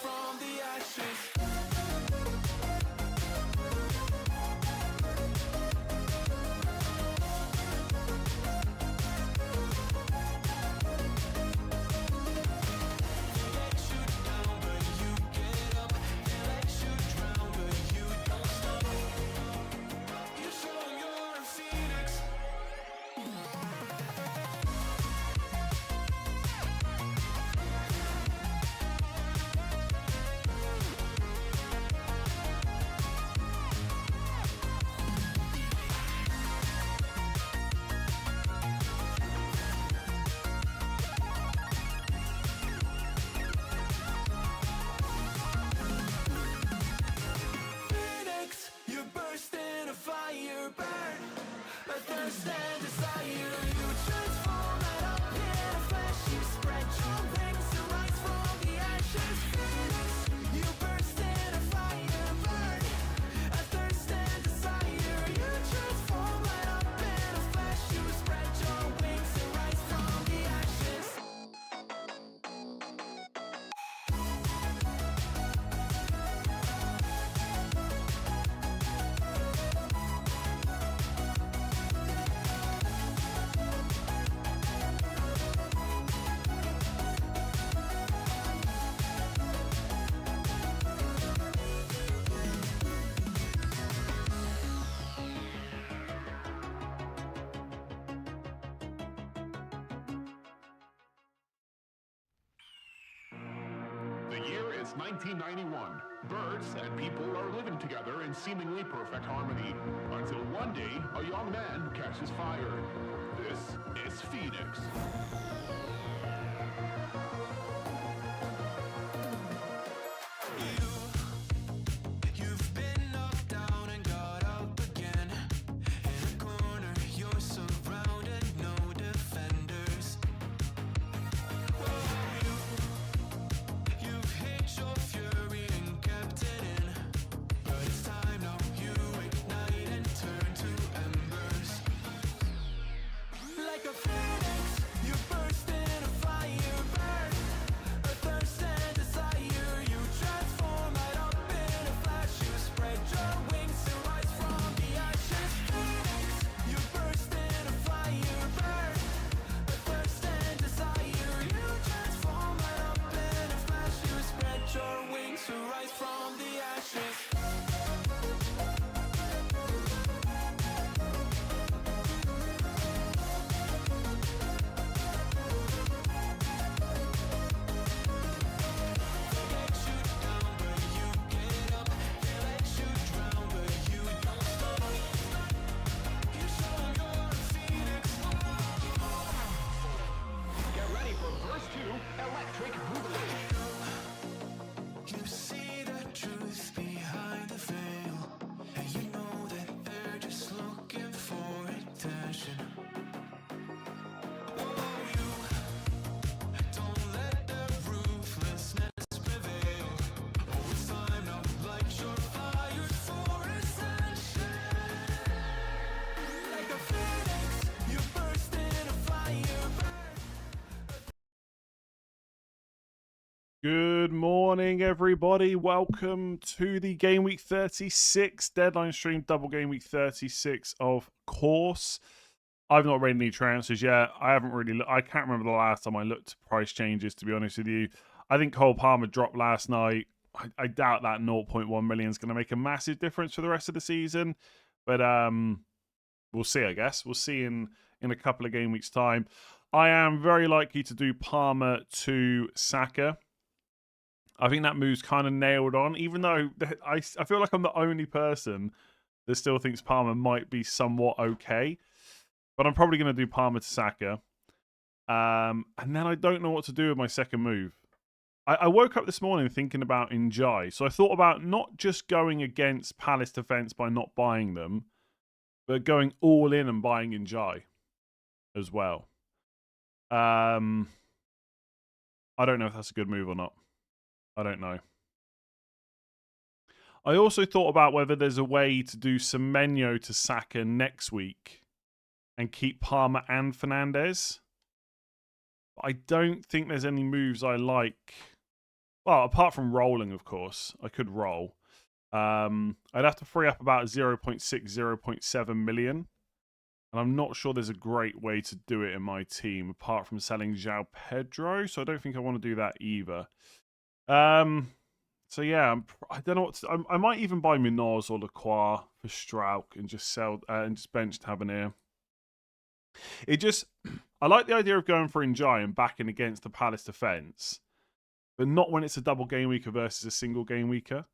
from the ashes. The year is 1991. Birds and people are living together in seemingly perfect harmony. Until one day, a young man catches fire. This is Phoenix. You've been knocked down and got up again. In a corner, you're surrounded, no defenders. You've hit your fury and kept it in. But it's time now, you ignite and turn to embers. Like a phoenix, you burst in a fire burn. A thirst and desire, you transform right up in a flash. You spread your wings and rise from the ashes. Phoenix, you burst in a fire burn. A thirst and desire, you transform right up in a flash. You spread your wings to rise from the ashes. Get ready for verse 2, Electric Boogaloo. You see the truth behind the veil, and you know that they're just looking for attention. Oh, you don't let the ruthlessness prevail. Oh, it's time now, light your fires for ascension. Like a phoenix, you burst in a fire burn. Good morning, everybody. Welcome to the Game Week 36 deadline stream, double Game Week 36, of course. I've not read any transfers yet. I haven't really I can't remember the last time I looked at price changes, to be honest with you. I think Cole Palmer dropped last night. I doubt that 0.1 million is going to make a massive difference for the rest of the season. But we'll see, I guess. We'll see in a couple of game weeks' time. I am very likely to do Palmer to Saka. I think that move's kind of nailed on, even though I feel like I'm the only person that still thinks Palmer might be somewhat okay. But I'm probably going to do Palmer to Saka. And then I don't know what to do with my second move. I woke up this morning thinking about Njai. So I thought about not just going against Palace defense by not buying them, but going all in and buying Njai as well. I don't know if that's a good move or not. I don't know. I also thought about whether there's a way to do Semenyo to Saka next week and keep Palmer and Fernandes. I don't think there's any moves I like Well, apart from rolling, of course, I could roll. I'd have to free up about 0.6, 0.7 million. And I'm not sure there's a great way to do it in my team apart from selling João Pedro. So I don't think I want to do that either. So yeah, I don't know what I might even buy Munoz or Lacroix for Strauch and just sell and just bench Tavernier. It just I like the idea of going for Njai and backing against the Palace defense, but not when it's a double game weeker versus a single game weeker.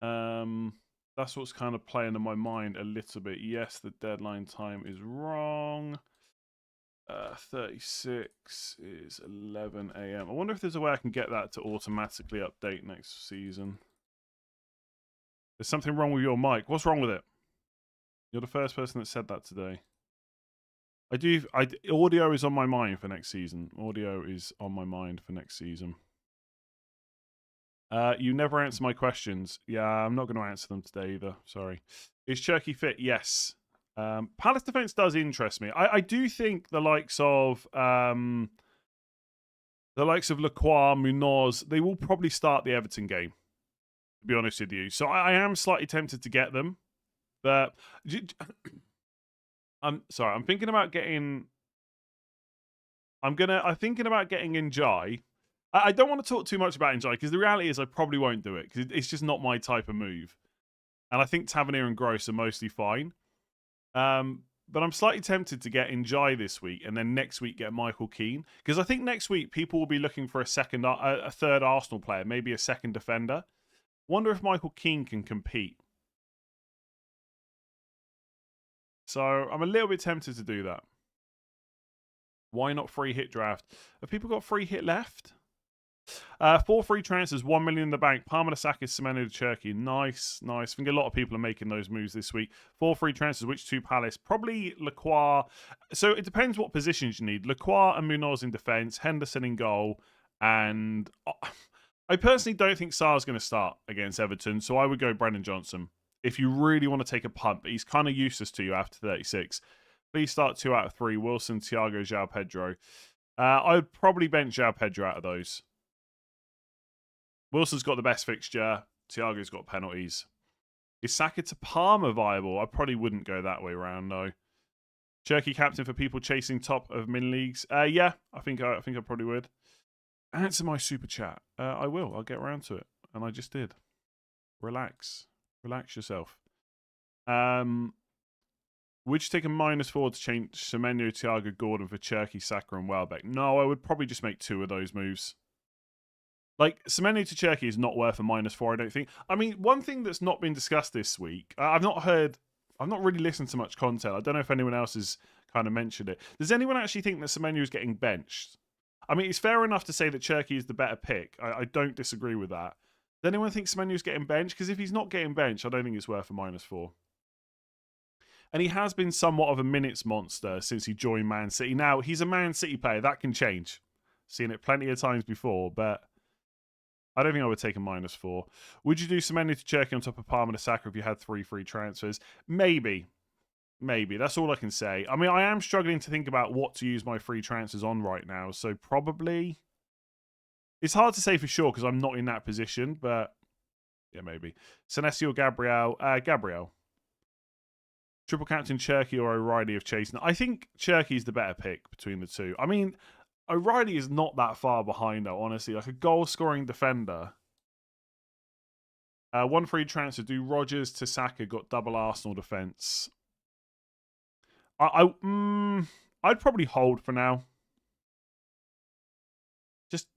That's what's kind of playing in my mind a little bit. Yes, the deadline time is wrong. 36 is 11 a.m. I wonder if there's a way I can get that to automatically update next season. There's something wrong with your mic. What's wrong with it? You're the first person that said that today. Audio is on my mind for next season. Audio is on my mind for next season. You never answer my questions. Yeah, I'm not going to answer them today either. Sorry. Is Cherky fit? Yes. Palace defense does interest me. I do think the likes of Lacroix, Munoz, they will probably start the Everton game, to be honest with you. So I am slightly tempted to get them. But I'm thinking about getting thinking about getting Njai. I don't want to talk too much about Njai because the reality is I probably won't do it because it's just not my type of move. And I think Tavernier and Gross are mostly fine. But I'm slightly tempted to get Njai this week and then next week get Michael Keane. Because I think next week people will be looking for a third Arsenal player, maybe a second defender. Wonder if Michael Keane can compete. So I'm a little bit tempted to do that. Why not free hit draft? Have people got free hit left? 4 free transfers, 1 million in the bank. Parma-Saka, Semenyo to Turkey. Nice. I think a lot of people are making those moves this week. 4 free transfers, which 2 Palace? Probably Lacroix. So it depends what positions you need. Lacroix and Munoz in defence, Henderson in goal, and I personally don't think Sarr's going to start against Everton, so I would go Brennan Johnson. If you really want to take a punt, but he's kind of useless to you after 36. Please start 2 out of 3. Wilson, Thiago, João Pedro. I would probably bench João Pedro out of those. Wilson's got the best fixture. Thiago's got penalties. Is Saka to Palmer viable? I probably wouldn't go that way around, no. Cherky captain for people chasing top of min leagues. Yeah, I think I probably would. Answer my super chat. I will. I'll get around to it, and I just did. Relax yourself. Would you take a -4 to change Semenyo, Thiago, Gordon for Cherky, Saka, and Welbeck? No, I would probably just make 2 of those moves. Like, Semenyo to Cherky is not worth a -4, I don't think. I mean, one thing that's not been discussed this week, I've not really listened to much content. I don't know if anyone else has kind of mentioned it. Does anyone actually think that Semenyo is getting benched? I mean, it's fair enough to say that Cherky is the better pick. I don't disagree with that. Does anyone think Semenyo is getting benched? Because if he's not getting benched, I don't think it's worth a -4. And he has been somewhat of a minutes monster since he joined Man City. Now, he's a Man City player. That can change. Seen it plenty of times before, but I don't think I would take a -4. Would you do Semenyo to Cherky on top of Palmer to Saka if you had 3 free transfers? Maybe. That's all I can say. I mean, I am struggling to think about what to use my free transfers on right now, so probably... It's hard to say for sure because I'm not in that position, but yeah, maybe. Senesi or Gabriel? Gabriel. Triple captain Cherky or O'Reilly of chasing. I think Cherky's the better pick between the two. I mean, O'Reilly is not that far behind, though, honestly. Like a goal-scoring defender. 1 free transfer. Do Rodgers to Saka got double Arsenal defence? I'd probably hold for now.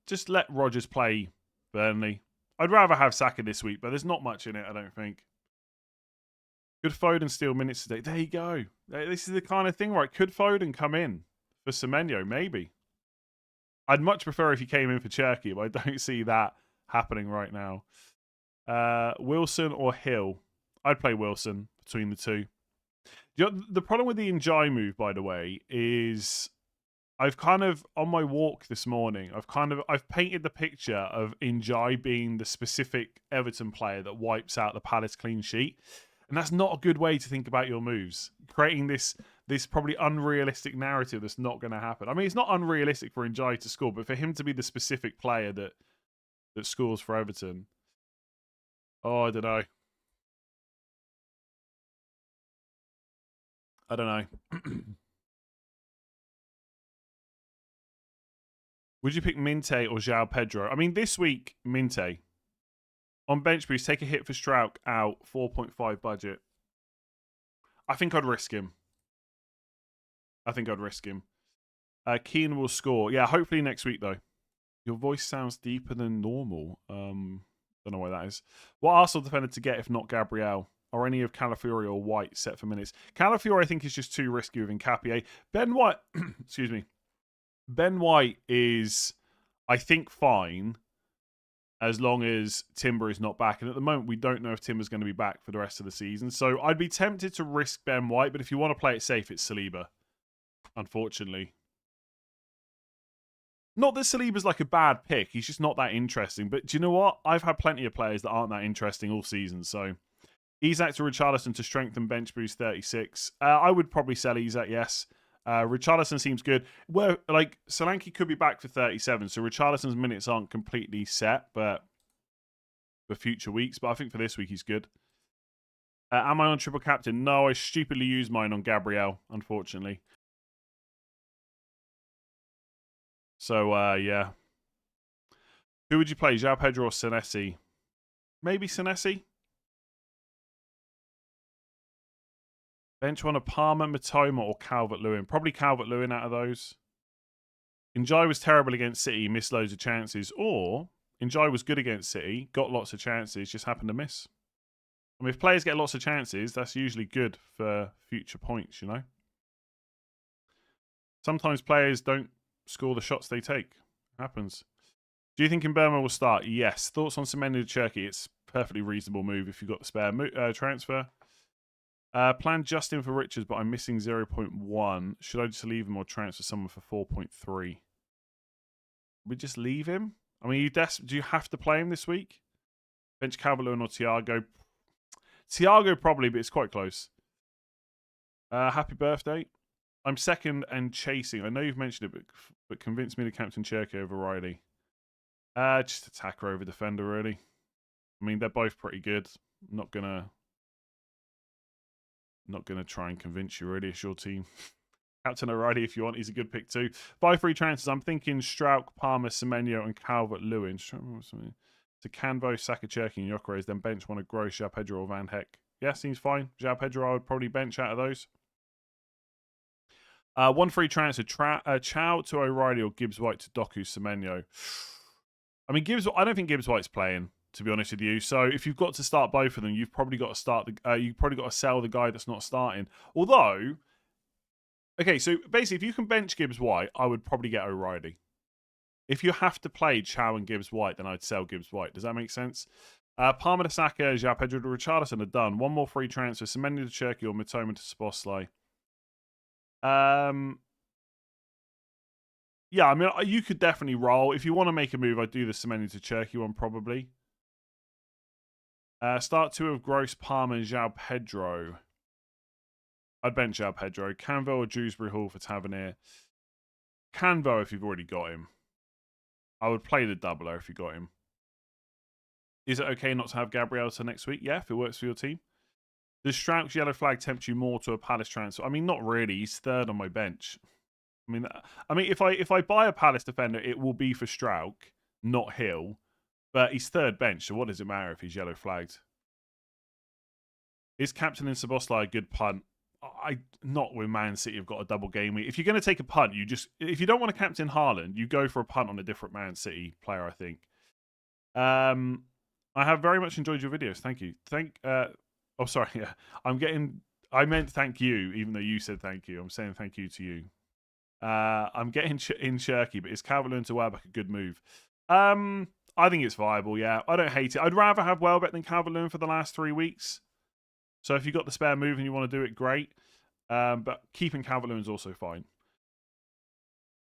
Just let Rodgers play Burnley. I'd rather have Saka this week, but there's not much in it, I don't think. Could Foden steal minutes today? There you go. This is the kind of thing, right? Could Foden come in for Semenyo? Maybe. I'd much prefer if he came in for Cherky, but I don't see that happening right now. Wilson or Hill? I'd play Wilson between the two. The problem with the Njai move, by the way, is I've kind of, on my walk this morning, I've painted the picture of Njai being the specific Everton player that wipes out the Palace clean sheet. And that's not a good way to think about your moves. Creating this probably unrealistic narrative that's not going to happen. I mean, it's not unrealistic for Njai to score, but for him to be the specific player that that scores for Everton. Oh, I don't know. I don't know. Would you pick Minte or João Pedro? I mean, this week, Minte. On bench boost, take a hit for Strauch out, 4.5 budget. I think I'd risk him. Keane will score. Yeah, hopefully next week, though. Your voice sounds deeper than normal. Don't know why that is. What Arsenal defender to get if not Gabriel? Or any of Calafiori or White set for minutes? Calafiori, I think, is just too risky with Nkapie. Ben White, excuse me. Ben White is, I think, fine as long as Timber is not back. And at the moment, we don't know if Timber's going to be back for the rest of the season. So I'd be tempted to risk Ben White, but if you want to play it safe, it's Saliba, unfortunately. Not that Saliba's like a bad pick. He's just not that interesting. But do you know what? I've had plenty of players that aren't that interesting all season. So Isak to Richarlison to strengthen bench boost 36. I would probably sell Isak, yes. Richarlison seems good. Well, like, Solanke could be back for 37, so Richarlison's minutes aren't completely set, but for future weeks. But I think for this week, he's good. Am I on triple captain? No, I stupidly used mine on Gabriel, unfortunately. So, yeah. Who would you play, João Pedro or Senesi? Maybe Senesi? Bench one of Palmer, Matoma, or Calvert-Lewin. Probably Calvert-Lewin out of those. Njai was terrible against City, missed loads of chances. Or Njai was good against City, got lots of chances, just happened to miss. I mean, if players get lots of chances, that's usually good for future points, you know? Sometimes players don't score the shots they take. It happens. Do you think Mbeumo will start? Yes. Thoughts on Semenyo to Cherki? It's a perfectly reasonable move if you've got the spare transfer. Plan Justin for Richards, but I'm missing 0.1. Should I just leave him or transfer someone for 4.3? We just leave him? I mean, do you have to play him this week? Bench Calvert-Lewin or Thiago? Thiago probably, but it's quite close. Happy birthday. I'm second and chasing. I know you've mentioned it, but convince me to captain Cherki over Riley. Just attacker over defender, really. I mean, they're both pretty good. I'm not gonna try and convince you, really. It's your team. Captain O'Reilly, if you want, he's a good pick too. Buy free transfers. I'm thinking Strauch, Palmer, Semenyo, and Calvert-Lewin. To Canvo, Saka, Cherki, and Gyökeres, then bench one of Gross, João Pedro, or Van Heck. Yeah, seems fine. João Pedro, I would probably bench out of those. One free transfer. Chow to O'Reilly or Gibbs White to Doku, Semenyo. I mean, I don't think Gibbs White's playing, to be honest with you. So if you've got to start both of them, you've probably got to you've probably got to sell the guy that's not starting. Although, okay, so basically, if you can bench Gibbs White, I would probably get O'Reilly. If you have to play Chow and Gibbs White, then I'd sell Gibbs White. Does that make sense? Palmer to Saka, João Pedro to Richarlison are done. One more free transfer. Semenyo to Cherki or Mitoma to Szoboszlai. Yeah, I mean, you could definitely roll. If you want to make a move, I'd do the Semenyo to Cherki one, probably. Start two of Gross, Palmer, and João Pedro. I'd bench João Pedro. Canvo or Dewsbury Hall for Tavernier. Canvo if you've already got him. I would play the doubler if you got him. Is it okay not to have Gabriel till next week? Yeah, if it works for your team. Does Strauch's yellow flag tempt you more to a Palace transfer? I mean, not really. He's third on my bench. I mean, if I buy a Palace defender, it will be for Strauch, not Hill. But he's third bench, so what does it matter if he's yellow flagged? Is captain in Szoboszlai a good punt? Not with Man City have got a double game week. If you're going to take a punt, if you don't want to captain Haaland, you go for a punt on a different Man City player, I think. I have very much enjoyed your videos. Thank you. Oh, sorry. Yeah, I meant thank you, even though you said thank you. I'm saying thank you to you. I'm getting in Cherki, but is Calvert-Lewin to Welbeck a good move? I think it's viable, yeah. I don't hate it. I'd rather have Welbeck than Calvert-Lewin for the last 3 weeks. So if you've got the spare move and you want to do it, great. But keeping Calvert-Lewin is also fine.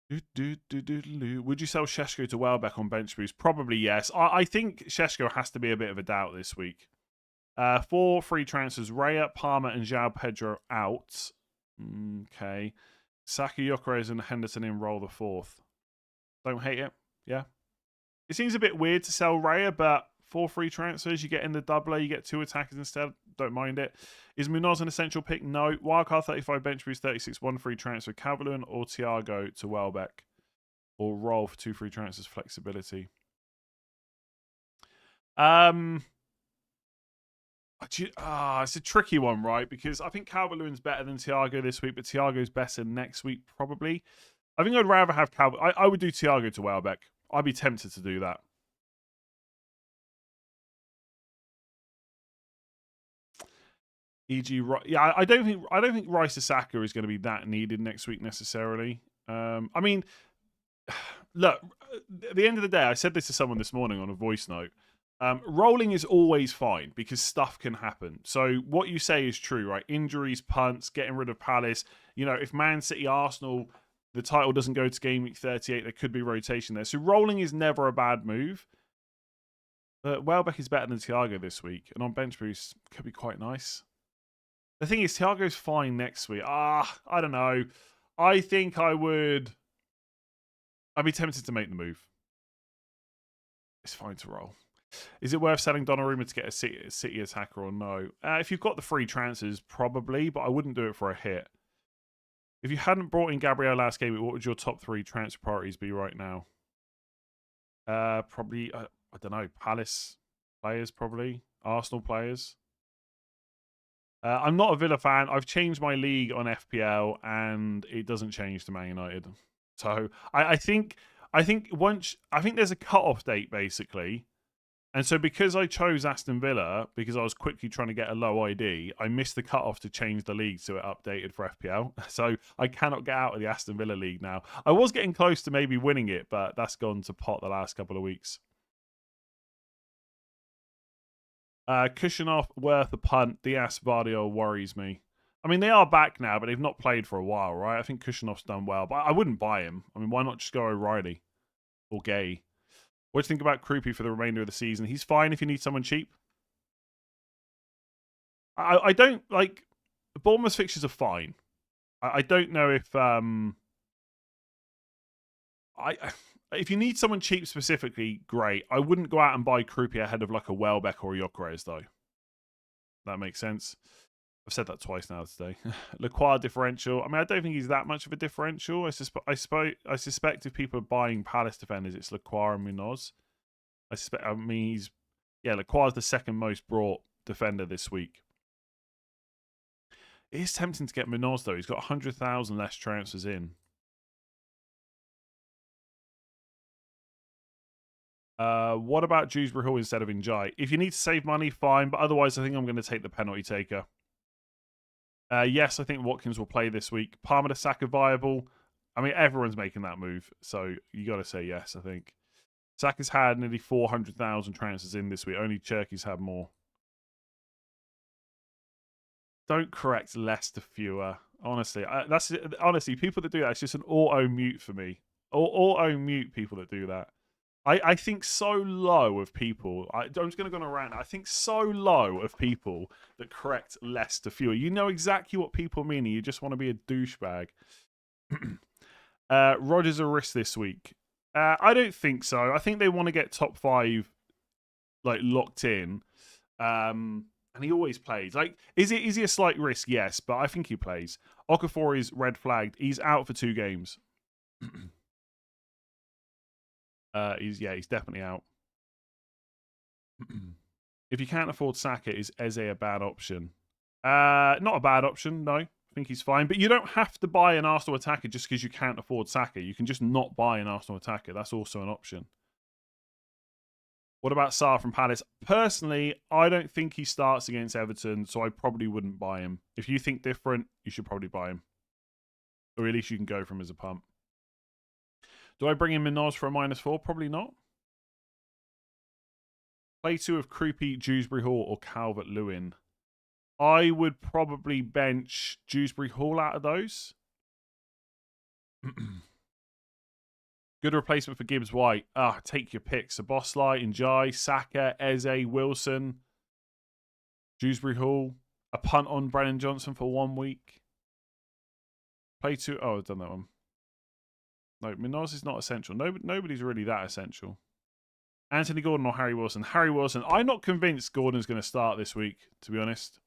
Would you sell Šeško to Welbeck on bench boost? Probably yes. I think Šeško has to be a bit of a doubt this week. 4 free transfers. Raya, Palmer, and João Pedro out. Okay. Saka, Gyökeres, and Henderson in roll the 4th. Don't hate it. Yeah. It seems a bit weird to sell Raya, but 4 free transfers, you get in the doubler, you get 2 attackers instead. Don't mind it. Is Munoz an essential pick? No. Wildcard 35, bench boost 36, 1 free transfer. Calvert-Lewin or Thiago to Welbeck. Or roll for 2 free transfers, flexibility. It's a tricky one, right? Because I think Calvert-Lewin's better than Thiago this week, but Thiago's better next week, probably. I think I'd rather have Calvert. I would do Thiago to Welbeck. I'd be tempted to do that. E.g., yeah, I don't think Rice to Saka is going to be that needed next week necessarily. I mean, look, at the end of the day, I said this to someone this morning on a voice note. Rolling is always fine because stuff can happen. So what you say is true, right? Injuries, punts, getting rid of Palace. You know, if Man City, Arsenal, the title doesn't go to game week 38, there could be rotation there. So rolling is never a bad move. But Welbeck is better than Thiago this week, and on bench boost could be quite nice. The thing is, Thiago's fine next week. I don't know. I think I'd be tempted to make the move. It's fine to roll. Is it worth selling Donnarumma to get a City attacker or no? If you've got the free transfers, probably, but I wouldn't do it for a hit. If you hadn't brought in Gabriel last game, what would your top 3 transfer priorities be right now? Probably, I don't know, Palace players, probably. Arsenal players. I'm not a Villa fan. I've changed my league on FPL, and it doesn't change to Man United. So I think there's a cut-off date, basically. And so because I chose Aston Villa, because I was quickly trying to get a low ID, I missed the cutoff to change the league so it updated for FPL. So I cannot get out of the Aston Villa league now. I was getting close to maybe winning it, but that's gone to pot the last couple of weeks. Kushanoff worth a punt. Diaz Vardio worries me. I mean, they are back now, but they've not played for a while, right? I think Kushanoff's done well, but I wouldn't buy him. I mean, why not just go O'Reilly or Gay? What do you think about Krupi for the remainder of the season? He's fine if you need someone cheap. I don't like the Bournemouth fixtures are fine. I don't know if if you need someone cheap specifically, great. I wouldn't go out and buy Krupi ahead of like a Welbeck or a Gyökeres though. That makes sense. I've said that twice now today. Lacroix differential. I mean, I don't think he's that much of a differential. I suspect if people are buying Palace defenders, it's Lacroix and Munoz. Lacroix is the second most brought defender this week. It is tempting to get Munoz though. He's got 100,000 less transfers in. What about Dewsbury Hall instead of Njai? If you need to save money, fine. But otherwise, I think I'm going to take the penalty taker. Yes, I think Watkins will play this week. Palmer to Saka viable. I mean, everyone's making that move. So you got to say yes, I think. Saka's had nearly 400,000 transfers in this week. Only Cherky's had more. Don't correct less to fewer. Honestly, honestly, people that do that, it's just an auto mute for me. Auto mute people that do that. I think so low of people. I'm just going to go on a rant. I think so low of people that correct less to fewer. You know exactly what people mean. And you just want to be a douchebag. Rodgers a risk this week. I don't think so. I think they want to get top 5 like locked in. And he always plays. Like, is he a slight risk? Yes, but I think he plays. Okafor is red flagged. He's out for 2 games. He's definitely out. If you can't afford Saka, is Eze a bad option? Not a bad option, no. I think he's fine. But you don't have to buy an Arsenal attacker just because you can't afford Saka. You can just not buy an Arsenal attacker. That's also an option. What about Sarr from Palace? Personally, I don't think he starts against Everton, so I probably wouldn't buy him. If you think different, you should probably buy him. Or at least you can go for him as a pump. Do I bring in Munoz for a -4? Probably not. Play 2 of Krupi, Dewsbury Hall, or Calvert-Lewin. I would probably bench Dewsbury Hall out of those. Good replacement for Gibbs White. Take your picks. Szoboszlai, Njai, Saka, Eze, Wilson, Dewsbury Hall. A punt on Brennan Johnson for 1 week. Play 2. Oh, I've done that one. No, Munoz is not essential. Nobody's really that essential. Anthony Gordon or Harry Wilson? Harry Wilson. I'm not convinced Gordon's going to start this week, to be honest.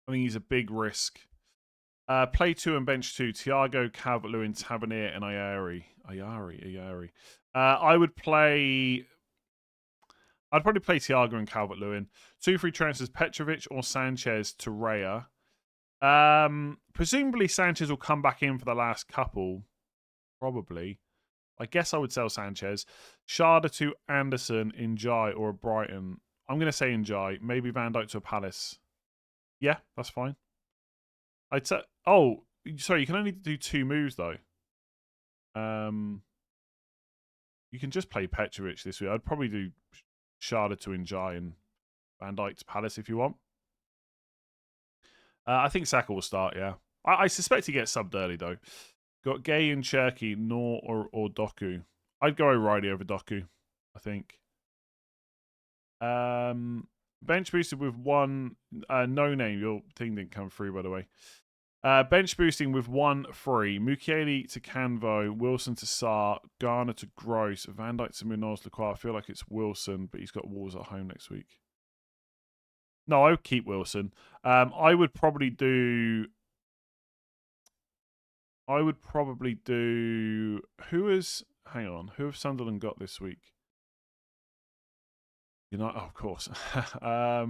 I think he's a big risk. Play 2 and bench 2. Thiago, Calvert-Lewin, Tavernier, and Ayari. I'd probably play Thiago and Calvert-Lewin. 2 free transfers, Petrovic or Sanchez to Raya. Presumably Sanchez will come back in for the last couple. Probably. I guess I would sell Sanchez. Sharda to Anderson, Njai, or a Brighton. I'm going to say Njai. Maybe Van Dijk to a Palace. Yeah, that's fine. I'd say... Oh, sorry, you can only do 2 moves, though. You can just play Petrovic this week. I'd probably do Sharda to Njai and Van Dijk to Palace if you want. I think Saka will start, yeah. I suspect he gets subbed early, though. Got Gay and Cherky, Nor or Doku. I'd go O'Reilly over Doku, I think. Bench boosted with 1... no name. Your thing didn't come through, by the way. Bench boosting with 1 free. Mukiele to Canvo, Wilson to Sarr, Garner to Gross, Van Dijk to Munoz Lacroix. I feel like it's Wilson, but he's got Wolves at home next week. No, I would keep Wilson. I would probably do... Hang on. Who have Sunderland got this week? Of course. I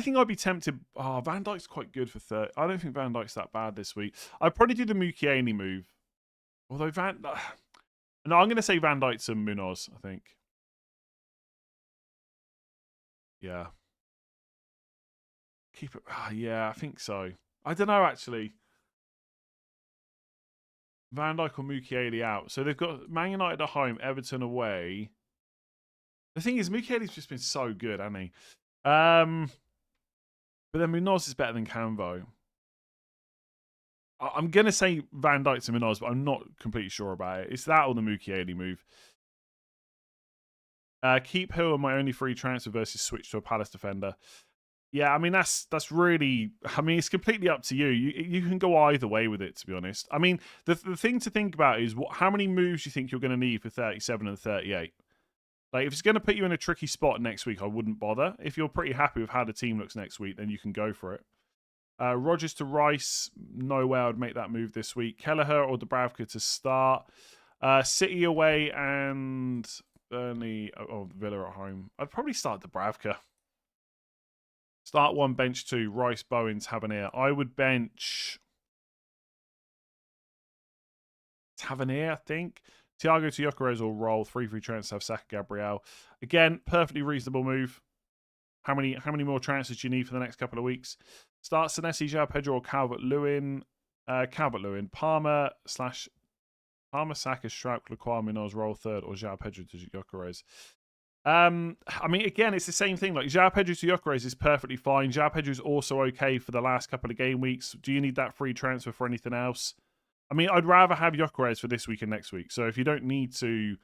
think I'd be tempted. Oh, Van Dijk's quite good for 30. I don't think Van Dijk's that bad this week. I'd probably do the Mukiele move. Although No, I'm going to say Van Dijk to Munoz, I think. Yeah. Keep it. Yeah, I think so. I don't know, actually. Van Dijk or Mukiele out. So they've got Man United at home, Everton away. The thing is, Mukiele's just been so good, hasn't he? But then Munoz is better than Canvo. I'm going to say Van Dijk to Munoz, but I'm not completely sure about it. It's that or the Mukiele move. Keep Hill on my only free transfer versus switch to a Palace defender. Yeah, I mean, that's really... I mean, it's completely up to you. You can go either way with it, to be honest. I mean, the thing to think about is how many moves you think you're going to need for 37 and 38. Like, if it's going to put you in a tricky spot next week, I wouldn't bother. If you're pretty happy with how the team looks next week, then you can go for it. Rodgers to Rice, no way I would make that move this week. Kelleher or Dubravka to start. City away and Burnley, Villa at home. I'd probably start Dubravka. Start 1, bench 2, Rice, Bowen, Tavernier. I would bench Tavernier, I think. Thiago to Gyökeres or roll. 3 free transfers have Saka, Gabriel. Again, perfectly reasonable move. How many more transfers do you need for the next couple of weeks? Start Senesi, João Pedro or Calvert-Lewin. Calvert-Lewin. Palmer, Saka, Strauch, Lacroix, Munoz, roll 3rd, or João Pedro to Gyökeres. I mean, again, it's the same thing. Like, João Pedro to Gyökeres is perfectly fine. João Pedro is also okay for the last couple of game weeks. Do you need that free transfer for anything else? I mean, I'd rather have Gyökeres for this week and next week. So if you don't need to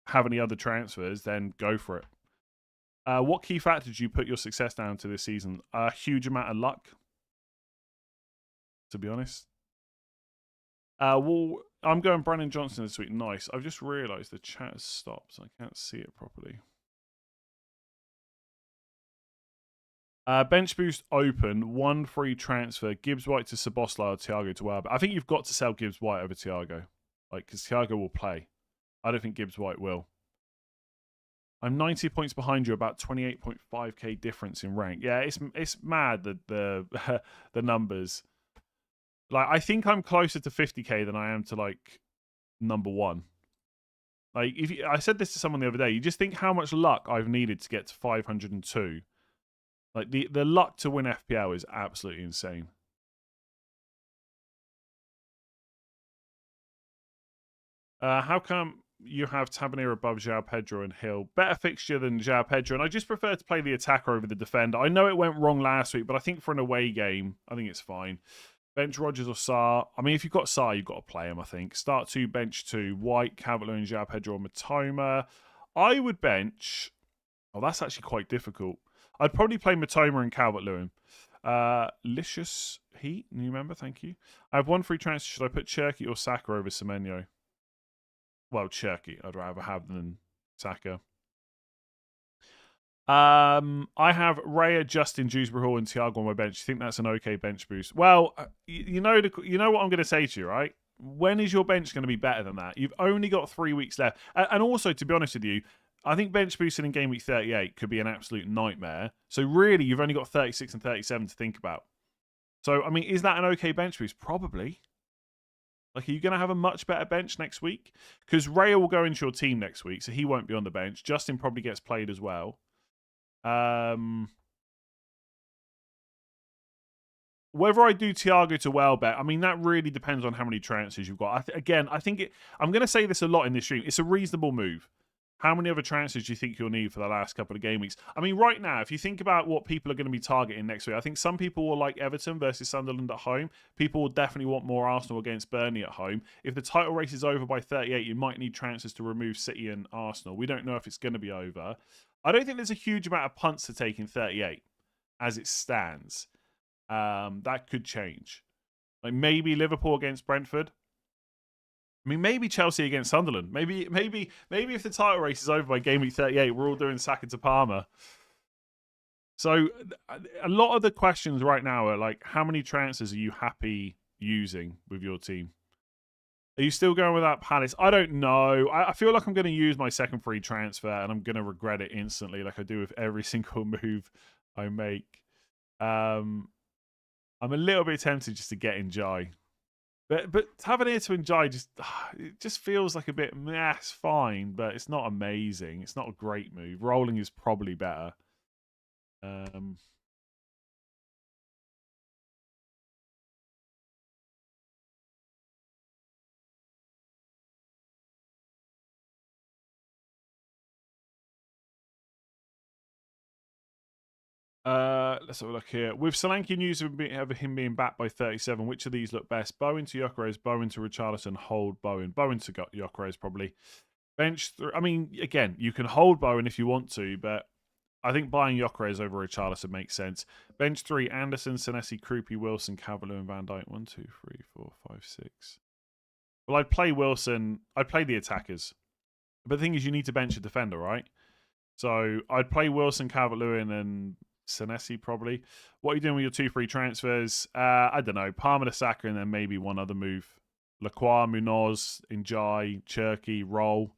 have any other transfers, then go for it. What key factor do you put your success down to this season? A huge amount of luck, to be honest. Well, I'm going Brandon Johnson this week. Nice. I've just realised the chat has stopped, so I can't see it properly. Bench boost open. 1 free transfer. Gibbs White to Szoboszlai or Thiago to Welbeck. I think you've got to sell Gibbs White over Thiago. Like, because Thiago will play. I don't think Gibbs White will. I'm 90 points behind you, about 28.5k difference in rank. Yeah, it's mad, the numbers. Like, I think I'm closer to 50k than I am to, like, number 1. Like, I said this to someone the other day. You just think how much luck I've needed to get to 502. Like, the luck to win FPL is absolutely insane. How come you have Tavernier above João Pedro and Hill? Better fixture than João Pedro, and I just prefer to play the attacker over the defender. I know it went wrong last week, but I think for an away game, I think it's fine. Bench Rodgers or Sarr. I mean, if you've got Sarr, you've got to play him, I think. Start 2, bench 2. White, Calvert-Lewin, João Pedro or Matoma. I would bench... Oh, that's actually quite difficult. I'd probably play Matoma and Calvert-Lewin. Licious Heat, new member, thank you. I have one free transfer. Should I put Cherky or Saka over Semenyo? Well, Cherky I'd rather have than Saka. I have Raya, Justin, Dewsbury Hall, and Thiago on my bench. You think that's an okay bench boost? Well, you know what I'm going to say to you, right? When is your bench going to be better than that? You've only got 3 weeks left, and also, to be honest with you, I think bench boosting in game week 38 could be an absolute nightmare. So really, you've only got 36 and 37 to think about. So I mean, is that an okay bench boost? Probably. Like, are you going to have a much better bench next week? Because Raya will go into your team next week, so he won't be on the bench. Justin probably gets played as well. Whether I do Thiago to Welbeck, I mean, that really depends on how many transfers you've got. I think I'm going to say this a lot in this stream. It's a reasonable move. How many other transfers do you think you'll need for the last couple of game weeks? I mean, right now, if you think about what people are going to be targeting next week, I think some people will like Everton versus Sunderland at home. People will definitely want more Arsenal against Burnley at home. If the title race is over by 38, you might need transfers to remove City and Arsenal. We don't know if it's going to be over. I don't think there's a huge amount of punts to take in 38 as it stands. That could change. Like maybe Liverpool against Brentford. I mean, maybe Chelsea against Sunderland. Maybe if the title race is over by game week 38, we're all doing Saka to Palmer. So a lot of the questions right now are like, how many transfers are you happy using with your team? Are you still going with that Palace? I don't know. I feel like I'm going to use my second free transfer and I'm going to regret it instantly, like I do with every single move I make. I'm a little bit tempted just to get in Jai. But having here to enjoy it just feels like a bit meh, it's fine, but it's not amazing. It's not a great move. Rolling is probably better. Let's have a look here. With Solanke news of him being back by 37, which of these look best? Bowen to Gyökeres, Bowen to Richarlison, hold Bowen. Bowen to Gyökeres, probably. Bench, I mean, again, you can hold Bowen if you want to, but I think buying Gyökeres over Richarlison makes sense. Bench 3, Anderson, Senesi, Krupi, Wilson, Cavalier, and Van Dijk. 1, 2, 3, 4, 5, 6. Well, I'd play Wilson. I'd play the attackers. But the thing is, you need to bench a defender, right? So I'd play Wilson, Calvert-Lewin, and Senesi probably. What are you doing with your 2 free transfers? I don't know. Palmer to Saka, and then maybe one other move. Lacroix, Munoz, Njai, Cherky, Roll.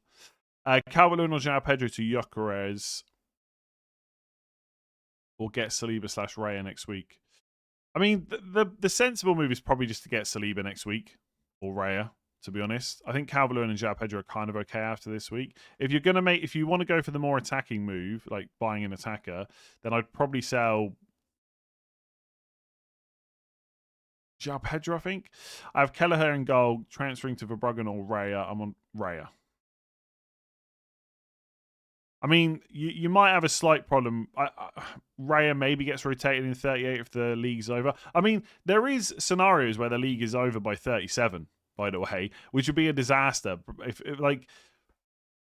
Calvert-Lewin or João Pedro to Gyökeres. Or get Saliba / Raya next week. I mean, the sensible move is probably just to get Saliba next week. Or Raya, to be honest. I think Calvert-Lewin and João Pedro are kind of okay after this week. If you want to go for the more attacking move, like buying an attacker, then I'd probably sell João Pedro, I think. I have Kelleher in goal, transferring to Verbruggen or Raya. I'm on Raya. I mean, you might have a slight problem. Raya maybe gets rotated in 38 if the league's over. I mean, there is scenarios where the league is over by 37, by the way, which would be a disaster.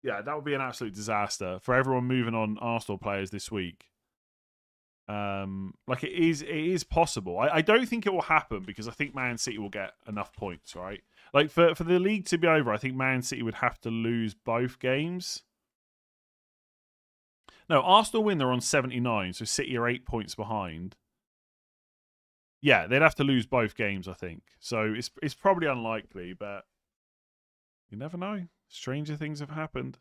Yeah, that would be an absolute disaster for everyone moving on Arsenal players this week. It is possible. I don't think it will happen because I think Man City will get enough points, right? Like for the league to be over, I think Man City would have to lose both games. No, Arsenal win, they're on 79, so City are 8 points behind. Yeah, they'd have to lose both games, I think. So it's probably unlikely, but you never know. Stranger things have happened.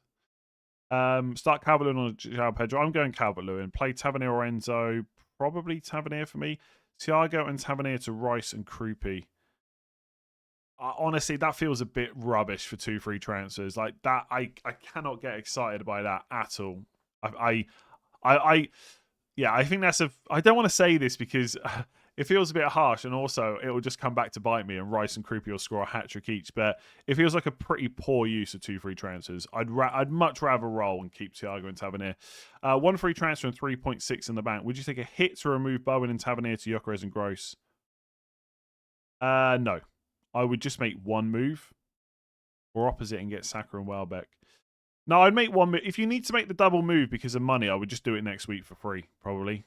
Start Calvert-Lewin or João Pedro. I'm going Calvert-Lewin. Play Tavernier or Enzo. Probably Tavernier for me. Thiago and Tavernier to Rice and Krupi. Honestly, that feels a bit rubbish for 2 free transfers. Like that, I cannot get excited by that at all. I think that's I don't want to say this because it feels a bit harsh, and also it will just come back to bite me. And Rice and Krupi will score a hat trick each, but it feels like a pretty poor use of 2 free transfers. I'd much rather roll and keep Thiago and Tavernier. 1 free transfer and 3.6 in the bank. Would you take a hit to remove Bowen and Tavernier to Gyökeres and Gross? No, I would just make 1 move or opposite and get Saka and Welbeck. No, I'd make 1 move. If you need to make the double move because of money, I would just do it next week for free, probably.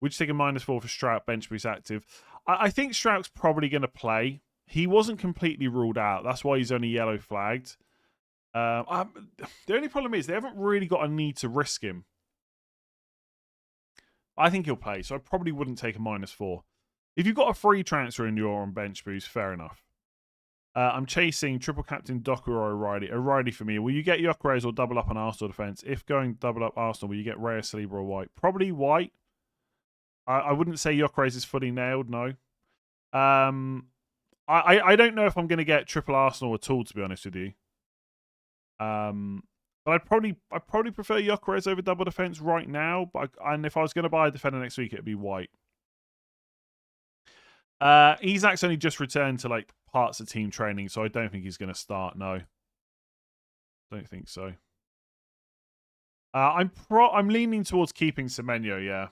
Would you take a -4 for Strout bench boost active? I think Strout's probably going to play. He wasn't completely ruled out. That's why he's only yellow flagged. The only problem is they haven't really got a need to risk him. I think he'll play, so I probably wouldn't take a -4. If you've got a free transfer and you're on bench boost, fair enough. I'm chasing triple captain Doku or O'Reilly. O'Reilly for me. Will you get Gyökeres or double up on Arsenal defense? If going double up Arsenal, will you get Raya, Saliba or White? Probably White. I wouldn't say Gyökeres is fully nailed, no. I don't know if I'm going to get triple Arsenal at all, to be honest with you. But I'd probably prefer Gyökeres over double defense right now. And if I was going to buy a defender next week, it'd be White. Isak's only just returned to like parts of team training, so I don't think he's going to start. No, don't think so. I'm leaning towards keeping Semenyo. Yeah.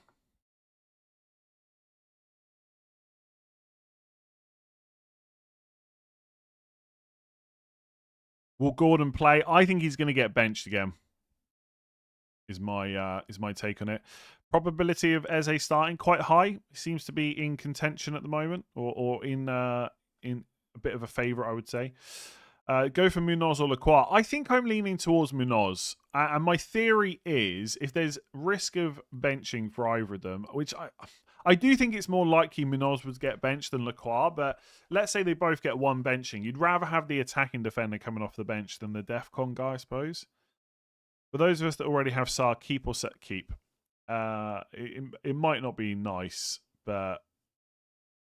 Will Gordon play? I think he's going to get benched again. Is my take on it. Probability of Eze starting quite high. He seems to be in contention at the moment, or in a bit of a favourite, I would say. Go for Munoz or Lacroix. I think I'm leaning towards Munoz. And my theory is, if there's risk of benching for either of them, which I do think it's more likely Munoz would get benched than Lacroix, but let's say they both get one benching. You'd rather have the attacking defender coming off the bench than the DEFCON guy, I suppose. For those of us that already have Sar, keep or set keep. It might not be nice, but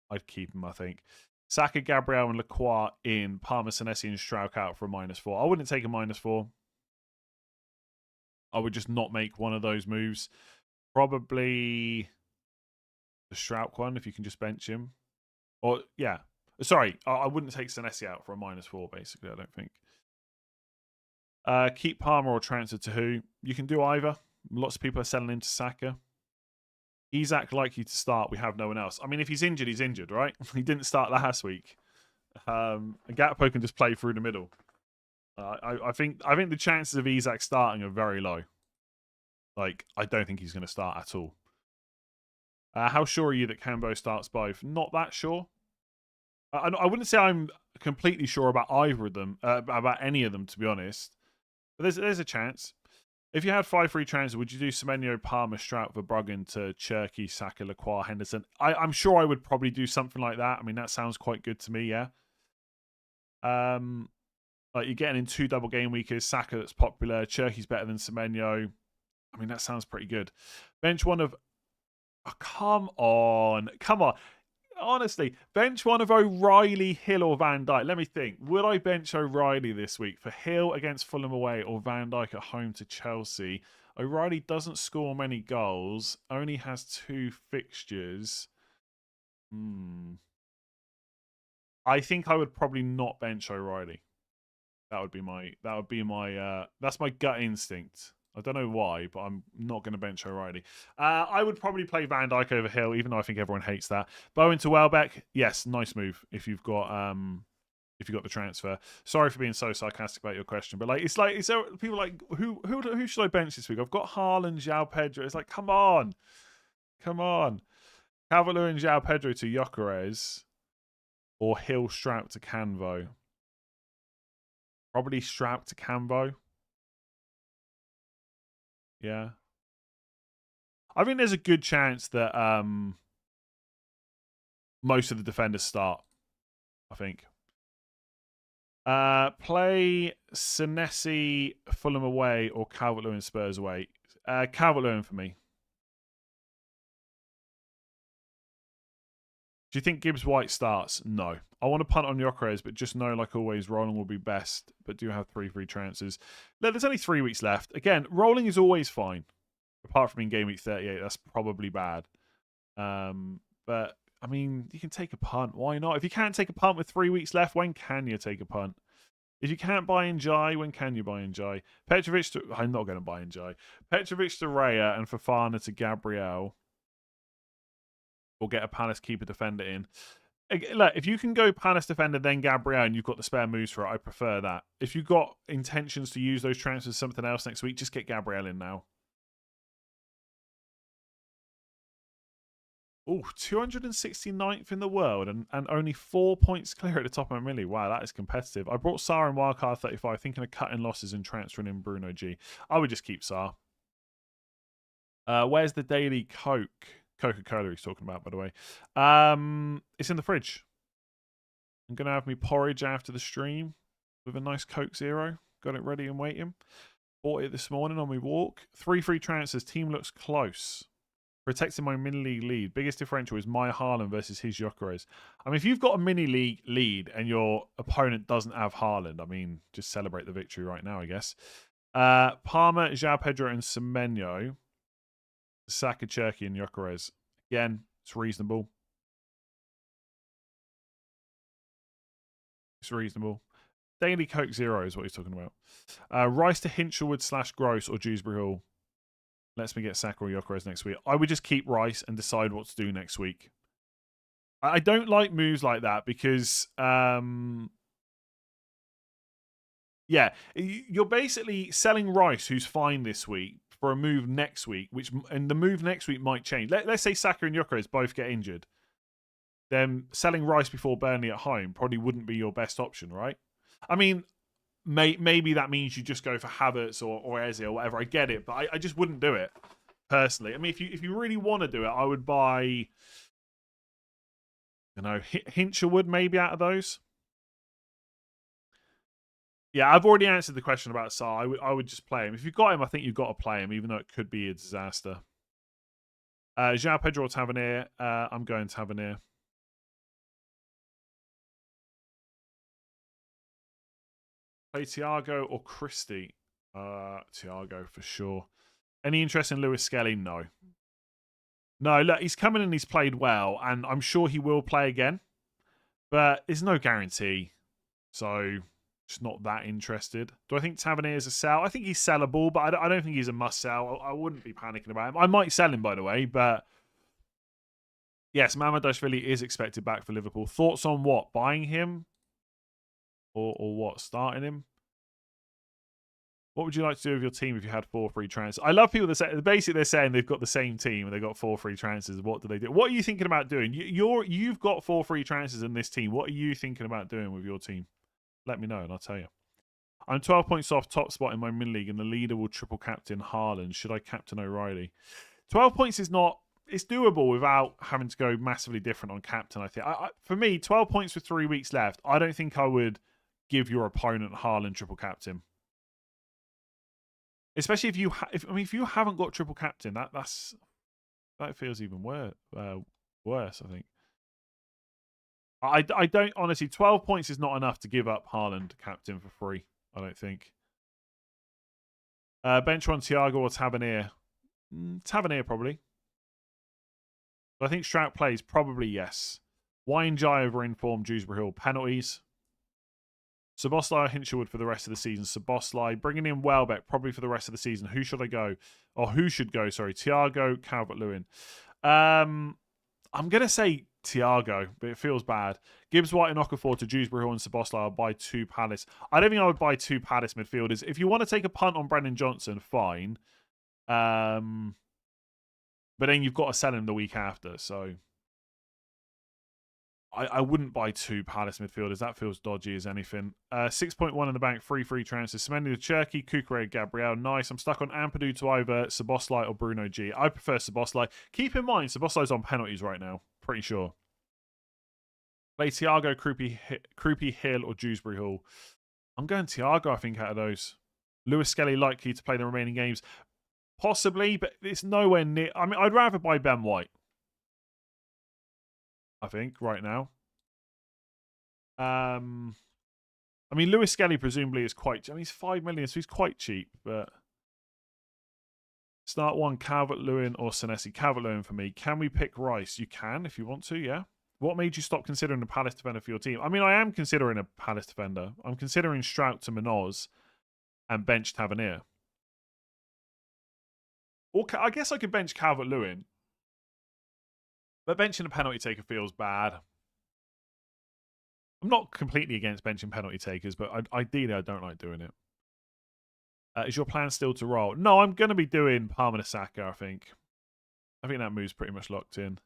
I'd keep him, I think. Saka, Gabriel, and Lacroix in. Palmer, Senesi, and Strauch out for a -4. I wouldn't take a -4. I would just not make one of those moves. Probably the Strauch one, if you can just bench him. Or, yeah. Sorry, I wouldn't take Senesi out for a -4, basically, I don't think. Keep Palmer or transfer to who? You can do either. Lots of people are selling into Saka. Isak likely to start. We have no one else. I mean, if he's injured, right? He didn't start last week. Gakpo can just play through the middle. I think the chances of Isak starting are very low. Like, I don't think he's going to start at all. How sure are you that Cambo starts both? Not that sure. I wouldn't say I'm completely sure about either of them, about any of them, to be honest. But there's a chance. If you had 5 free transfers, would you do Semenyo, Palmer, Strout, Verbruggen to Cherky, Saka, Lacroix, Henderson? I'm sure I would probably do something like that. I mean, that sounds quite good to me, yeah. Like you're getting in 2 double game weekers, Saka that's popular, Cherky's better than Semenyo. I mean, that sounds pretty good. Bench one of... Oh, come on. Honestly, bench one of O'Reilly, Hill, or Van Dijk. Let me think. Would I bench O'Reilly this week for Hill against Fulham away or Van Dijk at home to Chelsea? O'Reilly doesn't score many goals, only has 2 fixtures. I think I would probably not bench O'Reilly. That's my gut instinct. I don't know why, but I'm not going to bench O'Reilly. I would probably play Van Dijk over Hill, even though I think everyone hates that. Bowen to Welbeck, yes, nice move if you've got the transfer. Sorry for being so sarcastic about your question, but like it's there people like who should I bench this week? I've got Haaland, João Pedro. It's like come on. Calvert-Lewin and João Pedro to Gyökeres, or Hill Strout to Canvo. Probably Strout to Canvo. Yeah. I think there's a good chance that most of the defenders start. I think. Play Senesi, Fulham away, or Calvert-Lewin Spurs away. Calvert-Lewin for me. Do you think Gibbs White starts? No. I want to punt on Gyökeres, but just know, like always, rolling will be best. But do have 3 free transfers. There's only 3 weeks left. Again, rolling is always fine. Apart from in game week 38, that's probably bad. But, I mean, you can take a punt. Why not? If you can't take a punt with 3 weeks left, when can you take a punt? If you can't buy in Jai, when can you buy in Jai? Petrovic to... I'm not going to buy in Jai. Petrovic to Raya and Fofana to Gabriel. Or get a Palace keeper defender in. Look, if you can go Palace defender, then Gabriel, and you've got the spare moves for it, I prefer that. If you've got intentions to use those transfers something else next week, just get Gabriel in now. Oh, 269th in the world and only 4 points clear at the top of my milli. Wow, that is competitive. I brought Saar in wildcard 35, thinking of cutting losses and transferring in Bruno G. I would just keep Saar. Where's the daily Coke? Coca-Cola he's talking about, by the way. It's in the fridge. I'm going to have me porridge after the stream with a nice Coke Zero. Got it ready and waiting. Bought it this morning on my walk. 3 free transfers. Team looks close. Protecting my mini league lead. Biggest differential is my Haaland versus his Gyökeres. I mean, if you've got a mini league lead and your opponent doesn't have Haaland, I mean, just celebrate the victory right now, I guess. Palmer, João Pedro, and Semenyo. Saka, Cherky, and Gyökeres. Again, it's reasonable. It's reasonable. Daily Coke Zero is what he's talking about. Rice to Hinchelwood / Gross or Dewsbury Hall. Lets me get Saka or Gyökeres next week. I would just keep Rice and decide what to do next week. I don't like moves like that because, yeah, you're basically selling Rice, who's fine this week, for a move next week, and the move next week might change. Let's say Saka and Gyökeres both get injured. Then selling Rice before Burnley at home probably wouldn't be your best option, right? I mean, maybe that means you just go for Havertz or Eze or whatever. I get it, but I just wouldn't do it personally. I mean, if you really want to do it, I would buy, you know, Hinchelwood maybe out of those. Yeah, I've already answered the question about Saar. I would just play him. If you've got him, I think you've got to play him, even though it could be a disaster. João Pedro or Tavernier. I'm going Tavernier. Play Thiago or Christie? Thiago for sure. Any interest in Lewis Skelly? No. No, look, he's come in and he's played well, and I'm sure he will play again. But there's no guarantee. So, just not that interested. Do I think Tavernier is a sell? I think he's sellable, but I don't think he's a must sell. I wouldn't be panicking about him. I might sell him, by the way, but yes, Mamardashvili is expected back for Liverpool. Thoughts on what? Buying him? Or what? Starting him? What would you like to do with your team if you had 4 free transfers? I love people that say, basically they're saying they've got the same team and they've got 4 free transfers. What do they do? What are you thinking about doing? You've got 4 free transfers in this team. What are you thinking about doing with your team? Let me know and I'll tell you. I'm 12 points off top spot in my mid league and the leader will triple captain Haaland. Should I captain O'Reilly? 12 points is not... It's doable without having to go massively different on captain, I think. For me, 12 points with 3 weeks left, I don't think I would give your opponent Haaland triple captain. Especially if you haven't got triple captain, that feels even worse. I think. I don't honestly. 12 points is not enough to give up Haaland captain for free. I don't think. Bench one Thiago or Tavernier. Tavernier probably. But I think Strout plays probably yes. Wine Jai over informed Dewsbury Hill penalties. Szoboszlai or Hinchelwood for the rest of the season. Szoboszlai bringing in Welbeck probably for the rest of the season. Who should I go? Or who should go? Sorry, Thiago, Calvert-Lewin. I'm gonna say Thiago, but it feels bad. Gibbs, White, and Okafor to Dewsbury Hill and Szoboszlai. I'll buy 2 Palace. I don't think I would buy 2 Palace midfielders. If you want to take a punt on Brennan Johnson, fine. But then you've got to sell him the week after, so. I wouldn't buy 2 Palace midfielders. That feels dodgy as anything. 6.1 in the bank, free transfers. Semenyo to Cherky, Kukure, Gabriel. Nice. I'm stuck on Ampadu to either Szoboszlai or Bruno G. I prefer Szoboszlai. Keep in mind, Szoboszlai's on penalties right now. Pretty sure. Play Thiago, Croupy Hill, or Dewsbury Hall. I'm going Thiago, I think, out of those. Lewis Skelly likely to play the remaining games. Possibly, but it's nowhere near. I mean, I'd rather buy Ben White. I think, right now. I mean, Lewis Skelly presumably is quite... I mean, he's 5 million, so he's quite cheap, but... Start one, Calvert-Lewin or Senesi. Calvert-Lewin for me. Can we pick Rice? You can, if you want to, yeah. What made you stop considering a Palace defender for your team? I mean, I am considering a Palace defender. I'm considering Strout to Manoz and bench Tavernier. Or I guess I could bench Calvert-Lewin. But benching a penalty taker feels bad. I'm not completely against benching penalty takers, but ideally I don't like doing it. Is your plan still to roll? No, I'm going to be doing Palmer to Saka, I think. I think that move's pretty much locked in.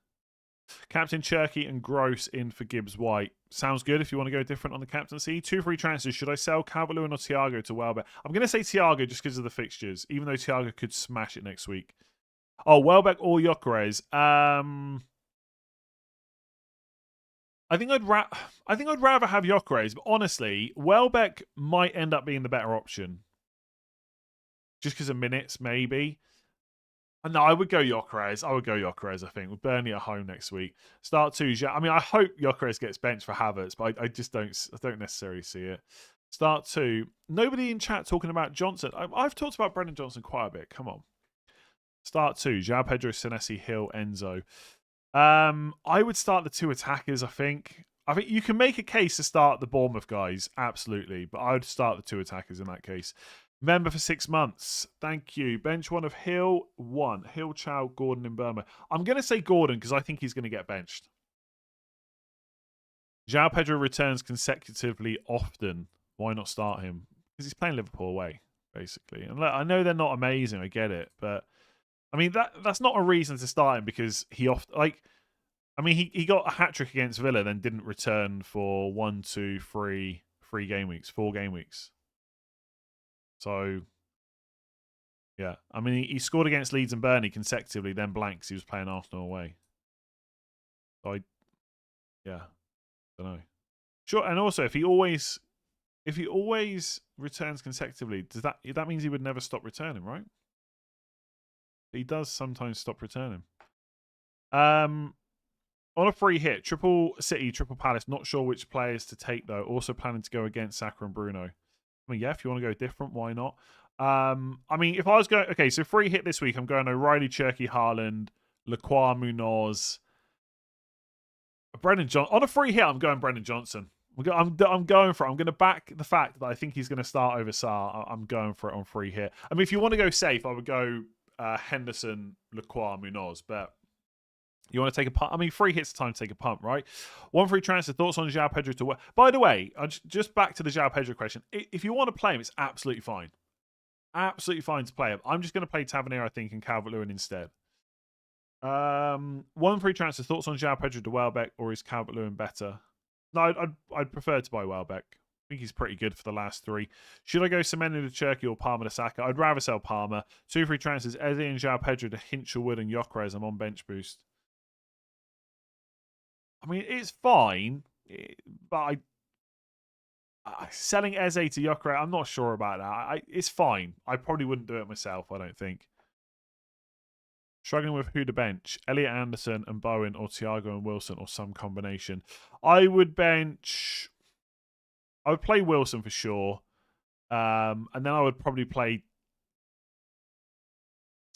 Captain Cherky and Gross in for Gibbs White. Sounds good if you want to go different on the captaincy. 2 free transfers. Should I sell Calvert-Lewin or Thiago to Welbeck? I'm going to say Thiago just because of the fixtures, even though Thiago could smash it next week. Oh, Welbeck or Gyökeres. I think I'd rather have Gyökeres, but honestly, Welbeck might end up being the better option. Just because of minutes, maybe. No, I would go Gyökeres. I think. With Burnley at home next week. Start 2. I mean, I hope Gyökeres gets benched for Havertz, but I just don't necessarily see it. Start 2. Nobody in chat talking about Johnson. I've talked about Brendan Johnson quite a bit. Come on. Start 2. João Pedro, Senesi, Hill, Enzo. I would start the 2 attackers, I think. I think you can make a case to start the Bournemouth guys, absolutely. But I would start the 2 attackers in that case. Member for 6 months. Thank you. Bench 1 of Hill. 1. Hill, Chow, Gordon, and Burma. I'm going to say Gordon because I think he's going to get benched. João Pedro returns consecutively often. Why not start him? Because he's playing Liverpool away, basically. And look, I know they're not amazing. I get it. But, I mean, that's not a reason to start him because he he got a hat-trick against Villa, then didn't return for 1, 2, 3 game weeks, 4 game weeks. So, yeah. I mean, he scored against Leeds and Burnley consecutively, then blanks. He was playing Arsenal away. So, don't know. Sure, and also, if he always returns consecutively, that means he would never stop returning, right? He does sometimes stop returning. On a free hit, triple City, triple Palace. Not sure which players to take, though. Also planning to go against Saka and Bruno. I mean, yeah, if you want to go different, why not? I mean, if I was going... Okay, so free hit this week, I'm going O'Reilly, Cherky, Haaland, Lacroix, Munoz, Brendan Johnson. On a free hit, I'm going Brendan Johnson. I'm going for it. I'm going to back the fact that I think he's going to start over Sarr. I'm going for it on free hit. I mean, if you want to go safe, I would go Henderson, Lacroix, Munoz, but... You want to take a punt? I mean, free hits the time to take a punt, right? 1 free transfer. Thoughts on João Pedro to work? By the way, just back to the João Pedro question. If you want to play him, it's absolutely fine. Absolutely fine to play him. I'm just going to play Tavernier, I think, and Calvert-Lewin instead. 1 free transfer. Thoughts on João Pedro to Welbeck, or is Calvert-Lewin better? No, I'd prefer to buy Welbeck. I think he's pretty good for the last 3. Should I go Semenyo to Cherky or Palmer to Saka? I'd rather sell Palmer. 2 free transfers. Eze and João Pedro to Hinchelwood and Gyökeres. I'm on bench boost. I mean, it's fine, but selling Eze to Gyökeres, I'm not sure about that. It's fine. I probably wouldn't do it myself, I don't think. Struggling with who to bench. Elliot Anderson and Bowen, or Thiago and Wilson, or some combination. I would play Wilson for sure. And then I would probably play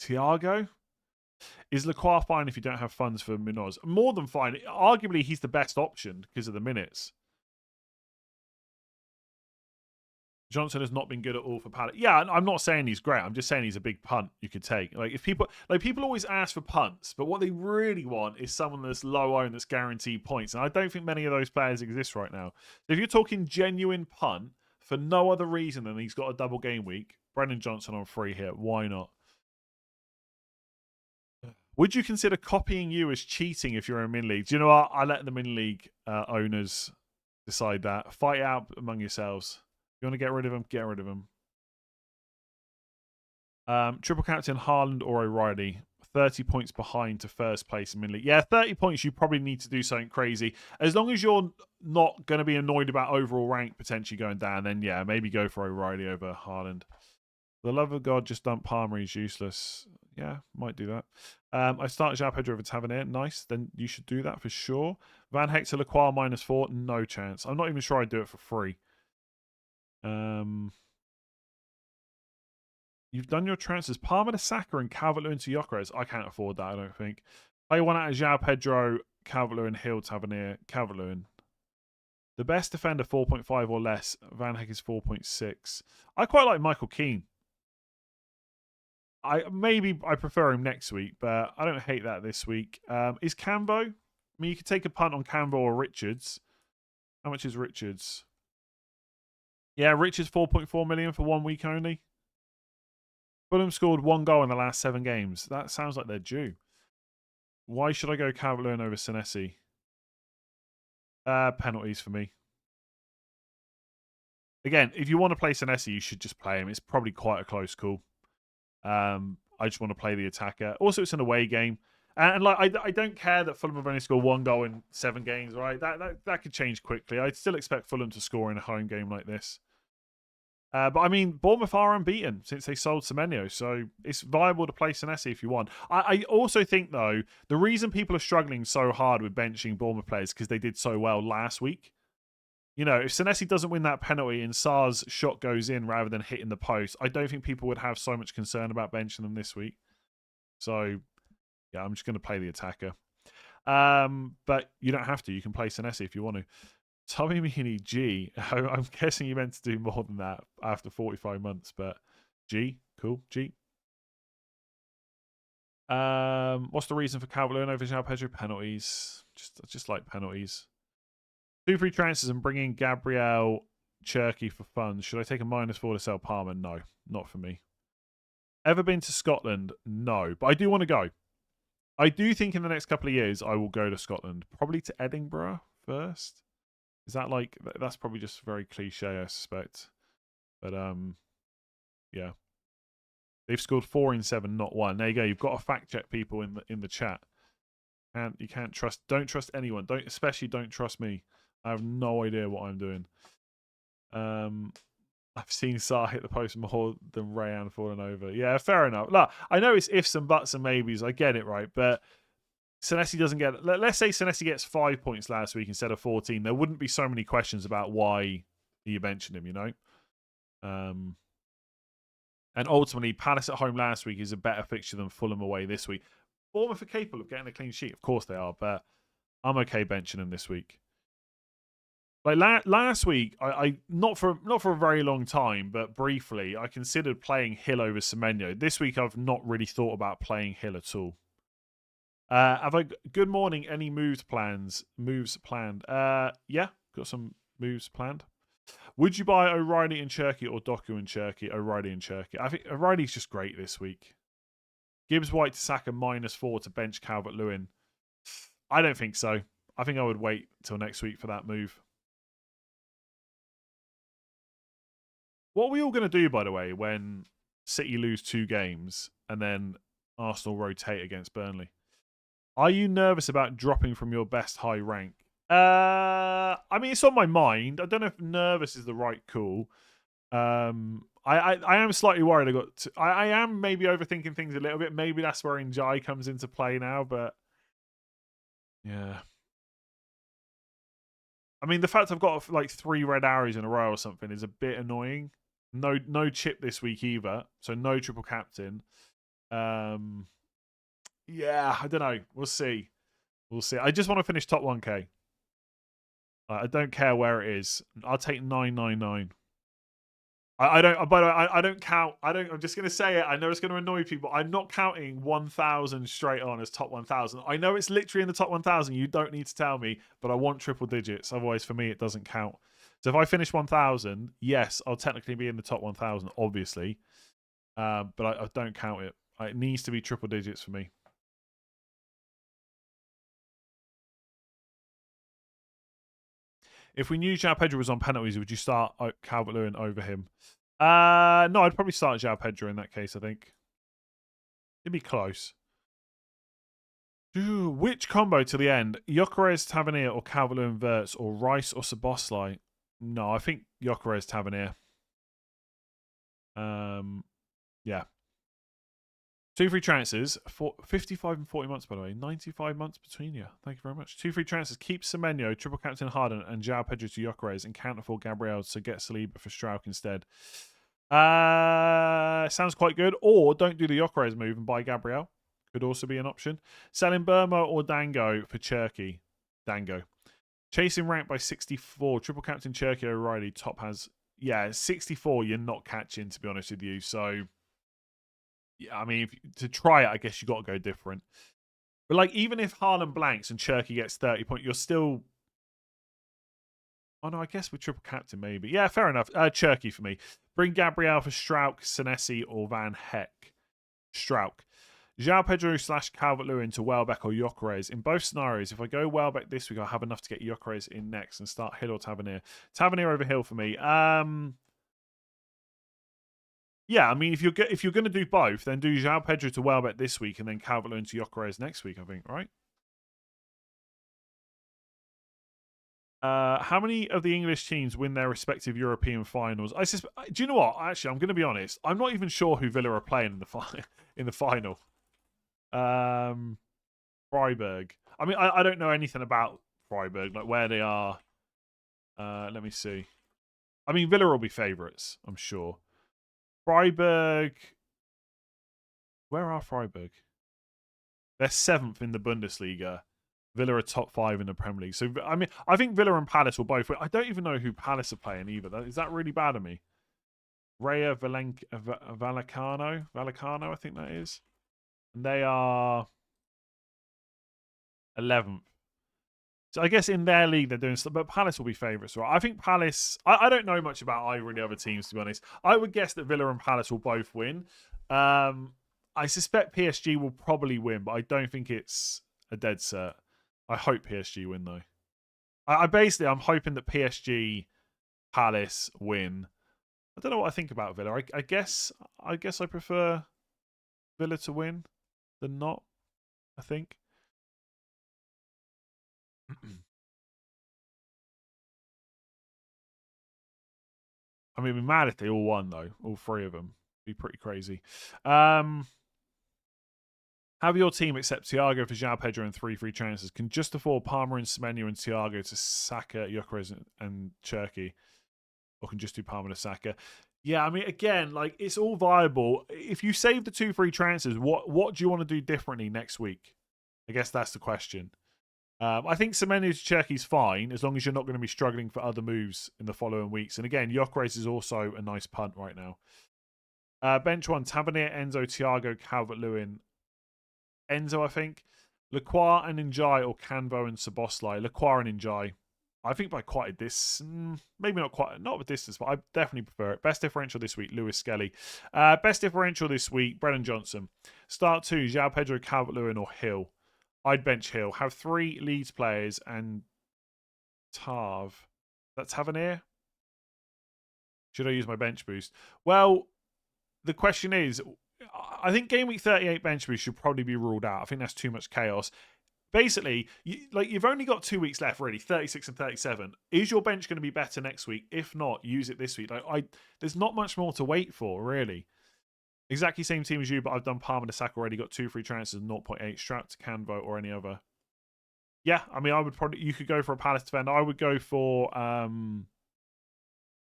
Thiago. Is Lacroix fine if you don't have funds for Munoz? More than fine. Arguably, he's the best option because of the minutes. Johnson has not been good at all for Palace. Yeah, I'm not saying he's great. I'm just saying he's a big punt you could take. If people always ask for punts, but what they really want is someone that's low owned that's guaranteed points. And I don't think many of those players exist right now. If you're talking genuine punt for no other reason than he's got a double game week, Brendan Johnson on free hit. Why not? Would you consider copying you as cheating if you're in min league? Do you know what? I let the min league owners decide that. Fight it out among yourselves. You want to get rid of him? Get rid of him. Triple captain Haaland or O'Reilly. 30 points behind to first place in min league. Yeah, 30 points. You probably need to do something crazy. As long as you're not going to be annoyed about overall rank potentially going down, then yeah, maybe go for O'Reilly over Haaland. For the love of God, just dump Palmer. He's useless. Yeah, might do that. I started João Pedro over Tavernier. Nice. Then you should do that for sure. Van Hector Lacroix -4. No chance. I'm not even sure I'd do it for free. You've done your transfers. Palmer to Saka and Calvert-Lewin to Gyökeres. I can't afford that, I don't think. Play one out of João Pedro, Calvert-Lewin, Hill, Tavernier, Calvert-Lewin. The best defender, 4.5 or less. Van Heck is 4.6. I quite like Michael Keane. I prefer him next week, but I don't hate that this week. Is Cambo? I mean, you could take a punt on Cambo or Richards. How much is Richards? Yeah, Richards 4.4 million for 1 week only. Fulham scored 1 goal in the last 7 games. That sounds like they're due. Why should I go Calvert-Lewin over Senesi? Penalties for me. Again, if you want to play Senesi, you should just play him. It's probably quite a close call. I just want to play the attacker. Also, it's an away game. And like I don't care that Fulham have only scored 1 goal in 7 games, right? That could change quickly. I'd still expect Fulham to score in a home game like this. But I mean, Bournemouth are unbeaten since they sold Semenyo, so it's viable to play Senesi if you want. I also think, though, the reason people are struggling so hard with benching Bournemouth players because they did so well last week. You know, if Senesi doesn't win that penalty and Sarr's shot goes in rather than hitting the post, I don't think people would have so much concern about benching them this week. So, yeah, I'm just going to play the attacker. But you don't have to. You can play Senesi if you want to. Tommy Meany G. I'm guessing you meant to do more than that after 45 months, but G. Cool. G. What's the reason for Calvert-Lewin over João Pedro? Penalties. Just like penalties. 2 free transfers and bring in Gabriel Cherky for funds. Should I take a -4 to sell Palmer? No, not for me. Ever been to Scotland? No, but I do want to go. I do think in the next couple of years I will go to Scotland. Probably to Edinburgh first. Is that like, that's probably just very cliche, I suspect. But yeah. They've scored 4 in 7, not 1. There you go. You've got to fact check people in the chat. And you can't trust, don't trust anyone. Especially don't trust me. I have no idea what I'm doing. I've seen Sarr hit the post more than Rayan falling over. Yeah, fair enough. Look, I know it's ifs and buts and maybes. I get it, right? But Senesi doesn't get... Let's say Senesi gets 5 points last week instead of 14. There wouldn't be so many questions about why you mentioned him, you know? And ultimately, Palace at home last week is a better fixture than Fulham away this week. Bournemouth are capable of getting a clean sheet. Of course they are, but I'm okay benching them this week. Like last week, I not for a very long time, but briefly, I considered playing Hill over Semenyo. This week, I've not really thought about playing Hill at all. Have I? Good morning. Any moves planned? Yeah, got some moves planned. Would you buy O'Reilly and Cherky or Doku and Cherky? O'Reilly and Cherky. I think O'Reilly's just great this week. Gibbs White to Saka -4 to bench Calvert-Lewin. I don't think so. I think I would wait till next week for that move. What are we all going to do, by the way, when City lose 2 games and then Arsenal rotate against Burnley? Are you nervous about dropping from your best high rank? I mean, it's on my mind. I don't know if nervous is the right call. I am slightly worried. I am maybe overthinking things a little bit. Maybe that's where Njai comes into play now, but yeah. I mean, the fact I've got like 3 red arrows in a row or something is a bit annoying. No chip this week either, so no triple captain. Yeah, I don't know. We'll see. I just want to finish top 1k. I don't care where it is. I'll take 999. I don't. By the way, I don't count. I'm just going to say it. I know it's going to annoy people. I'm not counting 1,000 straight on as top 1,000. I know it's literally in the top 1,000. You don't need to tell me, but I want triple digits. Otherwise, for me, it doesn't count. So if I finish 1,000, yes, I'll technically be in the top 1,000, obviously. But I don't count it. It needs to be triple digits for me. If we knew João Pedro was on penalties, would you start Calvert-Lewin over him? No, I'd probably start João Pedro in that case, I think. It'd be close. Which combo to the end? Gyökeres Tavernier or Calvert-Lewin Wirtz or Rice or Szoboszlai? No, I think Gyökeres Tavernier. Yeah. 2 free transfers, 55 and 40 months, by the way. 95 months between you. Thank you very much. 2 free transfers. Keep Semenyo, triple captain Harden, and João Pedro to Gyökeres, and counter for Gabriel to get Saliba for Strauch instead. Sounds quite good. Or don't do the Gyökeres move and buy Gabriel. Could also be an option. Selling Burma or Dango for Cherky. Dango. Chasing rank by 64. Triple captain Cherky O'Reilly. Top has... Yeah, 64 you're not catching, to be honest with you. So... Yeah, I mean, to try it, I guess you got to go different. But like, even if Haaland blanks and Cherky gets 30 points, you're still... Oh no, I guess with triple captain maybe. Yeah, fair enough. Cherky for me. Bring Gabriel for Strauch, Senesi, or Van Heck. Strauch. João Pedro / Calvert-Lewin to Welbeck or Gyökeres. In both scenarios, if I go Welbeck this week, I'll have enough to get Gyökeres in next and start Hill or Tavernier. Tavernier over Hill for me. Yeah, I mean, if you're going to do both, then do João Pedro to Welbeck this week and then Calvert-Lewin to Gyökeres next week, I think, right? How many of the English teams win their respective European finals? Do you know what? Actually, I'm going to be honest. I'm not even sure who Villa are playing in the final. Freiburg. I mean, I don't know anything about Freiburg, like where they are. Let me see. I mean, Villa will be favourites, I'm sure. Freiburg. Where are Freiburg? They're 7th in the Bundesliga. Villa are top 5 in the Premier League. So, I mean, I think Villa and Palace will both win. I don't even know who Palace are playing either. Is that really bad of me? Rayo Vallecano, I think that is. And they are 11th. So I guess in their league they're doing stuff, but Palace will be favourites, right? I think Palace. I don't know much about either of the other teams, to be honest. I would guess that Villa and Palace will both win. I suspect PSG will probably win, but I don't think it's a dead cert. I hope PSG win though. I'm hoping that PSG, Palace win. I don't know what I think about Villa. I guess I prefer Villa to win than not. I think. I mean, it'd be mad if they all won though. All 3 of them. It'd be pretty crazy. Have your team accept Thiago for João Pedro and 3 free transfers. Can just afford Palmer and Semenyo and Thiago to Saka, Gyökeres and Cherky. Or can just do Palmer to Saka. Yeah, I mean, again, like, it's all viable. If you save the 2 free transfers, what do you want to do differently next week? I guess that's the question. I think Semenyo to Cherky's fine, as long as you're not going to be struggling for other moves in the following weeks. And again, Gyökeres is also a nice punt right now. Bench 1, Tavernier, Enzo, Thiago, Calvert-Lewin, Enzo, I think. Lacroix and Njai or Canvo and Szoboszlai. Lacroix and Njai. I think by quite a distance. Maybe not a distance, but I definitely prefer it. Best differential this week, Lewis Skelly. Best differential this week, Brennan Johnson. Start 2, João Pedro, Calvert-Lewin or Hill. I'd bench Hill. Have 3 Leeds players and Tav. That's Tavernier? Should I use my bench boost? Well, the question is, I think Game Week 38 bench boost should probably be ruled out. I think that's too much chaos. Basically, you've only got 2 weeks left, really, 36 and 37. Is your bench going to be better next week? If not, use it this week. There's not much more to wait for, really. Exactly same team as you, but I've done Palmer to Saka already. Got 2 free transfers, 0.8. Strap to Canvo or any other. Yeah, I mean, you could go for a Palace defender. I would go for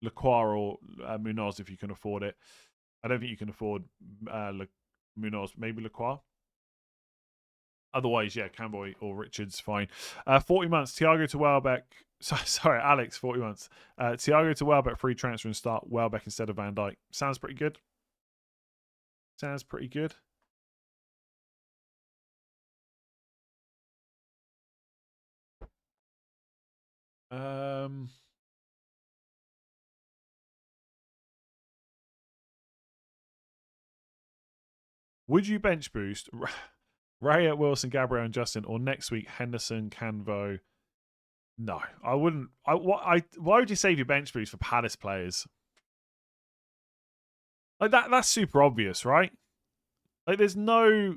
Lacroix or Munoz if you can afford it. I don't think you can afford Munoz. Maybe Lacroix. Otherwise, yeah, Camboy or Richards, fine. 40 months. Thiago to Welbeck. Sorry, Alex, 40 months. Thiago to Welbeck, free transfer and start Welbeck instead of Van Dijk. Sounds pretty good. Sounds pretty good. Would you bench boost Raya, Wilson, Gabriel, and Justin, or next week Henderson, Canvo? No, I wouldn't. Why would you save your bench boost for Palace players? Like that's super obvious, right? Like there's no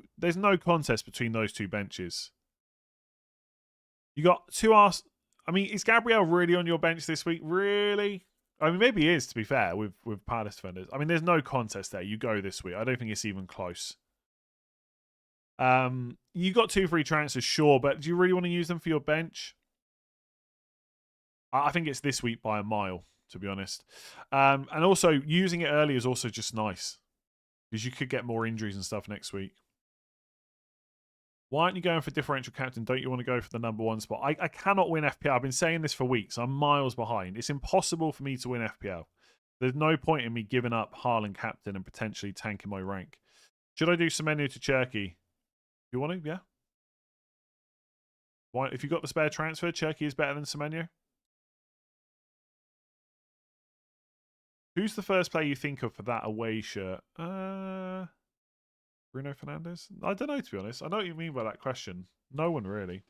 contest between those 2 benches. You got 2 Ars. I mean, is Gabriel really on your bench this week? Really? I mean, maybe he is, to be fair, with Palace defenders. I mean, there's no contest there. You go this week. I don't think it's even close. You got 2 free transfers, sure, but do you really want to use them for your bench? I think it's this week by a mile, to be honest. And also, using it early is also just nice. Because you could get more injuries and stuff next week. Why aren't you going for differential captain? Don't you want to go for the number 1 spot? I cannot win FPL. I've been saying this for weeks. I'm miles behind. It's impossible for me to win FPL. There's no point in me giving up Haaland captain and potentially tanking my rank. Should I do Semenyo to Cherky? You want to? Yeah. Why? If you got the spare transfer, Cherky is better than Semenyo. Who's the first player you think of for that away shirt? Bruno Fernandes? I don't know, to be honest. I know what you mean by that question. No one really.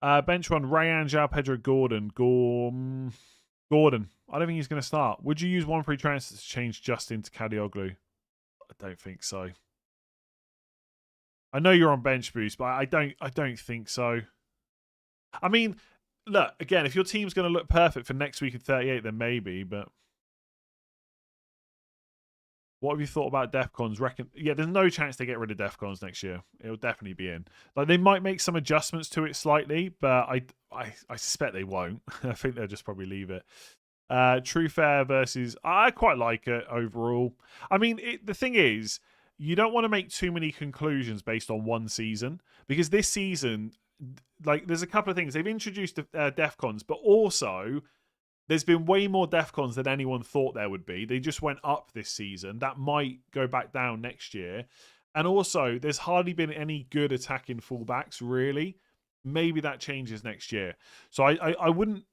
Bench one, Rayan, João Pedro, Gordon. Gordon. I don't think he's going to start. Would you use one free transfer to change Justin to Kadioglu? I don't think so. I know you're on bench boost, but I don't think so. I mean, look, again, if your team's going to look perfect for next week at 38, then maybe, but what have you thought about DEFCONs? Yeah, there's no chance they get rid of DEFCONs next year. It'll definitely be in. Like they might make some adjustments to it slightly, but I suspect they won't. I think they'll just probably leave it. True Fair versus I quite like it overall. I mean, the thing is, you don't want to make too many conclusions based on one season because this season, like, there's a couple of things they've introduced DEFCONs, but also there's been way more DEFCONs than anyone thought there would be. They just went up this season. That might go back down next year. And also, there's hardly been any good attacking fullbacks, really. Maybe that changes next year. So I wouldn't,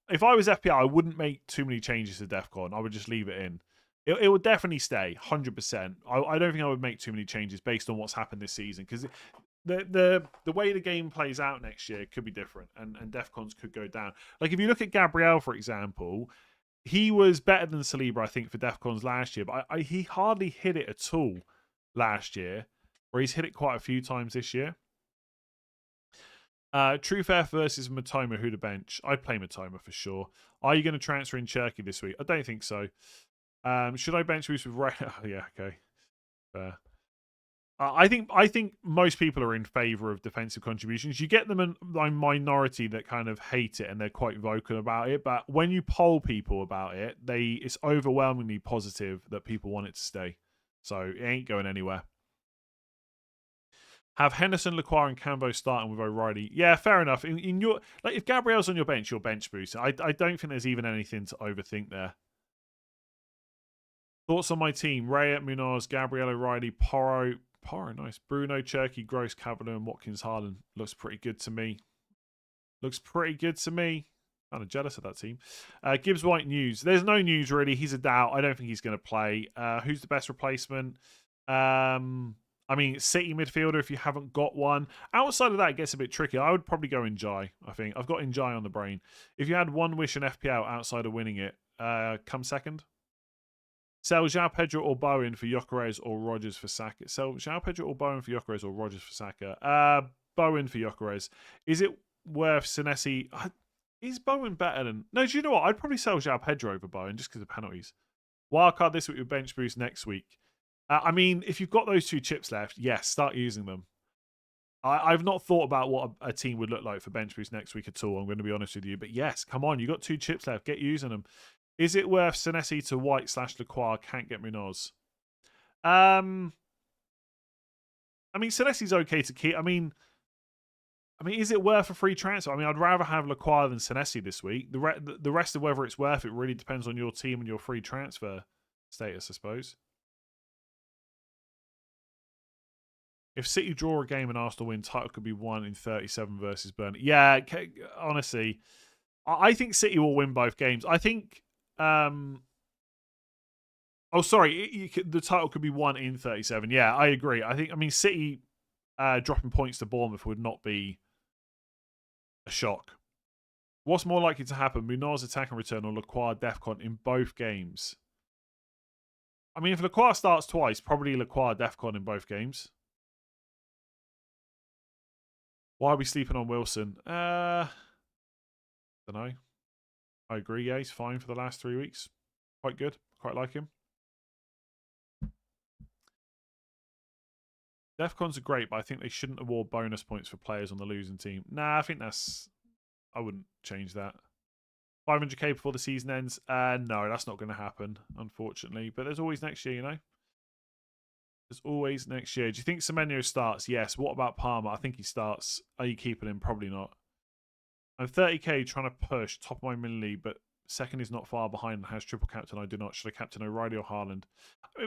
if I was FPL, I wouldn't make too many changes to DEFCON. I would just leave it in. It would definitely stay, 100%. I don't think I would make too many changes based on what's happened this season because the way the game plays out next year could be different and DEFCONs could go down. Like if you look at Gabriel, for example, he was better than Saliba, I think, for DEFCONs last year, but he hardly hit it at all last year, where he's hit it quite a few times this year. True Fair versus Matoma, who to bench? I'd play Matoma for sure. Are you going to transfer in Cherky this week? I don't think so. Should I bench boost with Ray? Oh, yeah, okay. Fair. I think most people are in favour of defensive contributions. You get them in a minority that kind of hate it and they're quite vocal about it. But when you poll people about it, it's overwhelmingly positive that people want it to stay. So it ain't going anywhere. Have Henderson, Lacroix, and Cambo starting with O'Reilly. Yeah, fair enough. In your if Gabriel's on your bench, you'll bench boost. I don't think there's even anything to overthink there. Thoughts on my team: Ray, Munoz, Gabriel, O'Reilly, Porro, nice. Bruno, Cherky, Gross, Cavalier, and Watkins, Haaland. Looks pretty good to me. Kind of jealous of that team. Gibbs White news. There's no news really. He's a doubt. I don't think he's going to play. Who's the best replacement? I mean, City midfielder if you haven't got one. Outside of that, it gets a bit tricky. I would probably go Njai, I think. I've got Njai on the brain. If you had one wish in FPL outside of winning it, come second. Sell João Pedro or Bowen for Gyökeres or Rodgers for Saka. Sell João Pedro or Bowen for Gyökeres or Rodgers for Saka. Bowen for Gyökeres. Is it worth Senesi? Is Bowen better than... No, do you know what? I'd probably sell João Pedro over Bowen just because of penalties. Wildcard this week with bench boost next week. I mean, if you've got those two chips left, yes, start using them. I've not thought about what a team would look like for bench boost next week at all. I'm going to be honest with you. But yes, come on. You've got two chips left. Get using them. Is it worth Senesi to White / Lacroix? Can't get Munoz. I mean, Senesi's okay to keep. I mean, is it worth a free transfer? I mean, I'd rather have Lacroix than Senesi this week. The rest of whether it's worth it really depends on your team and your free transfer status, I suppose. If City draw a game and Arsenal win, title could be won in 37 versus Burnley. Yeah, honestly, I think City will win both games. I think... the title could be won in 37. Yeah, I agree. I mean, City dropping points to Bournemouth would not be a shock. What's more likely to happen? Munoz attack and return or Lacroix DEFCON in both games? I mean, if Lacroix starts twice, probably Lacroix DEFCON in both games. Why are we sleeping on Wilson? Don't know. I agree. Yeah, he's fine for the last 3 weeks. Quite good. Quite like him. DEFCONs are great, but I think they shouldn't award bonus points for players on the losing team. Nah, I think I wouldn't change that. 500k before the season ends? No, that's not going to happen, unfortunately. But there's always next year, you know? There's always next year. Do you think Semenyo starts? Yes. What about Palmer? I think he starts. Are you keeping him? Probably not. I'm 30k trying to push top of my mini league, but second is not far behind and has triple captain. I do not. Should I captain O'Reilly or Haaland?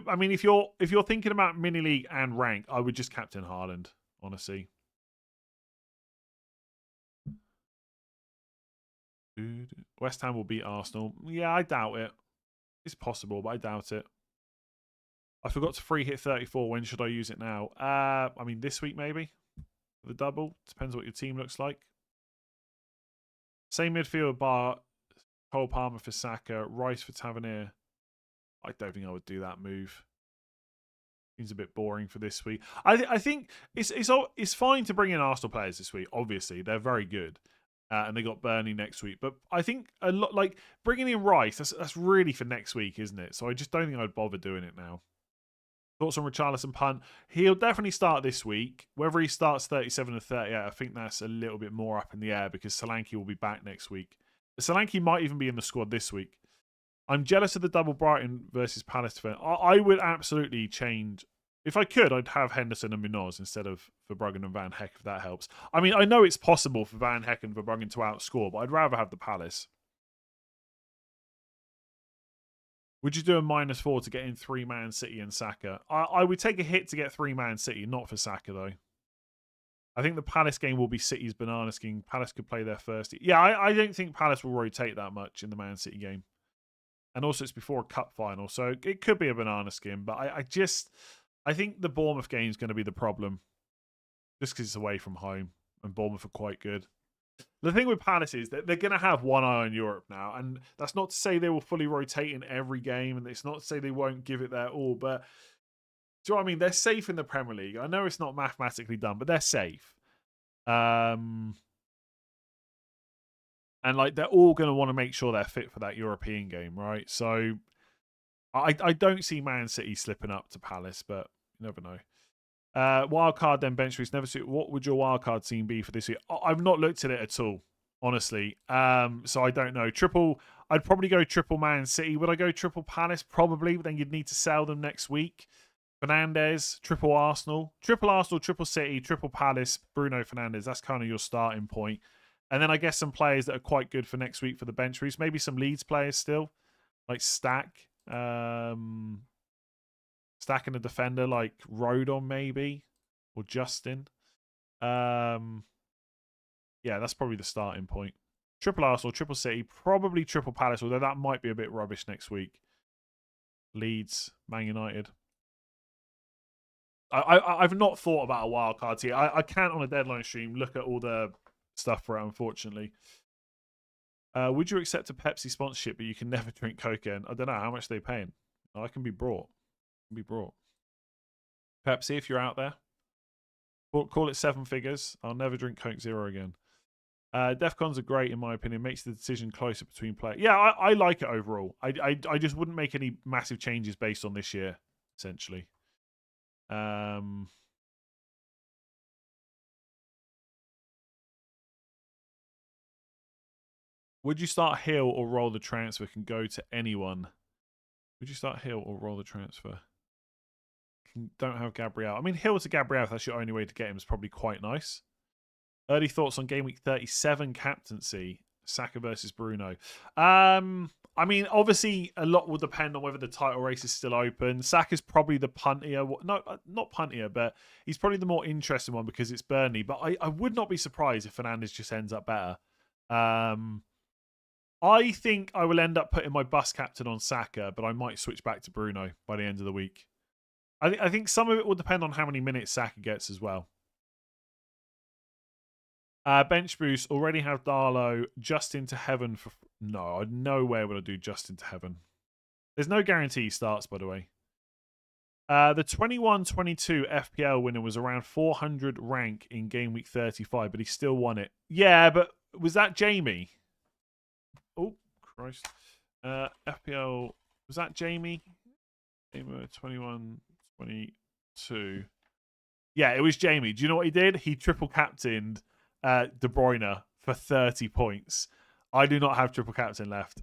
I mean, if you're thinking about mini league and rank, I would just captain Haaland, honestly. West Ham will beat Arsenal. Yeah, I doubt it. It's possible, but I doubt it. I forgot to free hit 34. When should I use it now? I mean, this week maybe. The double. Depends what your team looks like. Same midfield bar. Cole Palmer for Saka. Rice for Tavernier. I don't think I would do that move. Seems a bit boring for this week. I think it's fine to bring in Arsenal players this week. Obviously, they're very good. And they got Burnley next week. But I think a lot, like bringing in Rice, that's really for next week, isn't it? So I just don't think I'd bother doing it now. Thoughts on Richarlison punt? He'll definitely start this week. Whether he starts 37 or 38, I think that's a little bit more up in the air because Solanke will be back next week. Solanke might even be in the squad this week. I'm jealous of the double Brighton versus Palace defense. I would absolutely change. If I could, I'd have Henderson and Munoz instead of Verbruggen and Van Heck, if that helps. I mean, I know it's possible for Van Heck and Verbruggen to outscore, but I'd rather have the Palace. Would you do a -4 to get in 3 Man City and Saka? I would take a hit to get 3 Man City, not for Saka, though. I think the Palace game will be City's banana skin. Palace could play their first. Yeah, I don't think Palace will rotate that much in the Man City game. And also, it's before a cup final, so it could be a banana skin. But I think the Bournemouth game is going to be the problem. Just because it's away from home, and Bournemouth are quite good. The thing with Palace is that they're going to have one eye on Europe now. And that's not to say they will fully rotate in every game. And it's not to say they won't give it their all. But do you know what I mean? They're safe in the Premier League. I know it's not mathematically done, but they're safe. And like they're all going to want to make sure they're fit for that European game, right? So I don't see Man City slipping up to Palace, but you never know. Wild card, then bench boost. Never see. What would your wild card team be for this week? I've not looked at it at all, honestly. So I don't know. I'd probably go triple Man City. Would I go triple Palace? Probably, but then you'd need to sell them next week. Fernandes, triple Arsenal, triple City, triple Palace, Bruno Fernandes. That's kind of your starting point. And then I guess some players that are quite good for next week for the bench boost. Maybe some Leeds players still, like Stack. Stacking a defender like Rodon maybe or Justin. Yeah, that's probably the starting point. Triple Arsenal, triple City, probably triple Palace, although that might be a bit rubbish next week. Leeds, Man United. I've not thought about a wild card here. I can't on a deadline stream look at all the stuff for it, unfortunately. Would you accept a Pepsi sponsorship, but you can never drink Coke again? I don't know. How much are they paying? I can be brought. Pepsi, if you're out there, call it 7 figures. I'll never drink Coke Zero again. Defcons are great, in my opinion. Makes the decision closer between players. Yeah, I like it overall. I just wouldn't make any massive changes based on this year, essentially. Would you start Hill or roll the transfer? Can go to anyone. Would you start Hill or roll the transfer? Don't have Gabriel. I mean, Hill to Gabriel, if that's your only way to get him, is probably quite nice. Early thoughts on Game Week 37 captaincy. Saka versus Bruno. I mean, obviously, a lot will depend on whether the title race is still open. Saka's probably the puntier. No, not puntier, but he's probably the more interesting one because it's Burnley. But I would not be surprised if Fernandes just ends up better. I think I will end up putting my bus captain on Saka, but I might switch back to Bruno by the end of the week. I think some of it will depend on how many minutes Saka gets as well. Bench boost, already have Darlow, Justin to heaven for... No, nowhere would I do Justin to heaven. There's no guarantee he starts, by the way. The 21-22 FPL winner was around 400 rank in Game Week 35, but he still won it. Yeah, but was that Jamie? Oh, Christ. FPL... Was that Jamie? 21-22. Yeah, it was Jamie. Do you know what he did? He triple captained De Bruyne for 30 points. I do not have triple captain left.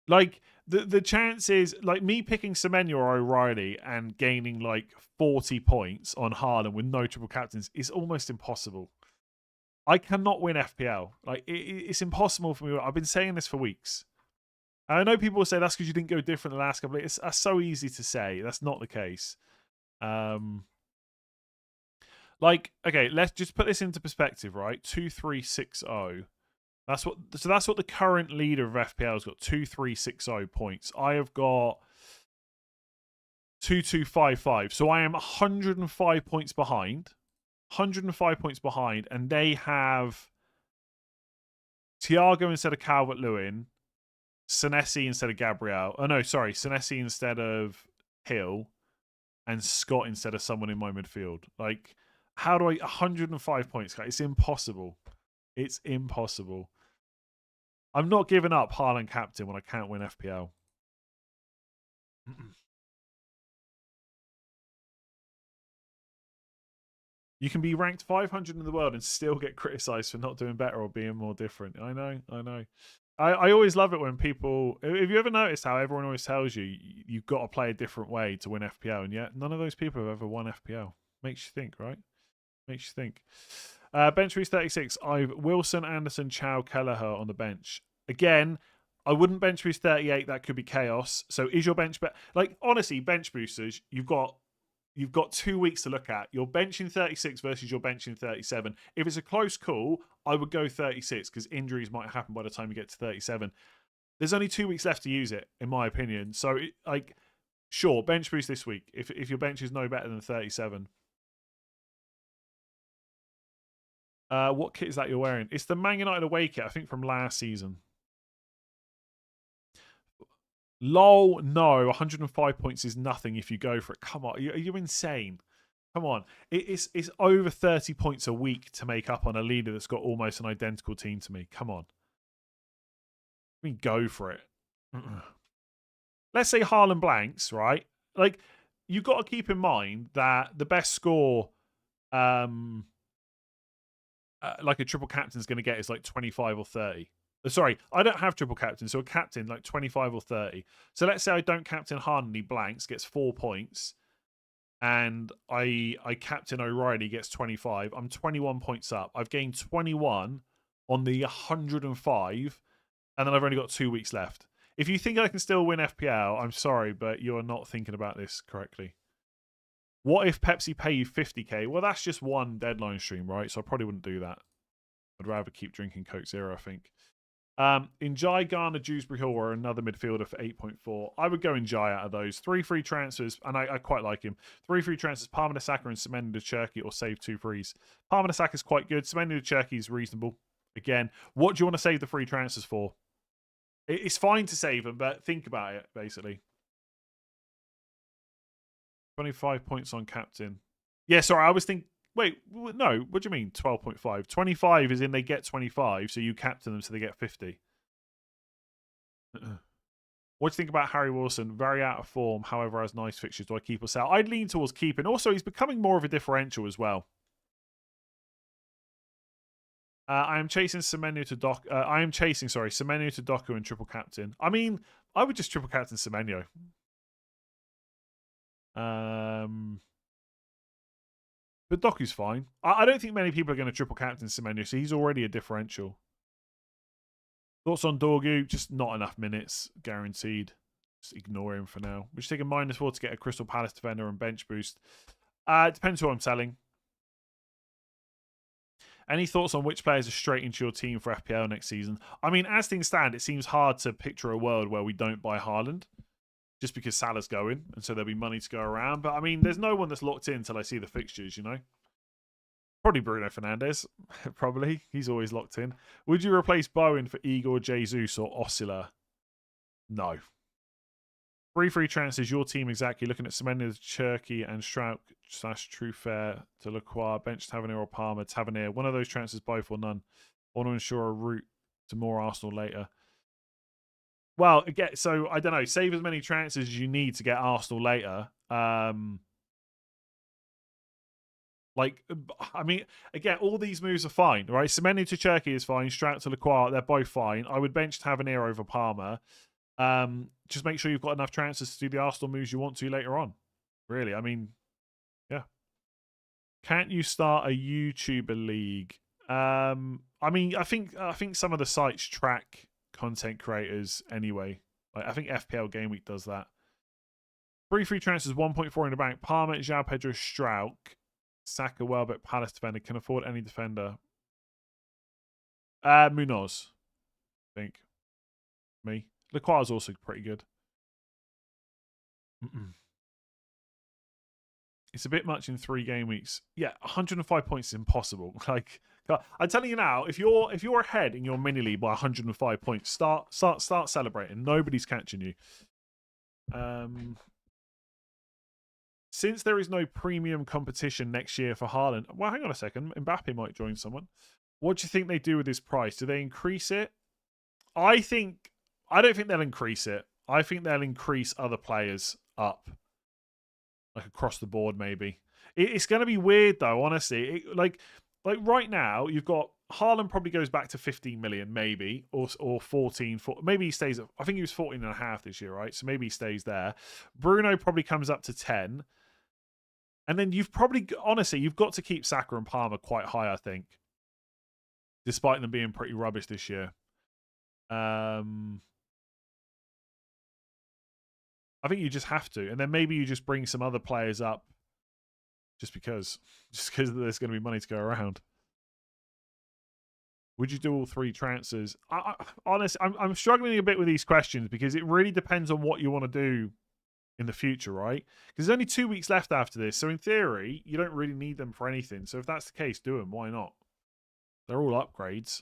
Like, the chances, like me picking Semenyo or O'Reilly and gaining like 40 points on Haaland with no triple captains is almost impossible. I cannot win FPL. Like, it's impossible for me. I've been saying this for weeks. I know people will say that's because you didn't go different the last couple of years. That's so easy to say. That's not the case. Like, okay, let's just put this into perspective, right? 2360. That's what the current leader of FPL has got. 2360 points. I have got 2255. So I am 105 points behind. 105 points behind, and they have Thiago instead of Calvert-Lewin, Senesi instead of Gabriel. Oh no, sorry, Senesi instead of Hill, and Scott instead of someone in my midfield. Like, how do I 105 points? It's impossible. It's impossible. I'm not giving up Haaland captain when I can't win FPL. You can be ranked 500 in the world and still get criticized for not doing better or being more different. I know, I know. I always love it when people. Have you ever noticed how everyone always tells you you've got to play a different way to win FPL, and yet none of those people have ever won FPL? Makes you think, right? Makes you think. Bench boost 36. I've Wilson, Anderson, Chow, Kelleher on the bench. Again, I wouldn't bench boost 38. That could be chaos. So is your bench like honestly, bench boosters, you've got 2 weeks to look at. You're benching 36 versus you're benching 37. If it's a close call, I would go 36 because injuries might happen by the time you get to 37. There's only 2 weeks left to use it, in my opinion. So, sure, bench boost this week if your bench is no better than 37. What kit is that you're wearing? It's the Man United away kit, I think, from last season. LOL, no. 105 points is nothing if you go for it. Come on, are you insane? Come on. It's over 30 points a week to make up on a leader that's got almost an identical team to me. Come on. I mean, go for it. Let's say Haaland blanks, right? Like, you've got to keep in mind that the best score like a triple captain is going to get is like 25 or 30. Sorry, I don't have triple captain, so a captain like 25 or 30. So let's say I don't captain Haaland, he blanks, gets 4 points, and I captain O'Reilly, gets 25. I'm 21 points up. I've gained 21 on the 105, and then I've only got 2 weeks left. If you think I can still win FPL, I'm sorry, but you're not thinking about this correctly. What if Pepsi pay you 50k? Well, that's just one deadline stream, right? So I probably wouldn't do that. I'd rather keep drinking Coke Zero, I think. Njai, Garner, Dewsbury Hall or another midfielder for 8.4. I would go Njai out of those. 3 free transfers, and I quite like him. 3 free transfers, Parma Saka and Semenyo to Cherky, or save 2 frees. Parma Saka is quite good. Semenyo to Cherky is reasonable. Again, what do you want to save the free transfers for? It's fine to save them, but think about it, basically. 25 points on captain. Yeah, sorry, I was thinking... Wait, no, what do you mean 12.5? 25 is in they get 25, so you captain them so they get 50. What do you think about Harry Wilson? Very out of form, however, has nice fixtures. Do I keep or sell? I'd lean towards keeping. Also, he's becoming more of a differential as well. I am chasing Semenyo to Semenyo to Doku and triple captain. I mean, I would just triple captain Semenyo. But Doku's fine. I don't think many people are going to triple captain Semenyo, so he's already a differential. Thoughts on Dorgu? Just not enough minutes, guaranteed. Just ignore him for now. We should take a -4 to get a Crystal Palace defender and bench boost. It depends who I'm selling. Any thoughts on which players are straight into your team for FPL next season? I mean, as things stand, it seems hard to picture a world where we don't buy Haaland. Just because Salah's going, and so there'll be money to go around. But, I mean, there's no one that's locked in until I see the fixtures, you know? Probably Bruno Fernandes. Probably. He's always locked in. Would you replace Bowen for Igor, Jesus, or Oscilla? No. 3 free transfers, your team exactly. Looking at Semenyo, Cherky, and Strouk / Trufair to Lacroix, bench Tavernier or Palmer, Tavernier. One of those transfers, both or none. I want to ensure a route to more Arsenal later. Well, again, so I don't know. Save as many transfers as you need to get Arsenal later. Like, I mean, again, all these moves are fine, right? Semenyo to Cherky is fine. Strout to Lacroix, they're both fine. I would bench Tavernier over Palmer. Just make sure you've got enough transfers to do the Arsenal moves you want to later on. Really, I mean, yeah. Can't you start a YouTuber league? I mean, I think some of the sites track content creators anyway. Like, I think FPL Gameweek does that. 3 free transfers, 1.4 in the bank. Palmer, João Pedro, Strouk, Saka, Welbeck, Palace defender. Can afford any defender. Munoz, I think. Me. Lacroix is also pretty good. It's a bit much in 3 game weeks. Yeah, 105 points is impossible. Like, I'm telling you now, if you're ahead in your mini league by 105 points, start celebrating. Nobody's catching you. Since there is no premium competition next year for Haaland, well, hang on a second. Mbappe might join someone. What do you think they do with this price? Do they increase it? I don't think they'll increase it. I think they'll increase other players up, like across the board. Maybe it's going to be weird though. Honestly, like right now, you've got Haaland probably goes back to 15 million, maybe, or 14. Maybe he stays. I think he was 14 and a half this year, right? So maybe he stays there. Bruno probably comes up to 10. And then you've probably, honestly, you've got to keep Saka and Palmer quite high, I think, despite them being pretty rubbish this year. I think you just have to. And then maybe you just bring some other players up just because there's going to be money to go around. Would you do all 3 transfers? Honestly, I'm struggling a bit with these questions because it really depends on what you want to do in the future, right? Because there's only 2 weeks left after this. So in theory, you don't really need them for anything. So if that's the case, do them. Why not? They're all upgrades.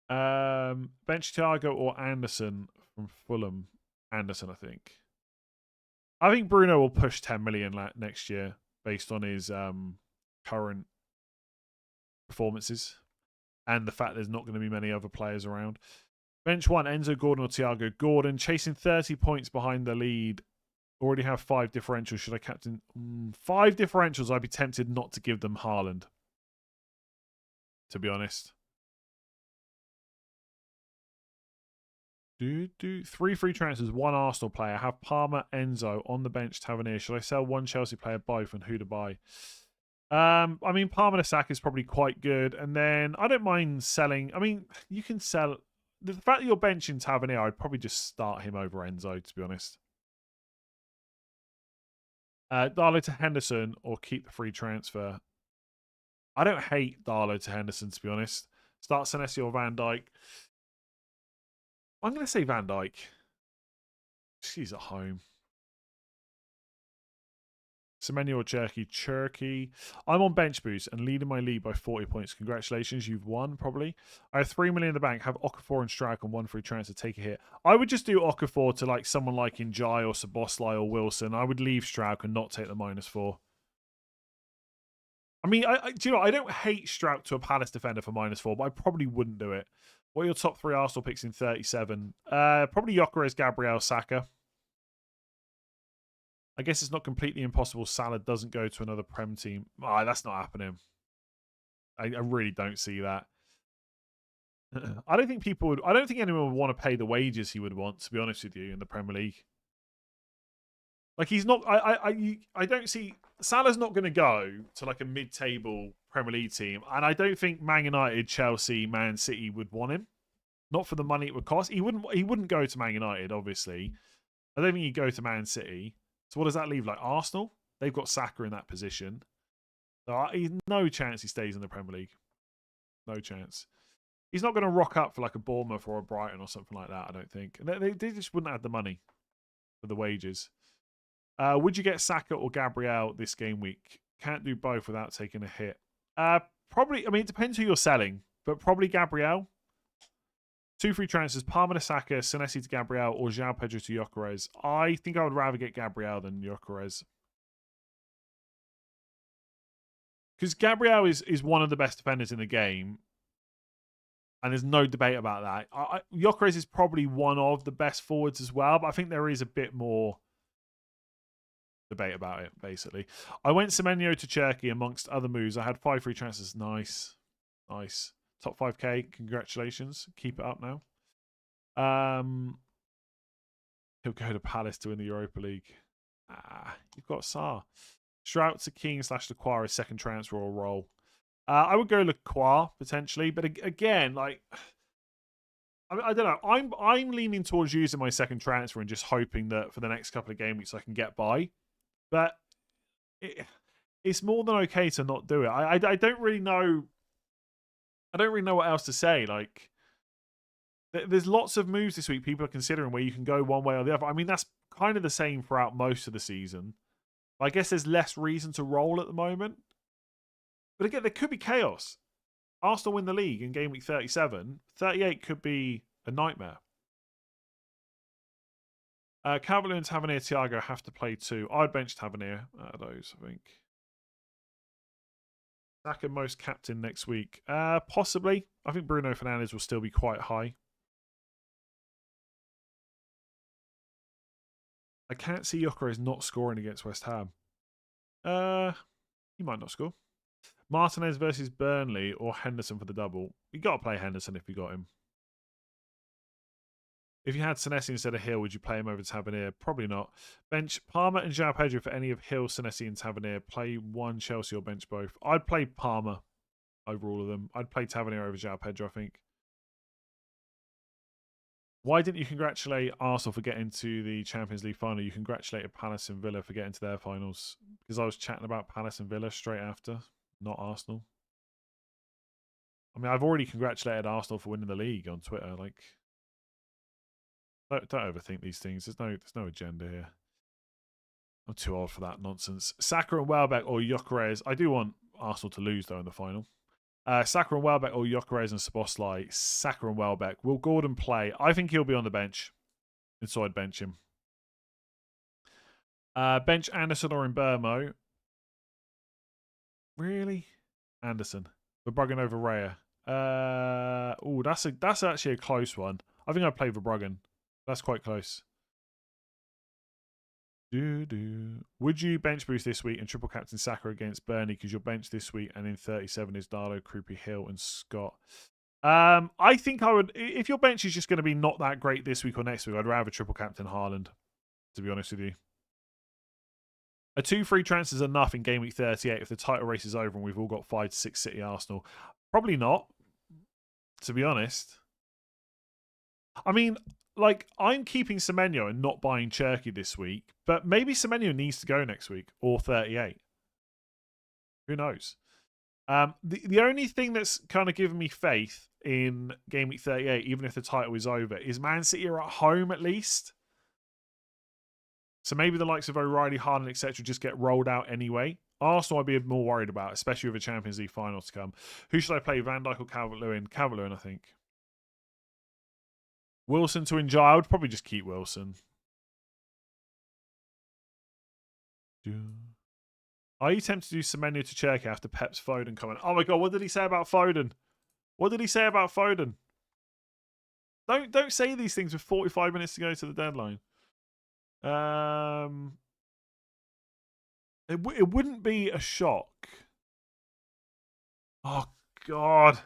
Bench Thiago or Anderson from Fulham. Anderson, I think. I think Bruno will push 10 million next year based on his current performances and the fact there's not going to be many other players around. Bench 1, Enzo, Gordon or Thiago. Gordon chasing 30 points behind the lead. Already have 5 differentials. Should I captain? 5 differentials. I'd be tempted not to give them Haaland, to be honest. 3 free transfers, 1 Arsenal player. Have Palmer, Enzo on the bench, Tavernier. Should I sell 1 Chelsea player both and who to buy? I mean, Palmer to Saka is probably quite good. And then I don't mind selling. I mean, you can sell. The fact that you're benching Tavernier, I'd probably just start him over Enzo, to be honest. Darlow to Henderson or keep the free transfer. I don't hate Darlow to Henderson, to be honest. Start Senesi or Van Dijk. I'm going to say Van Dijk. She's at home. Semenyo or Cherky. I'm on bench boost and leading my league by 40 points. Congratulations, you've won, probably. I have 3 million in the bank. Have Okafor and Strike on 1 free transfer. Take a hit. I would just do Okafor to like someone like Njai or Szoboszlai or Wilson. I would leave Strauch and not take the -4. I mean, do you know, I don't hate Strauch to a Palace defender for -4, but I probably wouldn't do it. What are your top 3 Arsenal picks in 37? Probably Gyökeres, Gabriel, Saka. I guess it's not completely impossible Salah doesn't go to another Prem team. That's not happening. I really don't see that. I don't think anyone would want to pay the wages he would want, to be honest with you, in the Premier League. Like, he's not. I don't see. Salah's not going to go to like a mid-table Premier League team, and I don't think Man United, Chelsea, Man City would want him. Not for the money it would cost. He wouldn't go to Man United, obviously. I don't think he'd go to Man City. So what does that leave? Like Arsenal? They've got Saka in that position. So he's no chance he stays in the Premier League. No chance. He's not going to rock up for like a Bournemouth or a Brighton or something like that, I don't think. They just wouldn't have the money for the wages. Would you get Saka or Gabriel this game week? Can't do both without taking a hit. Probably, I mean, it depends who you're selling, but probably Gabriel. 2 free transfers, Palmer to Saka, Senesi to Gabriel, or João Pedro to Gyökeres. I think I would rather get Gabriel than Gyökeres. Because Gabriel is one of the best defenders in the game. And there's no debate about that. Gyökeres is probably one of the best forwards as well, but I think there is a bit more debate about it, basically. I went Semenyo to Cherky amongst other moves. I had 5 free transfers. Nice. Nice. Top 5k. Congratulations. Keep it up now. He'll go to Palace to win the Europa League. You've got Sarr. Strout to King / Lacroix second transfer or role. I would go Lacroix potentially, but again, like I don't know. I'm leaning towards using my second transfer and just hoping that for the next couple of game weeks I can get by. But it's more than okay to not do it. I don't really know. I don't really know what else to say. Like, There's lots of moves this week people are considering where you can go one way or the other. I mean, that's kind of the same throughout most of the season. I guess there's less reason to roll at the moment. But again, there could be chaos. Arsenal win the league in game week 37. 38 could be a nightmare. Calvert-Lewin, Tavernier, Thiago have to play too. I'd bench Tavernier out of those, I think. Saka most captain next week. Possibly. I think Bruno Fernandes will still be quite high. I can't see Gyökeres not scoring against West Ham. He might not score. Martinez versus Burnley or Henderson for the double. You got to play Henderson if you got him. If you had Senesi instead of Hill, would you play him over Tavernier? Probably not. Bench Palmer and João Pedro for any of Hill, Senesi, and Tavernier. Play one Chelsea or bench both. I'd play Palmer over all of them. I'd play Tavernier over João Pedro, I think. Why didn't you congratulate Arsenal for getting to the Champions League final? You congratulated Palace and Villa for getting to their finals. Because I was chatting about Palace and Villa straight after, not Arsenal. I mean, I've already congratulated Arsenal for winning the league on Twitter. Like, don't overthink these things. There's no agenda here. I'm too old for that nonsense. Saka and Welbeck or Gyökeres. I do want Arsenal to lose, though, in the final. Saka and Welbeck or Gyökeres and Szoboszlai. Saka and Welbeck. Will Gordon play? I think he'll be on the bench. And so I'd bench him. Bench Anderson or Mbermo. Really? Anderson. Verbruggen over Raya. That's actually a close one. I think I'd play Verbruggen. That's quite close. Would you bench boost this week and triple captain Saka against Burnley because your bench this week and in 37 is Darlow, Krupi, Hill, and Scott? I think I would. If your bench is just going to be not that great this week or next week, I'd rather triple captain Haaland, to be honest with you. A 2 free transfer is enough in game week 38 if the title race is over and we've all got 5 to 6 City Arsenal. Probably not, to be honest. I mean, like, I'm keeping Semenyo and not buying Cherky this week, but maybe Semenyo needs to go next week or 38. Who knows? The only thing that's kind of given me faith in game week 38, even if the title is over, is Man City are at home at least. So maybe the likes of O'Reilly, Haaland, etc. just get rolled out anyway. Arsenal I'd be more worried about, especially with a Champions League final to come. Who should I play, Van Dijk or Calvert-Lewin? Calvert-Lewin, I think. Wilson to enjoy. I would probably just keep Wilson. Are you tempted to do Semenyo to Cherky after Pep's Foden comment? Oh my god, what did he say about Foden? What did he say about Foden? Don't say these things with 45 minutes to go to the deadline. It wouldn't be a shock. Oh god.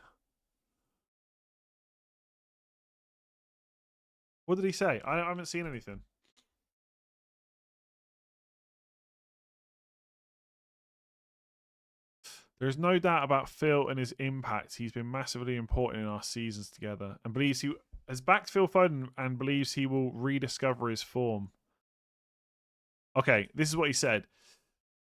What did he say? I haven't seen anything. There's no doubt about Phil and his impact. He's been massively important in our seasons together and believes he has backed Phil Foden and believes he will rediscover his form. Okay, this is what he said.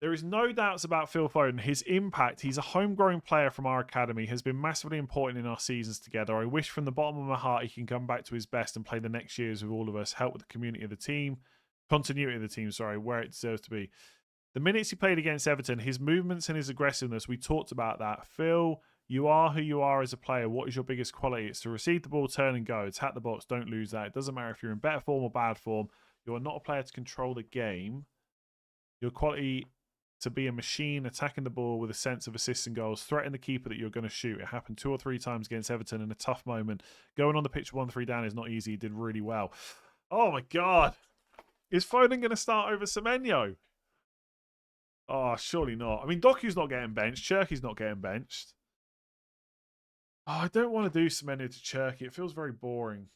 There is no doubts about Phil Foden. His impact, he's a homegrown player from our academy, has been massively important in our seasons together. I wish from the bottom of my heart he can come back to his best and play the next years with all of us, help with the community of the team, continuity of the team, where it deserves to be. The minutes he played against Everton, his movements and his aggressiveness, we talked about that. Phil, you are who you are as a player. What is your biggest quality? It's to receive the ball, turn and go. Attack the box, don't lose that. It doesn't matter if you're in better form or bad form. You are not a player to control the game. Your quality to be a machine, attacking the ball with a sense of assists and goals, threaten the keeper that you're going to shoot. It happened 2 or 3 times against Everton in a tough moment. Going on the pitch 1-3 down is not easy. He did really well. Oh my God. Is Foden going to start over Semenyo? Oh, surely not. I mean, Doku's not getting benched. Cherky's not getting benched. Oh, I don't want to do Semenyo to Cherky. It feels very boring.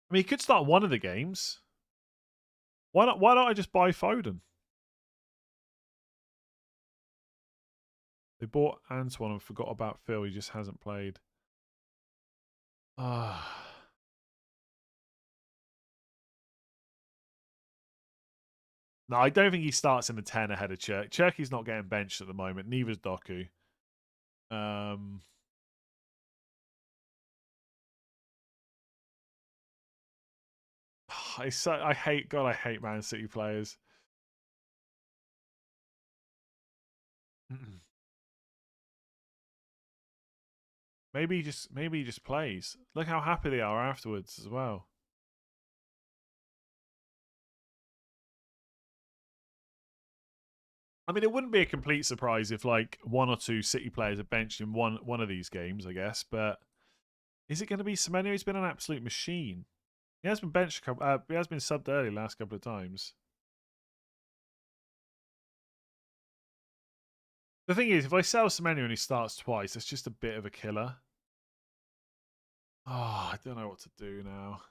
I mean, he could start one of the games. Why don't I just buy Foden? They bought Antoine and forgot about Phil. He just hasn't played. Ah. No, I don't think he starts in the 10 ahead of Cherky. Cherky's not getting benched at the moment. Neither's Doku. Um, I hate Man City players. Maybe he just plays. Look how happy they are afterwards as well. I mean, it wouldn't be a complete surprise if like one or two City players are benched in one of these games, I guess. But is it going to be Semenyo? He's been an absolute machine. He has been benched. He has been subbed early last couple of times. The thing is, if I sell Semenyo and he starts twice, that's just a bit of a killer. Oh, I don't know what to do now.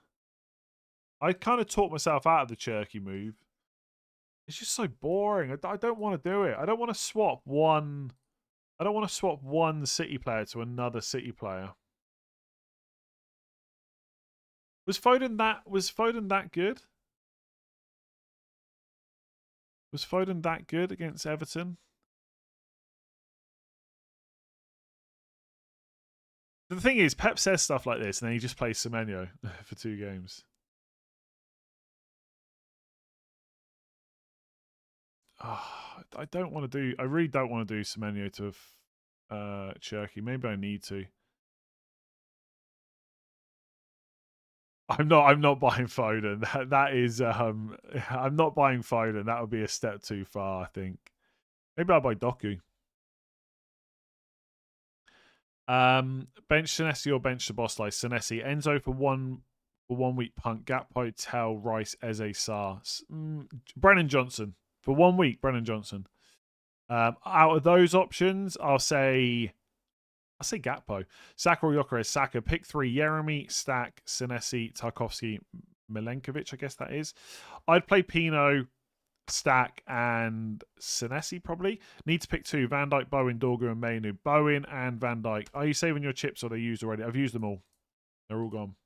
I kind of talked myself out of the Cherky move. It's just so boring. I don't want to do it. I don't want to swap one. I don't want to swap one City player to another City player. Was Foden that good? Was Foden that good against Everton? The thing is, Pep says stuff like this, and then he just plays Semenyo for 2 games. Oh, I don't want to do. I really don't want to do Semenyo to Cherky. Maybe I need to. I'm not buying Foden. That is I'm not buying Foden. That would be a step too far, I think. Maybe I'll buy Doku. Bench Senesi or bench Szoboszlai. Senesi. Enzo for 1 week punt. Gakpo, Tel, Rice, Eze, Sarr. Brennan Johnson. For 1 week, Brennan Johnson. Out of those options, I'll say Gakpo. Saka or Gyökeres. Saka. Pick 3. Yeremy, Stack, Senesi, Tarkovsky, Milenkovic, I guess that is. I'd play Pino, Stack, and Senesi probably. Need to pick 2. Van Dijk, Bowen, Dorgu, and Mainu. Bowen and Van Dijk. Are you saving your chips or are they used already? I've used them all. They're all gone.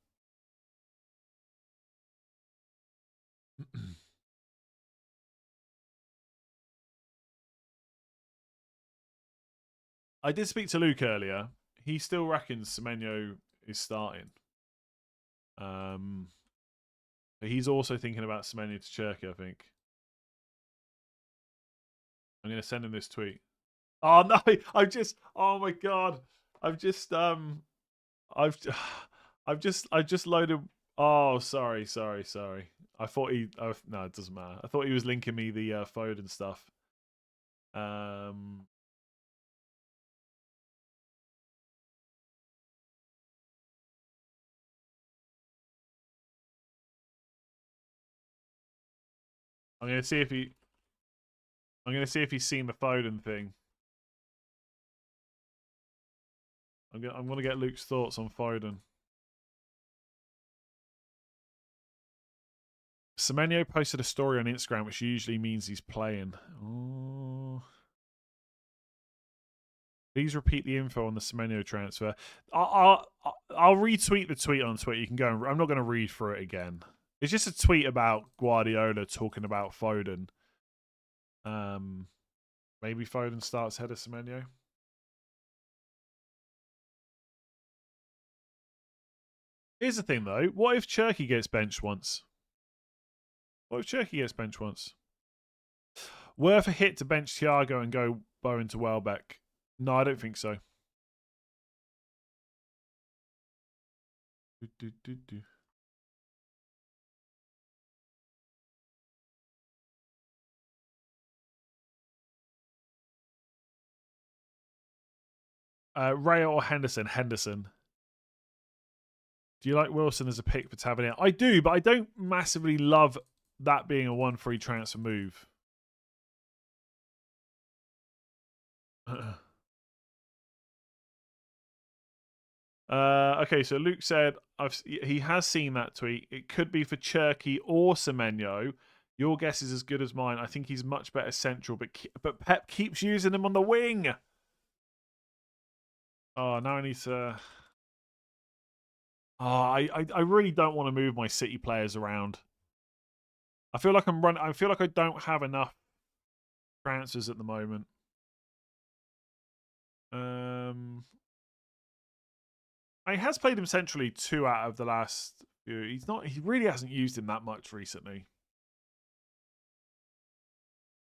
I did speak to Luke earlier. He still reckons Semenyo is starting. But he's also thinking about Semenyo to Cherky, I think. I'm going to send him this tweet. Oh no, oh my god. I've just I've I've just loaded. Oh, sorry. I thought no, it doesn't matter. I thought he was linking me the Foden stuff. I'm gonna see if he's seen the Foden thing. I'm gonna get Luke's thoughts on Foden. Semenyo posted a story on Instagram, which usually means he's playing. Oh. Please repeat the info on the Semenyo transfer. I'll retweet the tweet on Twitter. You can go. I'm not going to read through it again. It's just a tweet about Guardiola talking about Foden. Maybe Foden starts ahead of Semenyo. Here's the thing, though. What if Cherky gets benched once? Worth a hit to bench Thiago and go Bowen to Welbeck? No, I don't think so. Ray or Henderson? Henderson. Do you like Wilson as a pick for Tavernier? I do, but I don't massively love that being a 1 free transfer move. Okay, so Luke said he has seen that tweet. It could be for Cherky or Semenyo. Your guess is as good as mine. I think he's much better central, but Pep keeps using him on the wing. Oh, now I need to. Oh, I really don't want to move my City players around. I feel like I feel like I don't have enough transfers at the moment. He has played him centrally 2 out of the last few. He's not. He really hasn't used him that much recently.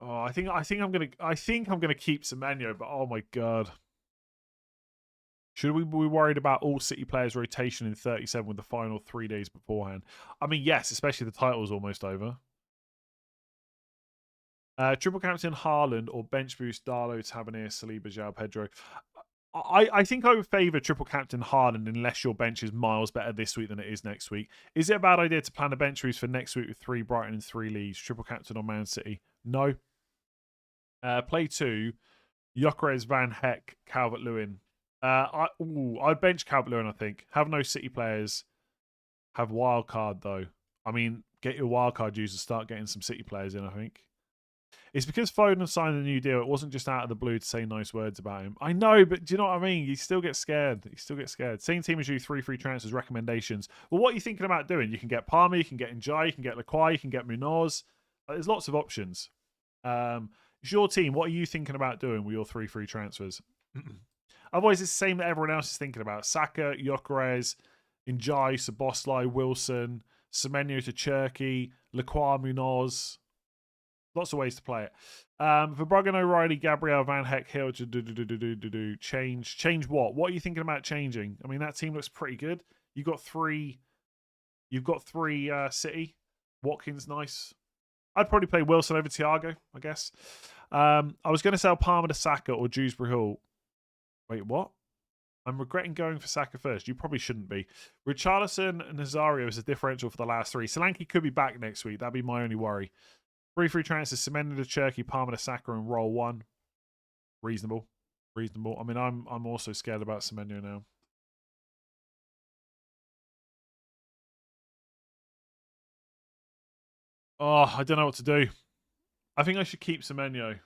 Oh, I think I'm gonna keep Semenyo, but oh my god. Should we be worried about all City players rotation in 37 with the final 3 days beforehand? I mean, yes, especially the title's almost over. Triple captain Haaland or bench boost Darlow, Tavernier, Saliba, João Pedro. I think I would favour triple captain Haaland unless your bench is miles better this week than it is next week. Is it a bad idea to plan a bench boost for next week with 3 Brighton and 3 Leeds? Triple captain on Man City? No. Play 2. Gyökeres, Van Heck, Calvert-Lewin. I'd bench Calvert-Lewin, I think. Have no City players. Have wild card, though. I mean, get your wild card users, start getting some City players in, I think. It's because Foden signed a new deal. It wasn't just out of the blue to say nice words about him. I know, but do you know what I mean? You still get scared. Same team as you, 3 free transfers, recommendations. Well, what are you thinking about doing? You can get Palmer, you can get Njai, you can get Lacroix, you can get Munoz. There's lots of options. It's your team. What are you thinking about doing with your 3 free transfers? Otherwise, it's the same that everyone else is thinking about. Saka, Gyökeres, Njai, Szoboszlai, Wilson, Semenyo to Cherky, Lacroix, Munoz. Lots of ways to play it. Verbruggen, O'Reilly, Gabriel, Van Heck, Hill. Change what? What are you thinking about changing? I mean, that team looks pretty good. You've got three City. Watkins, nice. I'd probably play Wilson over Thiago, I guess. I was going to sell Palmer to Saka or Dewsbury Hall. Wait, what? I'm regretting going for Saka first. You probably shouldn't be. Richarlison and Nazario is a differential for the last 3. Solanke could be back next week. That'd be my only worry. 3 free transfers, Semenyo to Cherky, Palmer to Saka, and roll 1. Reasonable. I mean, I'm also scared about Semenyo now. Oh, I don't know what to do. I think I should keep Semenyo.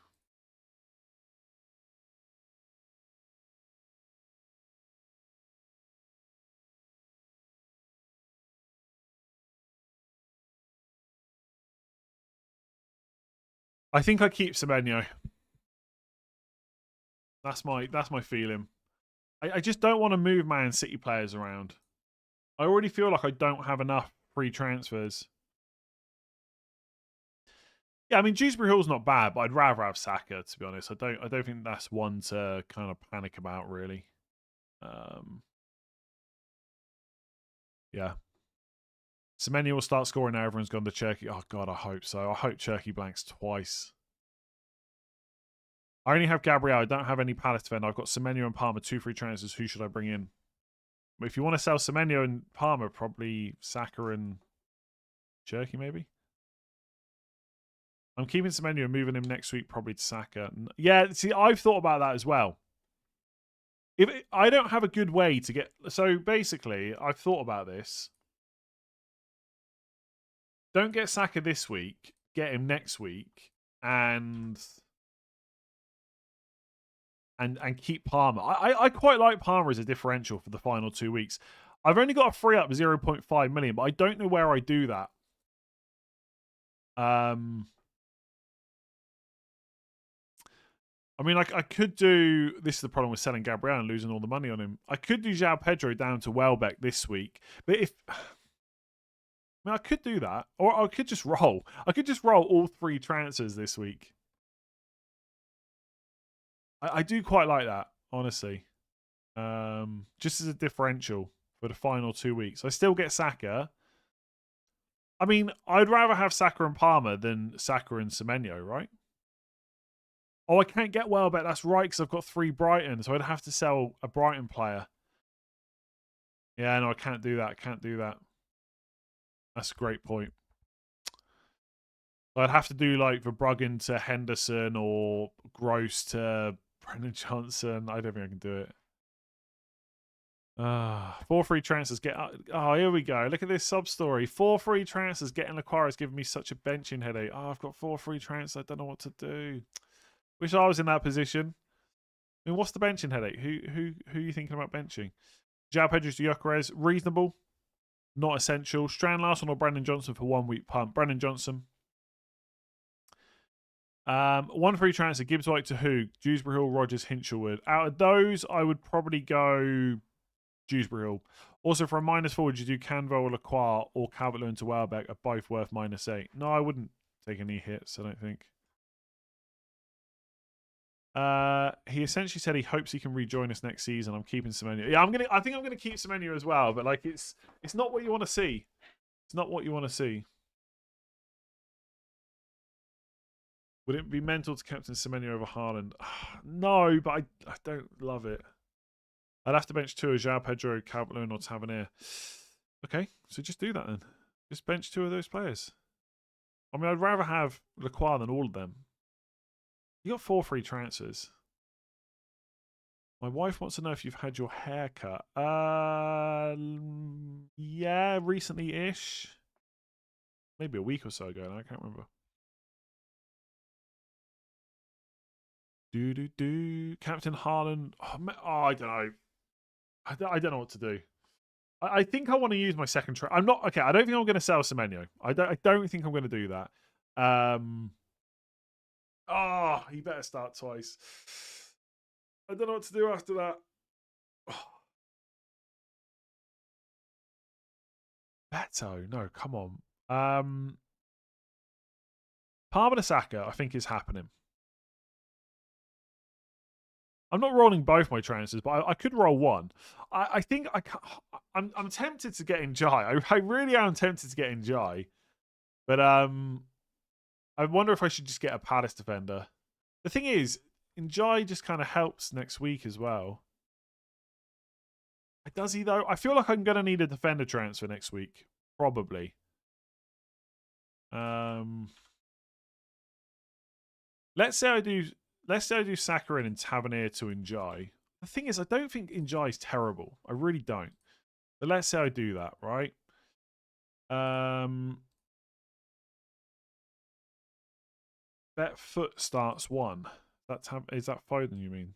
I think I keep Semenyo. That's my feeling. I just don't want to move Man City players around. I already feel like I don't have enough free transfers. Yeah, I mean Dewsbury Hall's not bad, but I'd rather have Saka, to be honest. I don't think that's one to kind of panic about, really. Yeah. Semenyo will start scoring now. Everyone's gone to Cherky. Oh, God, I hope so. I hope Cherky blanks twice. I only have Gabriel. I don't have any Palace defender. I've got Semenyo and Palmer, 2 free transfers. Who should I bring in? But if you want to sell Semenyo and Palmer, probably Saka and Cherky, maybe? I'm keeping Semenyo and moving him next week, probably to Saka. Yeah, see, I've thought about that as well. I don't have a good way to get... So, basically, I've thought about this. Don't get Saka this week. Get him next week. And keep Palmer. I quite like Palmer as a differential for the final 2 weeks. I've only got a free up 0.5 million, but I don't know where I do that. I mean, I could do... This is the problem with selling Gabriel and losing all the money on him. I could do João Pedro down to Welbeck this week. But if... I mean, I could do that. Or I could just roll. I could just roll all 3 transfers this week. I do quite like that, honestly. Just as a differential for the final 2 weeks. I still get Saka. I mean, I'd rather have Saka and Palmer than Saka and Semenyo, right? Oh, I can't get Welbeck. That's right, because I've got 3 Brighton, so I'd have to sell a Brighton player. Yeah, no, I can't do that. That's a great point. I'd have to do like Verbruggen to Henderson or Gross to Brendan Johnson. I don't think I can do it. 4 free transfers get... Oh, here we go. Look at this sub story. 4 free transfers getting Lacroix is giving me such a benching headache. Oh, I've got 4 free transfers. I don't know what to do. Wish I was in that position. I mean, what's the benching headache? Who are you thinking about benching? João Pedro to Gyökeres. Reasonable. Not essential. Strand Larson or Brendan Johnson for 1 week pump. Brendan Johnson. 1 free transfer. Gibbs White to who? Dewsbury Hall, Rogers, Hinchelwood. Out of those, I would probably go Dewsbury Hall. Also, for a -4, would you do Canvo or Lacroix or Calvert-Lewin to Welbeck are both worth -8? No, I wouldn't take any hits, I don't think. He essentially said he hopes he can rejoin us next season. I'm keeping Semenyo. Yeah, I think I'm gonna keep Semenyo as well, but like it's not what you want to see. It's not what you want to see. Would it be mental to captain Semenyo over Haaland? No, but I don't love it. I'd have to bench 2 of João Pedro, Calvert-Lewin, or Tavernier. Okay, so just do that then. Just bench 2 of those players. I mean, I'd rather have Lacroix than all of them. You got 4 free transfers. My wife wants to know if you've had your hair cut. Yeah, recently-ish. Maybe a week or so ago. I can't remember. Captain Haaland. I don't know. I don't know what to do. I think I want to use my second try. I'm not okay. I don't think I'm going to sell Semenyo. I don't think I'm going to do that. Oh, he better start twice. I don't know what to do after that. Oh. Beto, no, come on. Palmer to Saka, I think, is happening. I'm not rolling both my transfers, but I could roll one. I think I'm tempted to get in Jai. I really am tempted to get in Jai, but I wonder if I should just get a Palace defender. The thing is, in Jai just kind of helps next week as well. Does he though? I feel like I'm gonna need a defender transfer next week, probably. Let's say I do Saka in and Tavernier to Njai. The thing is, I don't think Njai is terrible. I really don't. But let's say I do that, right? Bet Foot starts 1. Is that Foden, you mean?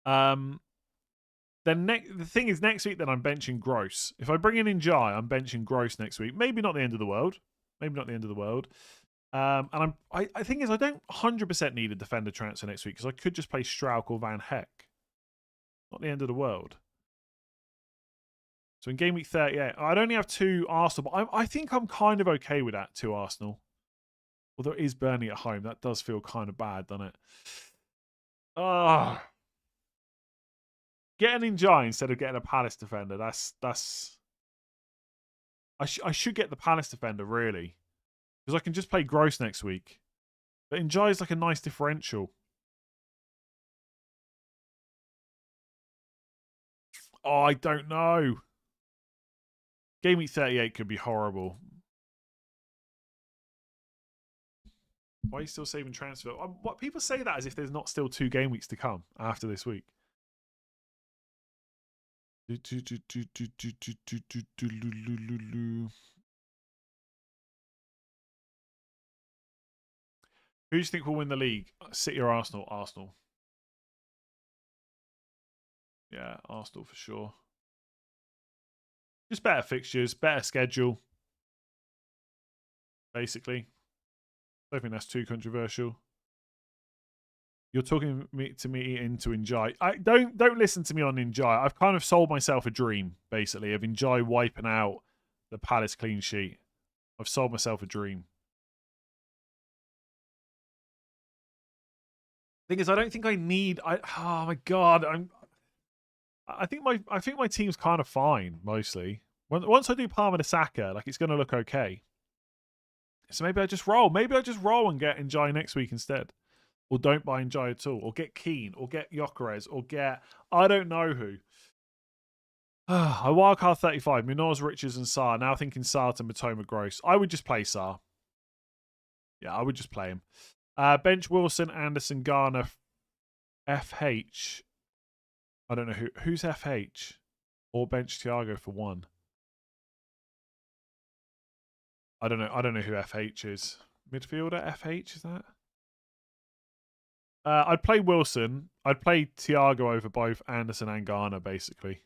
Then the thing is, next week then I'm benching Gross. If I bring in Njai, I'm benching Gross next week. Maybe not the end of the world. Maybe not the end of the world. And I think is I don't 100% need a defender transfer next week because I could just play Strauch or Van Heck. Not the end of the world. So in game week 38, I'd only have 2 Arsenal, but I think I'm kind of okay with that, 2 Arsenal. Although it is Burnley at home, that does feel kind of bad, doesn't it? Getting in Jai instead of getting a Palace defender. I should get the Palace defender really, because I can just play Gross next week. But Njai is like a nice differential. Oh, I don't know. Game week 38 could be horrible. Why are you still saving transfer? What people say that as if there's not still 2 game weeks to come after this week. Who do you think will win the league? City or Arsenal? Arsenal. Yeah, Arsenal for sure. Just better fixtures, better schedule. Basically. I don't think that's too controversial. You're talking to me into Njai. Don't listen to me on Njai. I've kind of sold myself a dream, basically, of Njai wiping out the Palace clean sheet. I've sold myself a dream. Thing is, I don't think I need. Oh my god, I think my team's kind of fine mostly. Once I do Palmer to Saka, like it's going to look okay. So maybe I just roll. Maybe I just roll and get Njai next week instead. Or don't buy Njai at all. Or get Keane. Or get Gyökeres. Or get... I don't know who. I wildcard 35. Munoz, Richards and Sarr. Now thinking Sarr to Matoma Gross. I would just play Sarr. Yeah, I would just play him. Bench Wilson, Anderson, Garner, FH. I don't know who's FH. Or bench Thiago for 1. I don't know who FH is. Midfielder FH, is that? I'd play Wilson. I'd play Thiago over both Anderson and Garner, basically.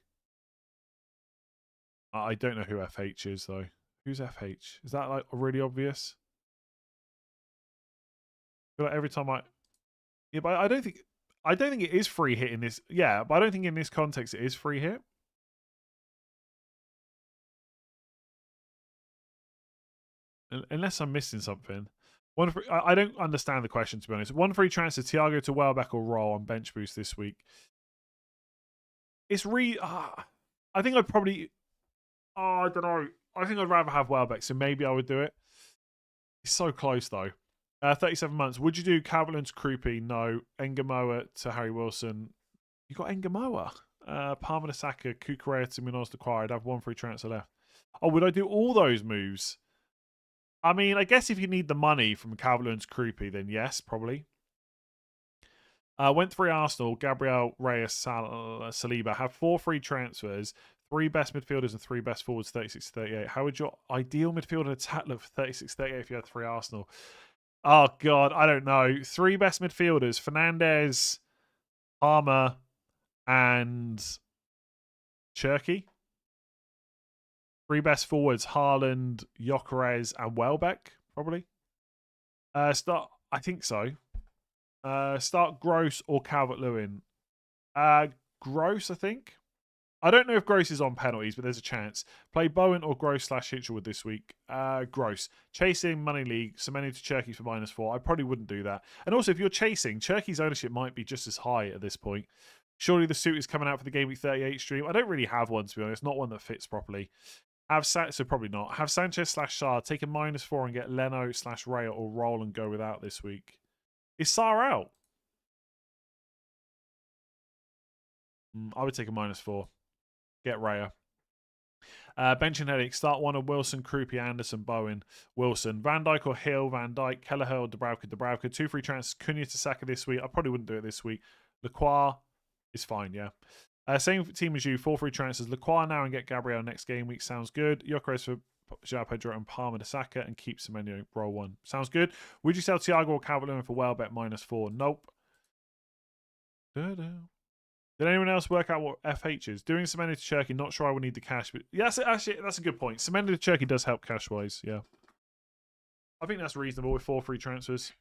I don't know who FH is, though. Who's FH? Is that, like, really obvious? I feel like every time I... Yeah, but I don't think... I don't think it is free hit in this. Yeah, but I don't think in this context it is free hit. Unless I'm missing something. One free, I don't understand the question, to be honest. One free transfer, Thiago to Welbeck or Roll on bench boost this week. It's I think I'd probably... I don't know. I think I'd rather have Welbeck, so maybe I would do it. It's so close, though. 37 months. Would you do Calvert-Lewin to Krupi? No. Engamoa to Harry Wilson. You got Engamoa. Palmer to Saka, Kukurea to Minos to Quire. I'd have one free transfer left. Oh, would I do all those moves? I mean, I guess if you need the money from Calvert-Lewin to Krupi, then yes, probably. Went 3 Arsenal, Gabriel, Reyes, Saliba. Have 4 free transfers, 3 best midfielders and 3 best forwards, 36 to 38. How would your ideal midfield and attack look for 36 to 38 if you had 3 Arsenal? Oh, God, I don't know. 3 best midfielders, Fernandez, Palmer, and Cherky. 3 best forwards, Haaland, Gyökeres, and Welbeck, probably. I think so. Start Gross or Calvert-Lewin. Gross, I think. I don't know if Gross is on penalties, but there's a chance. Play Bowen or Gross / Hitchwood this week. Gross. Chasing Money League, Semenyo to Cherky for -4. I probably wouldn't do that. And also, if you're chasing, Cherky's ownership might be just as high at this point. Surely the suit is coming out for the Gameweek 38 stream. I don't really have one, to be honest. Not one that fits properly. So probably not. Have Sanchez / Sarr. Take a -4 and get Leno / Raya or Roll and go without this week. Is Sarr out? I would take a -4. Get Raya. Bench and headache. Start one of Wilson, Krupi, Anderson, Bowen, Wilson. Van Dijk or Hill, Van Dijk, Kelleher or Dubravka. 2 free transfers. Cunha to Saka this week. I probably wouldn't do it this week. Lacroix is fine, yeah. Same team as you. 4 free transfers. Lacroix now and get Gabriel next game week. Sounds good. Gyökeres for João Pedro and Palmer to Saka and keep Semenyo. Roll 1. Sounds good. Would you sell Thiago or Calvert-Lewin for Welbeck -4? Nope. Did anyone else work out what FH is? Doing Semenyo to Cherky, not sure I would need the cash, but yeah, actually, that's a good point. Semenyo to Cherky does help cash-wise, yeah. I think that's reasonable with 4 free transfers.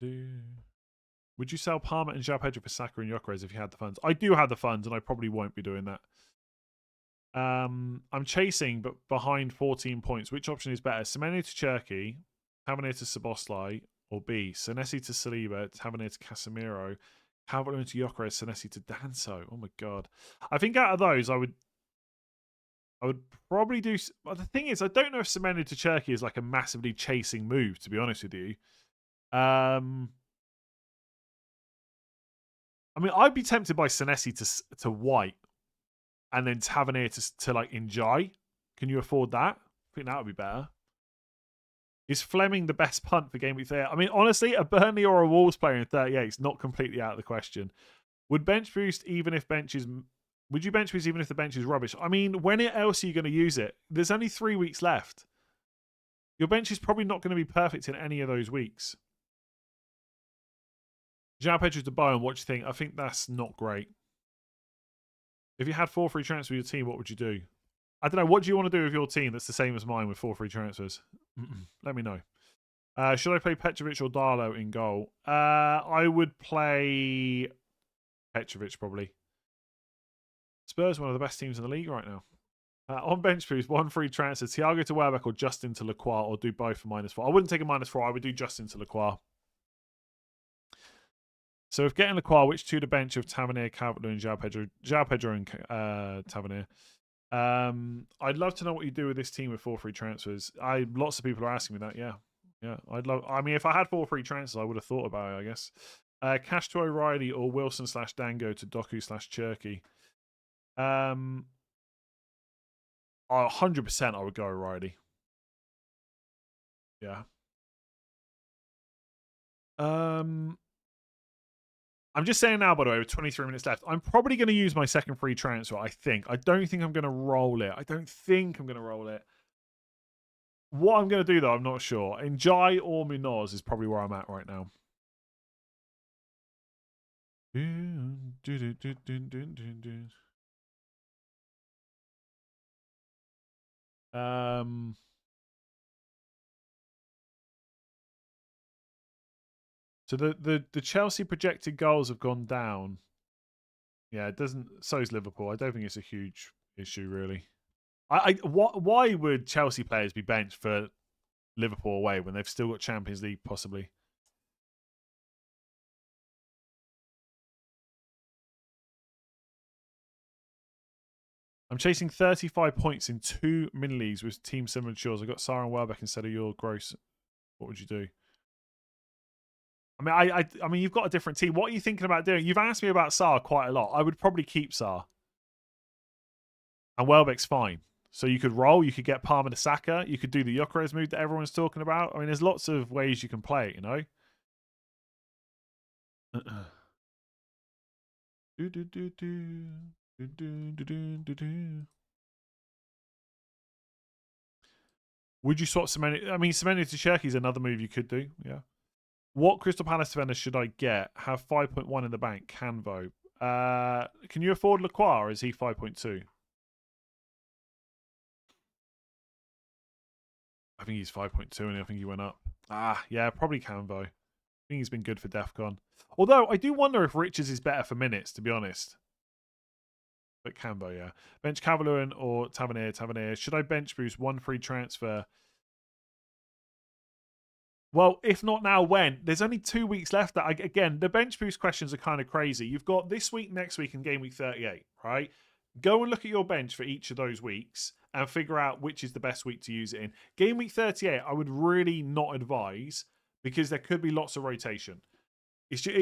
Would you sell Palmer and João Pedro for Saka and Gyökeres if you had the funds? I do have the funds, and I probably won't be doing that. I'm chasing, but behind 14 points. Which option is better? Semenyo to Cherky, Tavernier to Szoboszlai, or B, Senesi to Saliba, Tavernier to Casemiro, Calvert-Lewin to Gyökeres, Senesi to Danso. Oh my god! I think out of those, I would probably do. But the thing is, I don't know if Semenyo to Cherky is like a massively chasing move. To be honest with you, I mean, I'd be tempted by Senesi to White, and then Tavernier to like Njai. Can you afford that? I think that would be better. Is Fleming the best punt for Game Week 38? I mean, honestly, a Burnley or a Wolves player in 38 is not completely out of the question. Would bench boost even if benches... Would you bench boost even if the bench is rubbish? I mean, when else are you going to use it? There's only 3 weeks left. Your bench is probably not going to be perfect in any of those weeks. João Pedro to Bowen, what do you think? I think that's not great. If you had 4 free transfers for your team, what would you do? I don't know. What do you want to do with your team that's the same as mine with 4 free transfers? Let me know. Should I play Petrovic or Darlow in goal? I would play Petrovic probably. Spurs, one of the best teams in the league right now. On bench boost, 1 free transfer. Thiago to Welbeck or Justin to Lacroix, or do both for -4. I wouldn't take a -4. I would do Justin to Lacroix. So if getting Lacroix, which 2 to bench of Tavernier, Calvert-Lewin, and João Pedro and Tavernier? I'd love to know what you do with this team with 4 free transfers. Lots of people are asking me that. Yeah. I mean, if I had 4 free transfers, I would have thought about it, I guess. Cash to O'Reilly or Wilson / Dango to Doku / Cherky. 100% I would go O'Reilly. Yeah. I'm just saying now, by the way, with 23 minutes left, I'm probably going to use my second free transfer, I think. I don't think I'm going to roll it. What I'm going to do, though, I'm not sure. Njai or Munoz is probably where I'm at right now. So the Chelsea projected goals have gone down. Yeah, it doesn't. So is Liverpool. I don't think it's a huge issue really. Why would Chelsea players be benched for Liverpool away when they've still got Champions League possibly? I'm chasing 35 points in 2 mini leagues with teams similar to yours. I got Sarah and Welbeck instead of your gross. What would you do? I mean, I mean, you've got a different team. What are you thinking about doing? You've asked me about Sarr quite a lot. I would probably keep Sarr, and Welbeck's fine. So you could roll. You could get Palmer to Saka. You could do the Gyökeres move that everyone's talking about. I mean, there's lots of ways you can play it. You know. do do do do do do do do do. Would you swap Semenyo? I mean, Semenyo to Cherky is another move you could do. Yeah. What Crystal Palace defender should I get? Have 5.1 in the bank. Canvo. Can you afford Lacroix or is he 5.2? I think he's 5.2 and I think he went up. Yeah, probably Canvo. I think he's been good for DEFCON. Although, I do wonder if Richards is better for minutes, to be honest. But Canvo, yeah. Bench Cavalier or Tavernier. Tavernier. Should I bench boost 1 free transfer? Well, if not now, when? There's only 2 weeks left. Again, the bench boost questions are kind of crazy. You've got this week, next week, and game week 38, right? Go and look at your bench for each of those weeks and figure out which is the best week to use it in. Game week 38, I would really not advise because there could be lots of rotation. It's just,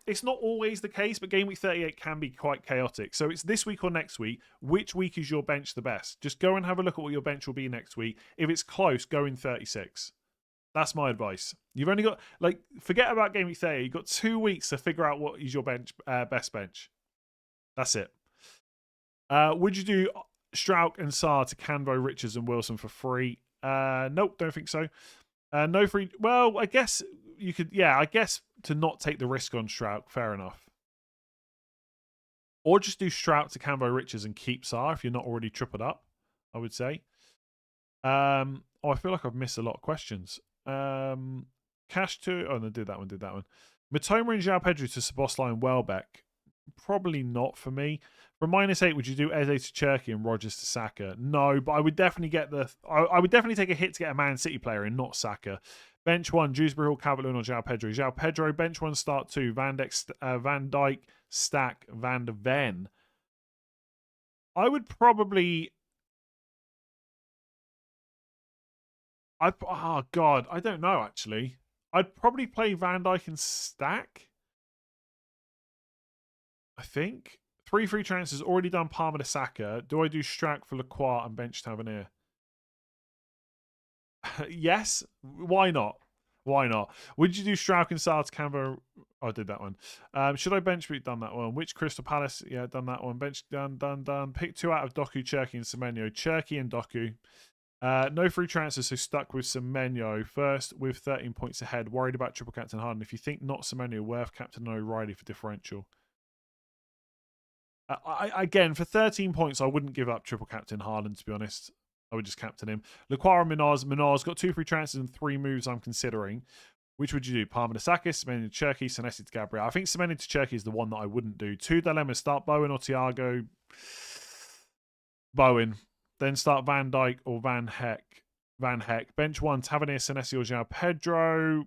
it's not always the case, but game week 38 can be quite chaotic. So it's this week or next week. Which week is your bench the best? Just go and have a look at what your bench will be next week. If it's close, go in 36. That's my advice. You've only got, forget about game week 30. You've got 2 weeks to figure out what is your bench, best bench. That's it. Would you do Strauch and Sarr to Canvo, Richards, and Wilson for free? Nope, don't think so. No free. Well, I guess you could. Yeah, I guess to not take the risk on Strauch. Fair enough. Or just do Strauch to Canvo, Richards, and keep Sarr if you're not already tripled up. I would say. I feel like I've missed a lot of questions. Cash to. Oh no, did that one. Matoma and João Pedro to Szoboszlai and Welbeck. Probably not for me. For -8, would you do Eze to Cherky and Rodgers to Saka? No, but I would definitely get I would definitely take a hit to get a Man City player in, not Saka. Bench 1, Dewsbury Hall, Calvert-Lewin or João Pedro. João Pedro, bench 1, start 2. Van Dijk, Stack, Van de Ven. I would probably... Oh, God. I don't know, actually. I'd probably play Van Dijk and Stack. I think. 3 free transfers, already done Palmer to Saka. Do I do Strack for Lacroix and bench Tavernier? Yes. Why not? Why not? Would you do Strauk and Sarr to Canva? Oh, I did that one. Should I bench boot? Done that one. Which Crystal Palace? Yeah, done that one. Bench done. Pick 2 out of Doku, Cherky, and Semenyo. Cherky and Doku. No free transfers, so stuck with Semenyo. First with 13 points ahead. Worried about triple captain Harden. If you think not Semenyo, worth captain O'Reilly for differential. Again, for 13 points, I wouldn't give up triple captain Haaland, to be honest. I would just captain him. Lacroix and Minaz. Minaz got 2 free transfers and 3 moves I'm considering. Which would you do? Palmer to Sakis, Semenyo to Cherky, Senesi to Gabriel. I think Semenyo to Cherky is the one that I wouldn't do. 2 dilemmas. Start Bowen or Thiago. Bowen. Then start Van Dijk or Van Heck. Bench 1, Tavernier, Senesi or João Pedro.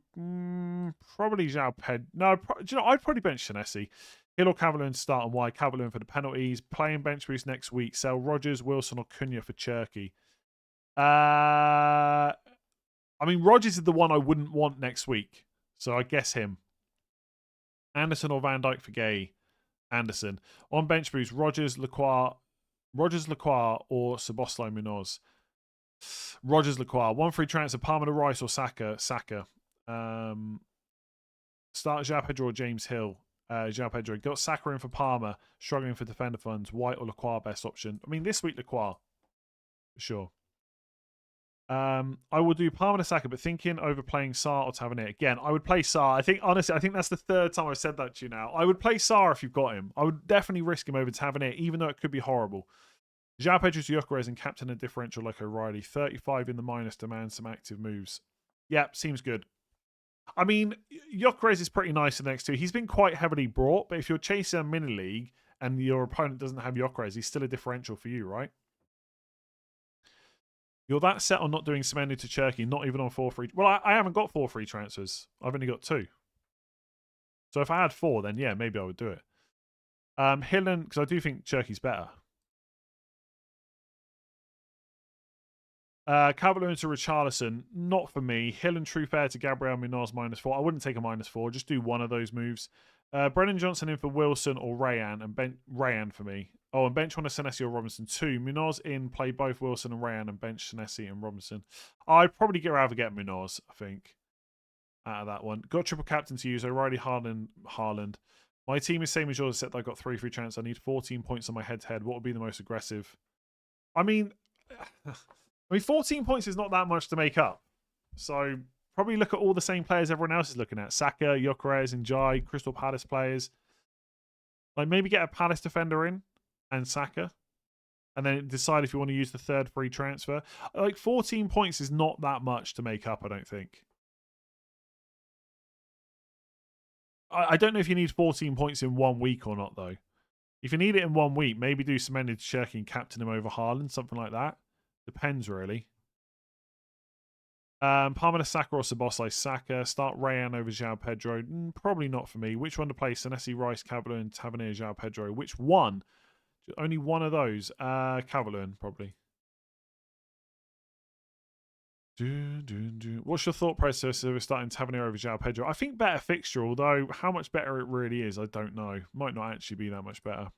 Probably João Pedro. No, do you know, I'd probably bench Senesi. Hill or Cavalier to start and why. Cavalier for the penalties. Playing bench boost next week. Sell Rodgers, Wilson or Cunha for Cherky. I mean, Rodgers is the one I wouldn't want next week. So I guess him. Anderson or Van Dijk for Gay. Anderson. On bench boost, Rodgers, Lacroix, or Szoboszlai Munoz. Rodgers, Lacroix. 1 free transfer, Palmer to Rice or Saka. Start João Pedro or James Hill. João Pedro. Got Saka in for Palmer. Struggling for defender funds. White or Lacroix best option. I mean, this week Lacroix. For sure. I will do Palmer to Saka, but thinking over playing Sarr or Tavernier. Again, I would play Sarr. I think that's the 3rd time I've said that to you now. I would play Sarr if you've got him. I would definitely risk him over Tavernier, even though it could be horrible. João Pedro to Gyökeres and captain a differential like O'Reilly. 35 in the minus, demand some active moves. Yep, seems good. I mean, Gyökeres is pretty nice the next two. He's been quite heavily brought, but if you're chasing a mini league and your opponent doesn't have Gyökeres, he's still a differential for you, right? You're that set on not doing Semenyo to Turkey, not even on 4 free. Well, I haven't got 4 free transfers. I've only got 2. So if I had 4, then yeah, maybe I would do it. Hillen, because I do think Turkey's better. Calvert-Lewin to Richarlison, not for me. Hill and Truefair to Gabriel Munoz -4. I wouldn't take a -4. Just do one of those moves. Brennan Johnson in for Wilson or Rayan, and Rayan for me. Oh, and bench one of Senesi or Robinson. 2. Munoz in, play both Wilson and Rayan, and bench Senesi and Robinson. I'd probably rather get Munoz, I think, out of that one. Got triple captain to use. O'Reilly, Haaland. My team is same as yours, except I got 3 free transfers. I need 14 points on my head-to-head. What would be the most aggressive? I mean... 14 points is not that much to make up. So probably look at all the same players everyone else is looking at. Saka, Gyökeres, Njai, Crystal Palace players. Like maybe get a Palace defender in and Saka. And then decide if you want to use the 3rd free transfer. Like 14 points is not that much to make up, I don't think. I don't know if you need 14 points in 1 week or not, though. If you need it in 1 week, maybe do Semenyo to Cherky and captain him over Haaland, something like that. Depends, really. Palmer Saka or Sabosai Saka. Start Rayan over João Pedro. Probably not for me. Which one to play? Senesi, Rice, Calvert-Lewin, and Tavernier, João Pedro. Which one? Only one of those. Calvert-Lewin, probably. What's your thought process of starting Tavernier over João Pedro? I think better fixture, although how much better it really is, I don't know. Might not actually be that much better.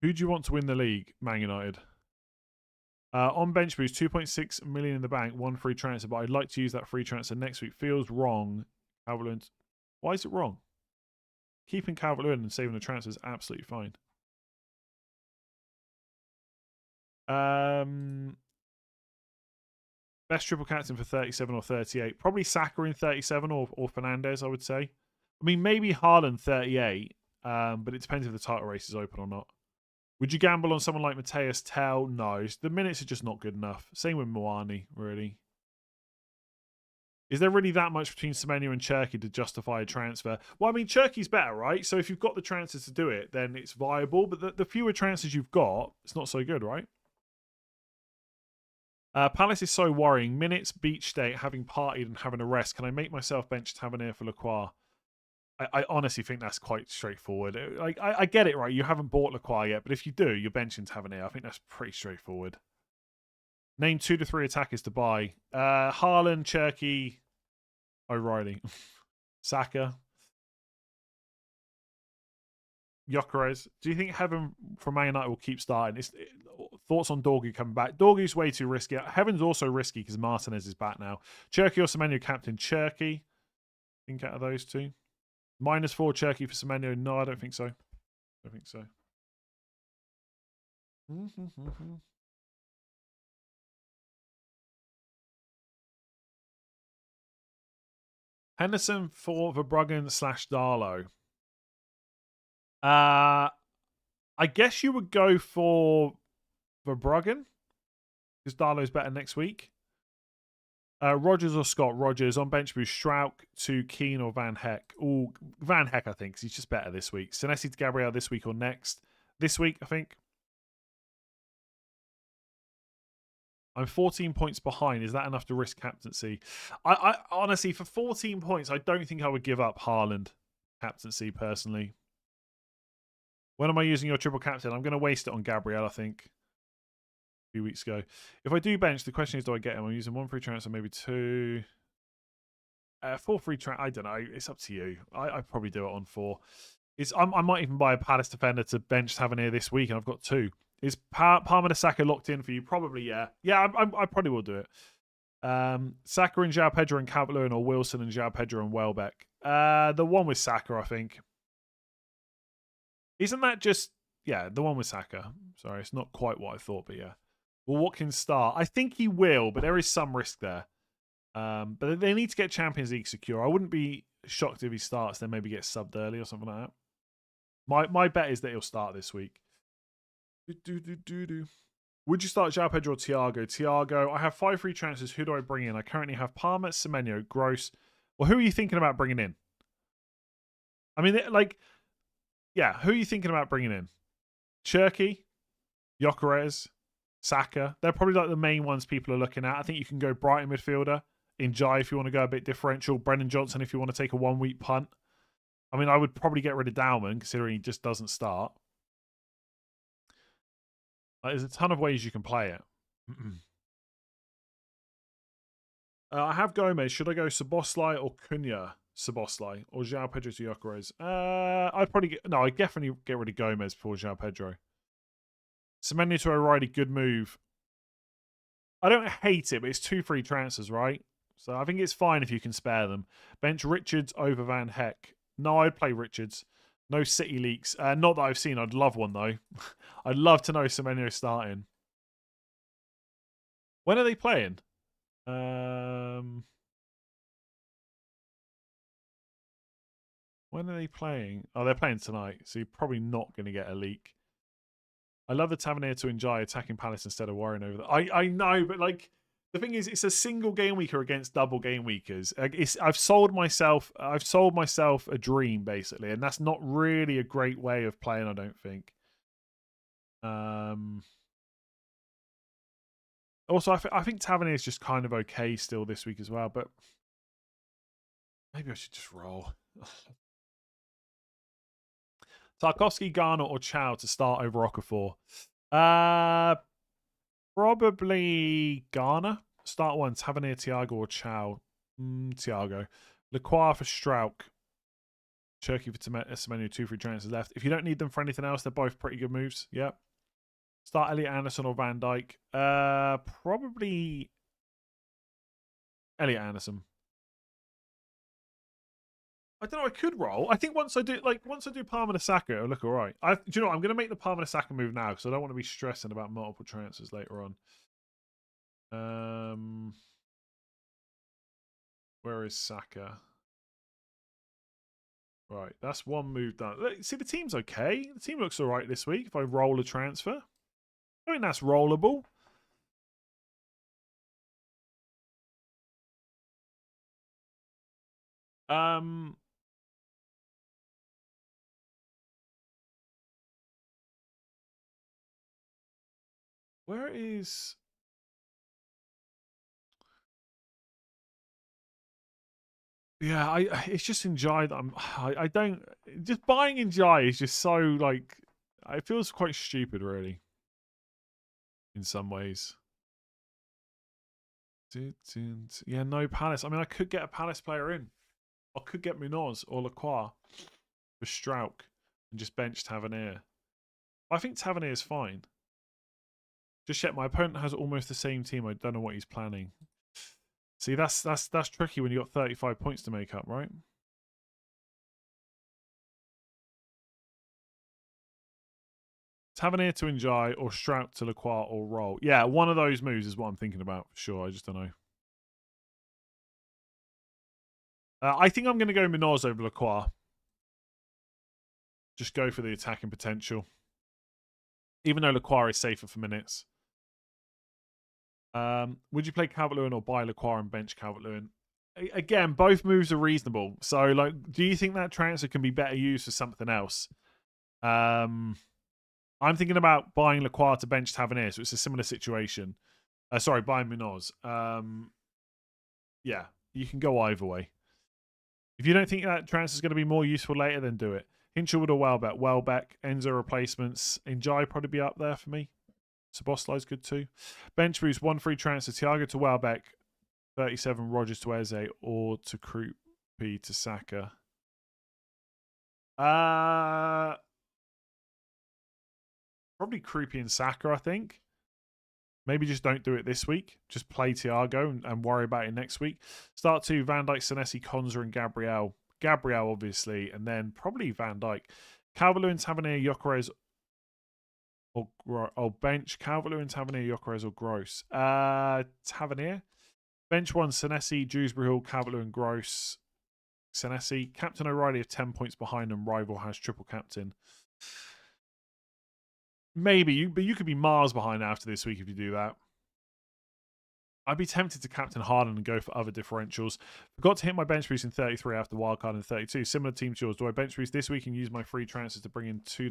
Who do you want to win the league? Man United. On bench boost, 2.6 million in the bank, 1 free transfer, but I'd like to use that free transfer next week. Feels wrong. Calvert-Lewin. Why is it wrong? Keeping Calvert-Lewin and saving the transfer is absolutely fine. Best triple captain for 37 or 38. Probably Saka in 37 or Fernandes, I would say. I mean, maybe Haaland 38, but it depends if the title race is open or not. Would you gamble on someone like Mateus Tell? No. The minutes are just not good enough. Same with Moani, really. Is there really that much between Semenyo and Cherky to justify a transfer? Well, I mean, Cherky's better, right? So if you've got the transfers to do it, then it's viable. But the fewer transfers you've got, it's not so good, right? Palace is so worrying. Minutes, beach state, having partied and having a rest. Can I make myself bench Tavernier for Lacroix? I honestly think that's quite straightforward. Like I get it, right? You haven't bought Lacroix yet, but if you do, you're benching Tavernier. I think that's pretty straightforward. Name 2 to 3 attackers to buy. Haaland, Cherky, O'Reilly, Saka, Gyökeres. Do you think Heaven from Man United will keep starting? Thoughts on Dorgu coming back? Dorgu's way too risky. Heaven's also risky because Martinez is back now. Cherky or Semenyo captain? Cherky. Think out of those two. -4 Cherky for Semenyo. No, I don't think so. I don't think so. Henderson for Verbruggen / Darlow. I guess you would go for Verbruggen because Darlow's better next week. Rogers or Scott? Rogers on bench boost. Strauch to Keane or Van Heck? Oh, Van Heck, I think, 'cause he's just better this week. Senesi to Gabriel this week or next? This week, I think. I'm 14 points behind. Is that enough to risk captaincy? I honestly, for 14 points, I don't think I would give up Haaland captaincy personally. When am I using your triple captain? I'm going to waste it on Gabriel, I think. A few weeks ago. If I do bench, the question is, do I get him? I'm using 1 free transfer, maybe 2. 4 free transfer. I don't know. It's up to you. I'd probably do it on 4. I might even buy a Palace defender to bench Tavernier this week, and I've got 2. Is Palmer Saka locked in for you? Probably, yeah. Yeah, I probably will do it. Saka and João Pedro and Calvert-Lewin, or Wilson and João Pedro and Welbeck? The one with Saka, I think. Isn't that just... Yeah, the one with Saka. Sorry, it's not quite what I thought, but yeah. Will Watkins start? I think he will, but there is some risk there. But they need to get Champions League secure. I wouldn't be shocked if he starts, then maybe get subbed early or something like that. My bet is that he'll start this week. Would you start João Pedro or Thiago? Thiago, I have 5 free transfers. Who do I bring in? I currently have Palmer, Semenyo, Gross. Well, who are you thinking about bringing in? I mean, like, yeah, who are you thinking about bringing in? Cherky, Gyökeres, Saka. They're probably like the main ones people are looking at. I think you can go Brighton midfielder. Njai if you want to go a bit differential. Brennan Johnson if you want to take a 1-week punt. I mean, I would probably get rid of Dowman considering he just doesn't start. There's a ton of ways you can play it. I have Gomez. Should I go Szoboszlai or Cunha? Szoboszlai or João Pedro to Gyökeres? I'd definitely get rid of Gomez before João Pedro. Semenyo to O'Reilly, good move. I don't hate it, but it's 2 free transfers, right? So I think it's fine if you can spare them. Bench Richards over Van Heck. No, I'd play Richards. No City leaks. Not that I've seen. I'd love one, though. I'd love to know Semenyo starting. When are they playing? When are they playing? Oh, they're playing tonight, so you're probably not going to get a leak. I love the Tavernier to enjoy attacking Palace instead of worrying over that. I know, but like the thing is, it's a single game weeker against double game weekers. I've sold myself a dream basically, and that's not really a great way of playing. I don't think. Also, I think Tavernier is just kind of okay still this week as well, but maybe I should just roll. Tarkowski, Garner, or Chow to start over Okafor? Probably Garner. Start one. Tavernier, Thiago, or Chow? Thiago. Lacroix for Strauch. Cherky for Semenyo, 2 free transfers left. If you don't need them for anything else, they're both pretty good moves. Yep. Start Elliot Anderson or Van Dijk. Probably Elliot Anderson. I don't know. I could roll. I think once I do Palmer to Saka, it'll look all right. Do you know what? I'm going to make the Palmer to Saka move now because I don't want to be stressing about multiple transfers later on. Where is Saka? Right, that's one move done. See, the team's okay. The team looks all right this week. If I roll a transfer, I mean that's rollable. Where is? Yeah, it's just Njai that I don't just buying Njai is just so like it feels quite stupid really. In some ways. Yeah, no Palace. I mean, I could get a Palace player in. I could get Munoz or Lacroix for Strauch and just bench Tavernier. I think Tavernier is fine. Just check. My opponent has almost the same team. I don't know what he's planning. See, that's tricky when you got 35 points to make up, right? Tavernier to Njai or Strauch to Lacroix or roll. Yeah, one of those moves is what I'm thinking about for sure. I just don't know. I think I'm going to go Munoz over Lacroix. Just go for the attacking potential. Even though Lacroix is safer for minutes. Would you play Calvert-Lewin or buy Lacroix and bench Calvert-Lewin? Again, both moves are reasonable. So, like, do you think that transfer can be better used for something else? I'm thinking about buying Lacroix to bench Tavernier, so it's a similar situation. Sorry, buying Munoz. Yeah, you can go either way. If you don't think that transfer is going to be more useful later, then do it. Hinchelwood or Welbeck? Welbeck. Enzo replacements. Njai probably be up there for me. Szoboszlai's good too. Bench boost, 1 free transfer. Thiago to Welbeck. 37 Rogers to Eze or to Krupi to Saka. Probably Krupi and Saka, I think. Maybe just don't do it this week. Just play Thiago and worry about it next week. Start 2, Van Dijk, Senesi, Konza and Gabriel. Gabriel, obviously, and then probably Van Dijk. Calvert-Lewin, Tavernier, Gyökeres, or bench. Calvert-Lewin, Tavernier, Gyökeres, or Gross. Tavernier. Bench 1, Senesi, Dewsbury Hall, Calvert-Lewin, Gross. Senesi. Captain O'Reilly of 10 points behind and rival has triple captain. Maybe, but you could be miles behind after this week if you do that. I'd be tempted to captain Harden and go for other differentials. Forgot to hit my bench boost in 33 after wildcard in 32. Similar team to yours. Do I bench boost this week and use my free transfers to bring in 2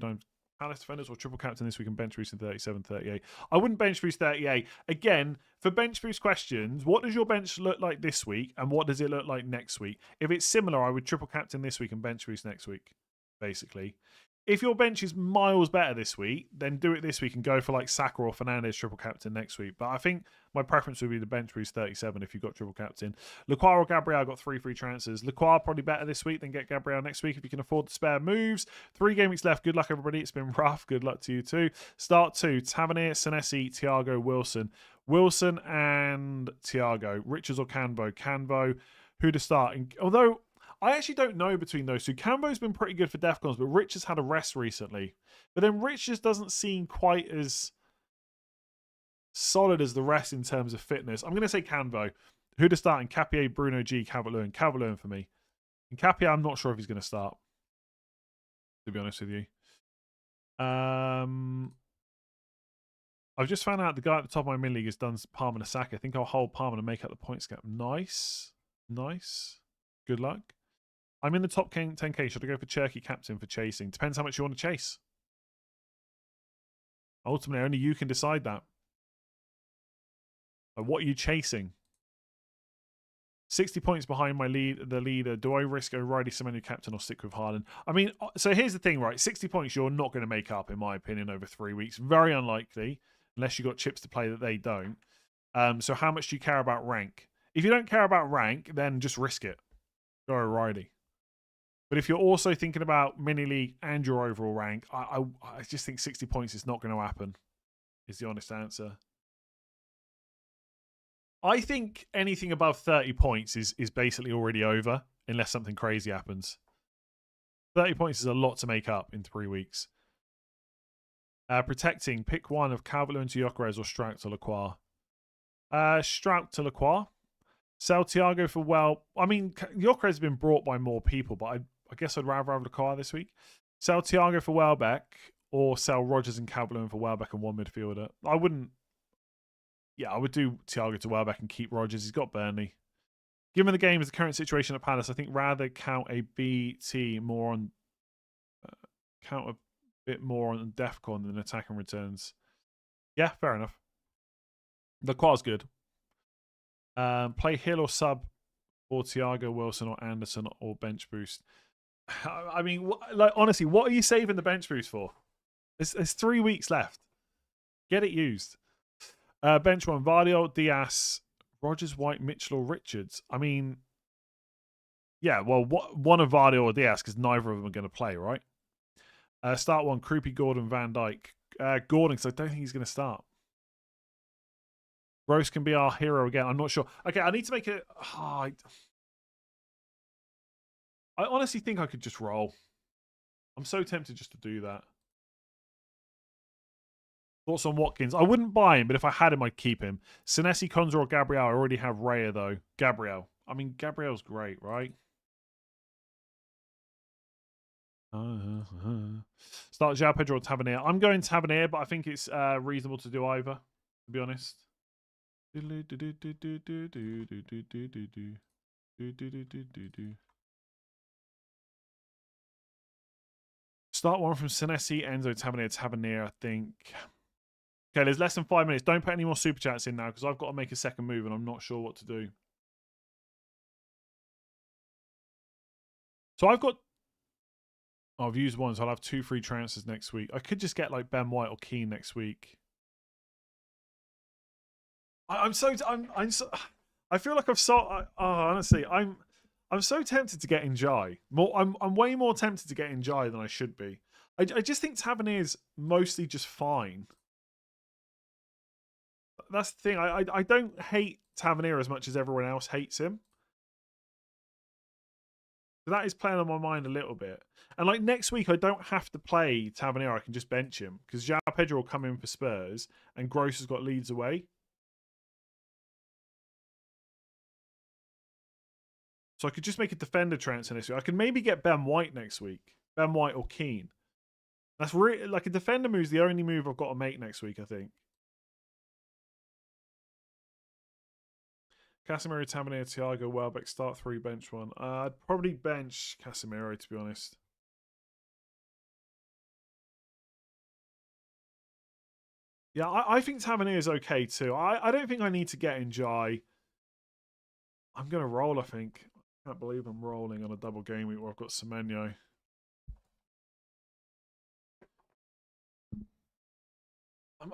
Palace defenders, or triple captain this week and bench boost in 37, 38? I wouldn't bench boost 38. Again, for bench boost questions, what does your bench look like this week and what does it look like next week? If it's similar, I would triple captain this week and bench boost next week, basically. If your bench is miles better this week, then do it this week and go for like Saka or Fernandes triple captain next week. But I think my preference would be the bench boost 37 if you've got triple captain. Lacroix or Gabriel got 3 free transfers. Lacroix probably better this week than get Gabriel next week if you can afford the spare moves. 3 game weeks left. Good luck, everybody. It's been rough. Good luck to you too. Start 2. Tavernier, Senesi, Thiago, Wilson. Wilson and Thiago. Richards or Canvo? Canvo. Who to start? Although I actually don't know between those two. Cambo's been pretty good for Defcons, but Rich has had a rest recently. But then Rich just doesn't seem quite as solid as the rest in terms of fitness. I'm going to say Canvo. Who to start? In Capier, Bruno G, Calvert-Lewin. Calvert-Lewin for me. In Capier, I'm not sure if he's going to start, to be honest with you. I've just found out the guy at the top of my min league has done Palmer and Saka. I think I'll hold Palmer to make up the points gap. Nice. Nice. Good luck. I'm in the top 10k. Should I go for Cherky captain for chasing? Depends how much you want to chase. Ultimately, only you can decide that. Like, what are you chasing? 60 points behind the leader. Do I risk O'Reilly, Semenyo captain, or stick with Harden? I mean, so here's the thing, right? 60 points you're not going to make up, in my opinion, over 3 weeks. Very unlikely, unless you've got chips to play that they don't. So how much do you care about rank? If you don't care about rank, then just risk it. Go O'Reilly. But if you're also thinking about mini league and your overall rank, I just think 60 points is not going to happen, is the honest answer. I think anything above 30 points is basically already over, unless something crazy happens. 30 points is a lot to make up in 3 weeks. Protecting, pick one of Calvert-Lewin to Gyökeres or Strauk to Lacroix. Strauk to Lacroix. Sell Thiago for, well, I mean, Gyökeres has been brought by more people, but I guess I'd rather have Lacroix this week. Sell Thiago for Welbeck, or sell Rodgers and Calvert-Lewin for Welbeck and one midfielder. I wouldn't. Yeah, I would do Thiago to Welbeck and keep Rodgers. He's got Burnley. Given the game is the current situation at Palace, I think rather count a BT more on count a bit more on Defcon than attack and returns. Yeah, fair enough. Lacroix's good. Play Hill or sub or Thiago, Wilson or Anderson or bench boost. I mean, like honestly, what are you saving the bench boost for? There's 3 weeks left. Get it used. Bench one, Vardy, Diaz, Rodgers, White, Mitchell or Richards. I mean, yeah, well, one of Vardy or Diaz, because neither of them are going to play, right? Start one, Kroopy, Gordon, Van Dijk. Gordon, because I don't think he's going to start. Gross can be our hero again. I'm not sure. Okay, I need to make it. I honestly think I could just roll. I'm so tempted just to do that. Thoughts on Watkins? I wouldn't buy him, but if I had him, I'd keep him. Senesi, Konza, or Gabriel? I already have Raya, though. Gabriel. I mean, Gabriel's great, right? Start João Pedro or Tavernier. I'm going Tavernier, but I think it's reasonable to do either, to be honest. Start one from Senesi, Enzo, Tavernier, I think. Okay, there's less than 5 minutes. Don't put any more super chats in now because I've got to make a second move and I'm not sure what to do. So I've got... Oh, I've used one, so I'll have 2 free transfers next week. I could just get like Ben White or Keane next week. I'm so I feel like I've so honestly I'm so tempted to get Njai. I'm way more tempted to get Njai than I should be. I just think Tavernier's mostly just fine. That's the thing. I don't hate Tavernier as much as everyone else hates him. So that is playing on my mind a little bit. And like next week, I don't have to play Tavernier. I can just bench him because João Pedro will come in for Spurs and Gross has got Leeds away. So I could just make a defender transfer next week. I could maybe get Ben White next week. Ben White or Keane. That's really like a defender move is the only move I've got to make next week, I think. Casemiro, Tavernier, Thiago, Welbeck, start 3, bench 1. I'd probably bench Casemiro, to be honest. Yeah, I think Tavernier is okay too. I don't think I need to get in Jai. I'm going to roll, I think. I can't believe I'm rolling on a double game week where I've got Semenyo.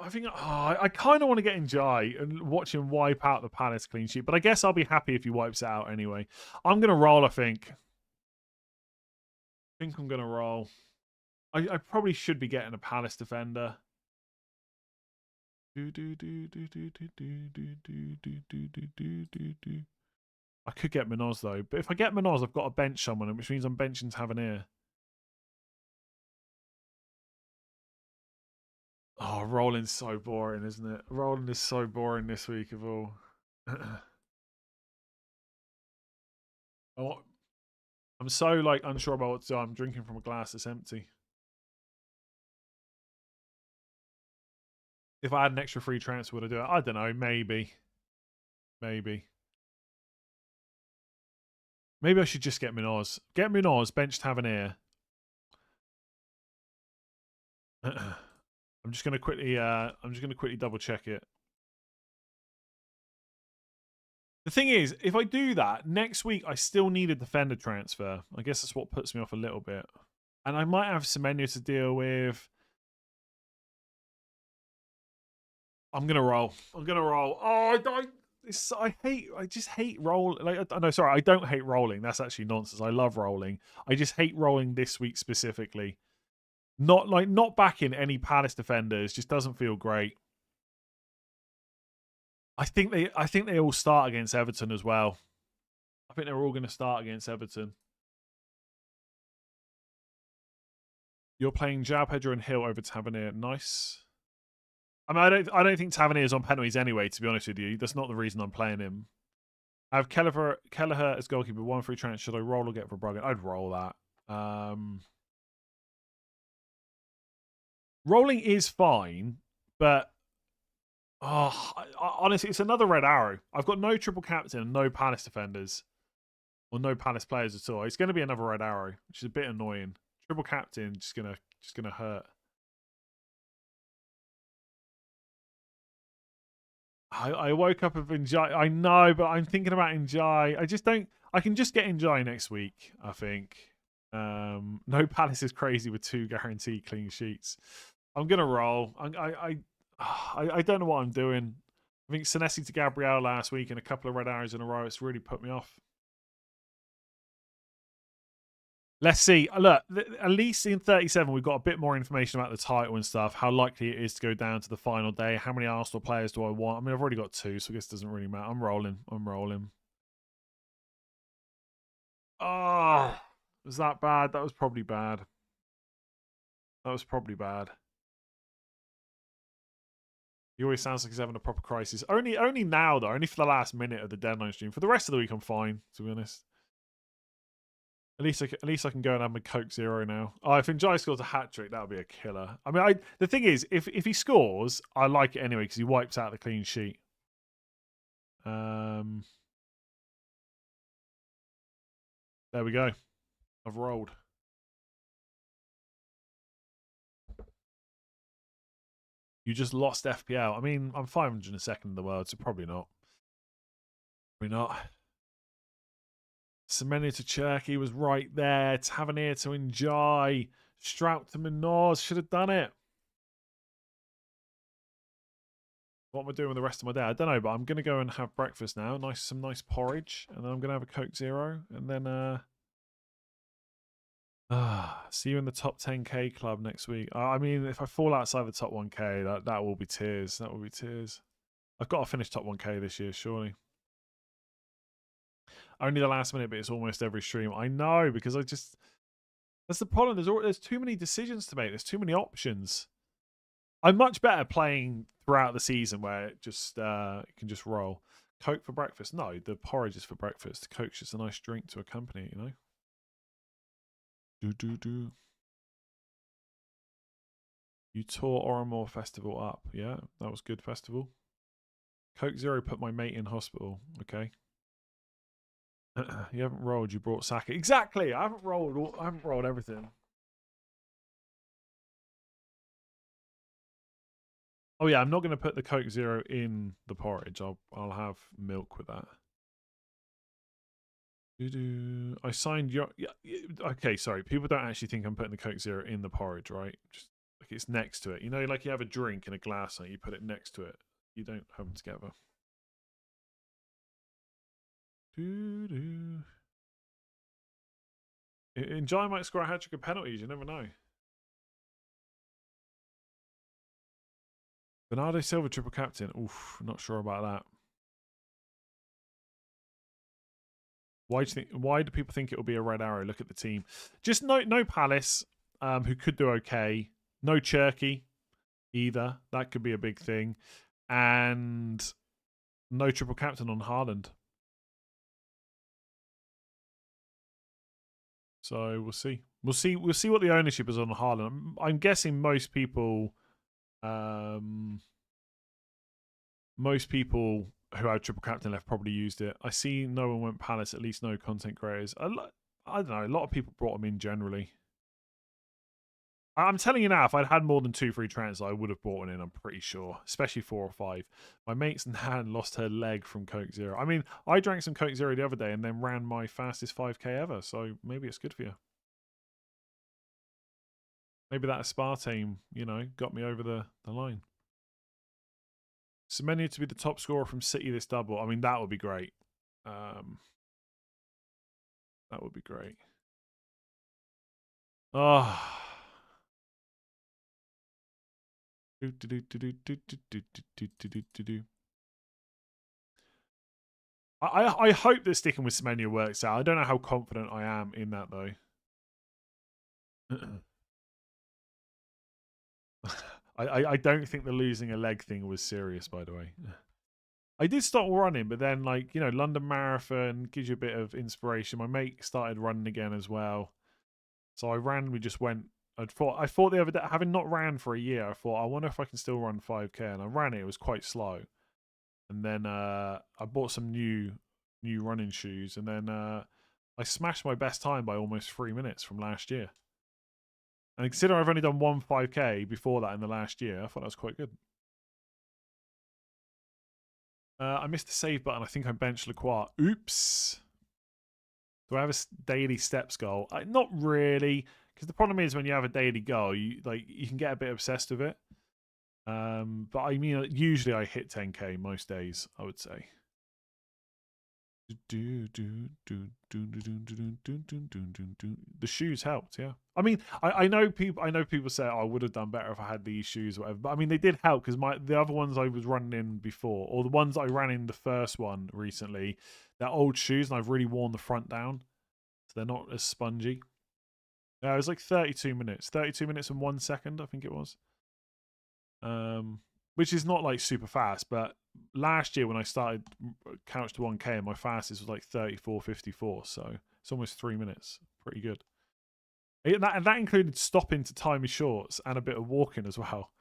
I think I kind of want to get in Jai and watch him wipe out the Palace clean sheet, but I guess I'll be happy if he wipes it out anyway. I'm going to roll, I think. I think I'm going to roll. I probably should be getting a Palace defender. I could get Minoz though, but if I get Minoz, I've got to bench someone, which means I'm benching Tavernier. Oh, rolling's so boring, isn't it? Rolling is so boring this week of all. Oh, I'm so like unsure about what to do. I'm drinking from a glass that's empty. If I had an extra free transfer, would I do it? I don't know. Maybe. Maybe. Maybe I should just get Minoz. Get Minoz, bench Tavernier. I'm just gonna quickly double check it. The thing is, if I do that, next week I still need a defender transfer. I guess that's what puts me off a little bit. And I might have Semenyo to deal with. I'm gonna roll. I'm gonna roll. Oh, I just hate roll. Like, no, sorry, I don't hate rolling. That's actually nonsense. I love rolling. I just hate rolling this week specifically. Not backing any Palace defenders. Just doesn't feel great. I think they all start against Everton as well. I think they're all going to start against Everton. You're playing João Pedro and Hill over Tavernier. Nice. I mean, I don't think Tavernier is on penalties anyway. To be honest with you, that's not the reason I'm playing him. I have Kelleher as goalkeeper. 1 free transfer. Should I roll or get for Bruggen? I'd roll that. Rolling is fine, but honestly, it's another red arrow. I've got no triple captain and no Palace defenders. Or no Palace players at all. It's going to be another red arrow, which is a bit annoying. Triple captain just gonna hurt. I woke up with Njai. I know, but I'm thinking about Njai. I just don't. I can just get Njai next week, I think. No Palace is crazy with 2 guaranteed clean sheets. I'm gonna roll. I don't know what I'm doing. I think Senesi to Gabriel last week and a couple of red arrows in a row. It's really put me off. Let's see. Look, at least in 37, we've got a bit more information about the title and stuff, how likely it is to go down to the final day, how many Arsenal players do I want. I mean, I've already got 2, so I guess it doesn't really matter. I'm rolling. Oh, was that bad? That was probably bad. He always sounds like he's having a proper crisis. Only now, though. Only for the last minute of the deadline stream. For the rest of the week, I'm fine, to be honest. At least I can go and have my Coke Zero now. Oh, if Njai scores a hat trick, that would be a killer. I mean, the thing is, if he scores, I like it anyway because he wipes out the clean sheet. There we go. I've rolled. You just lost FPL. I mean, I'm 502nd in the world, so probably not. Probably not. Semenyo to Cherky was right there. Tavernier to Njai. Strout to Minoz. Should have done it. What am I doing with the rest of my day? I don't know, but I'm going to go and have breakfast now. Some nice porridge. And then I'm going to have a Coke Zero. And then see you in the top 10k club next week. I mean, if I fall outside the top 1k, that will be tears. That will be tears. I've got to finish top 1k this year, surely. Only the last minute, but it's almost every stream. I know, because that's the problem. There's too many decisions to make. There's too many options. I'm much better playing throughout the season where it just can just roll. Coke for breakfast? No, the porridge is for breakfast. Coke's just a nice drink to accompany it, you know? You tore Oramore Festival up. Yeah, that was good festival. Coke Zero put my mate in hospital. Okay. You haven't rolled. You brought Saka. Exactly. I haven't rolled. I haven't rolled everything. Oh yeah, I'm not going to put the Coke Zero in the porridge. I'll have milk with that. I signed your. Yeah, okay, sorry. People don't actually think I'm putting the Coke Zero in the porridge, right? Just like it's next to it. You know, like you have a drink in a glass and you put it next to it. You don't have them together. Enjoy might score a hat trick of penalties. You never know. Bernardo Silva triple captain. Oof, not sure about that. Why do people think it will be a red arrow? Look at the team. Just no Palace, who could do okay. No Cherky either. That could be a big thing. And no triple captain on Haaland. So we'll see. We'll see what the ownership is on Haaland. I'm guessing most people who had triple captain left probably used it. I see no one went Palace, at least no content creators. I don't know, a lot of people brought them in generally. I'm telling you now, if I'd had more than 2 free transfers, I would have brought one in, I'm pretty sure. Especially 4 or 5. My mate's Nan lost her leg from Coke Zero. I mean, I drank some Coke Zero the other day and then ran my fastest 5k ever, so maybe it's good for you. Maybe that aspartame, got me over the line. Semenyo to be the top scorer from City this double. I mean, that would be great. That would be great. Oh. I hope that sticking with Semenyo works out. I don't know how confident I am in that, though. I don't think the losing a leg thing was serious, by the way. I did stop running, but then, London Marathon gives you a bit of inspiration. My mate started running again as well. So I randomly just went. I thought the other day, having not ran for a year, I thought, I wonder if I can still run 5k. And I ran it. It was quite slow. And then I bought some new running shoes. And then I smashed my best time by almost 3 minutes from last year. And considering I've only done 1 5k before that in the last year, I thought that was quite good. I missed the save button. I think I benched Lacroix. Oops. Do I have a daily steps goal? Not really, because the problem is when you have a daily goal, you can get a bit obsessed with it. But I mean, usually I hit 10k most days, I would say. The shoes helped, yeah. I mean, I know people say, oh, I would have done better if I had these shoes, or whatever. But I mean, they did help because the other ones I was running in before, or the ones I ran in the first one recently, they're old shoes, and I've really worn the front down, so they're not as spongy. It was like 32 minutes, 32 minutes and 1 second, I think it was. Which is not like super fast, but last year when I started Couch to 1k, my fastest was like 34:54, so it's almost 3 minutes. Pretty good. And that included stopping to tie my shorts and a bit of walking as well.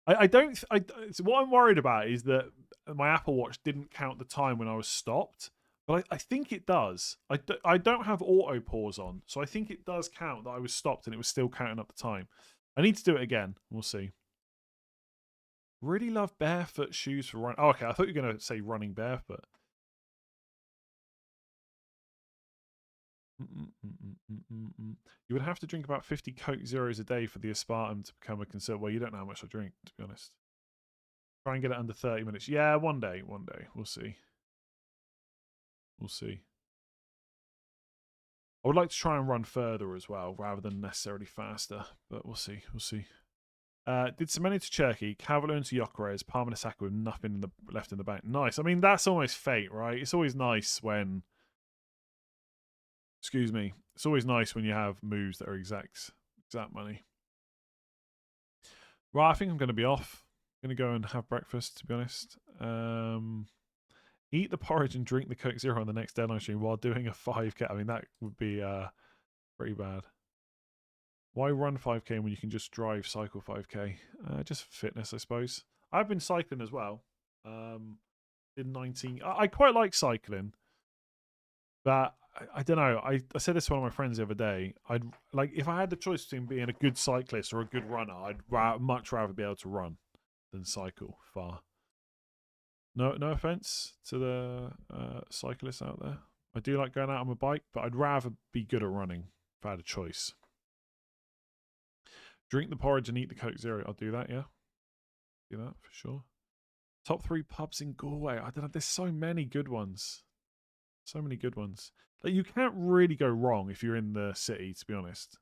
So what I'm worried about is that my Apple Watch didn't count the time when I was stopped, but I think it does. I don't have auto pause on, so I think it does count that I was stopped and it was still counting up the time. I need to do it again. We'll see. Really love barefoot shoes for running. Oh, okay. I thought you were going to say running barefoot. You would have to drink about 50 Coke Zeros a day for the aspartame to become a concern. Well, you don't know how much I drink, to be honest. Try and get it under 30 minutes. Yeah, one day. We'll see. We'll see. I would like to try and run further as well, rather than necessarily faster. But we'll see. We'll see. Did Semenyo to Cherky, Calvert-Lewin to Gyökeres, Palmer to Saka with nothing left in the bank. Nice. I mean, that's almost fate, right? It's always nice when... Excuse me. It's always nice when you have moves that are exact money. Right, I think I'm going to be off. I'm going to go and have breakfast, to be honest. Eat the porridge and drink the Coke Zero on the next deadline stream while doing a 5k. I mean, that would be pretty bad. Why run 5k when you can just drive cycle 5k? Just for fitness, I suppose. I've been cycling as well. In 19, I quite like cycling, but I don't know. I said this to one of my friends the other day. I'd like if I had the choice between being a good cyclist or a good runner, I'd much rather be able to run than cycle far. No offense to the cyclists out there. I do like going out on my bike, but I'd rather be good at running if I had a choice. Drink the porridge and eat the Coke Zero. I'll do that, yeah. Do that for sure. Top 3 pubs in Galway. I don't know. There's so many good ones. So many good ones. Like, you can't really go wrong if you're in the city, to be honest.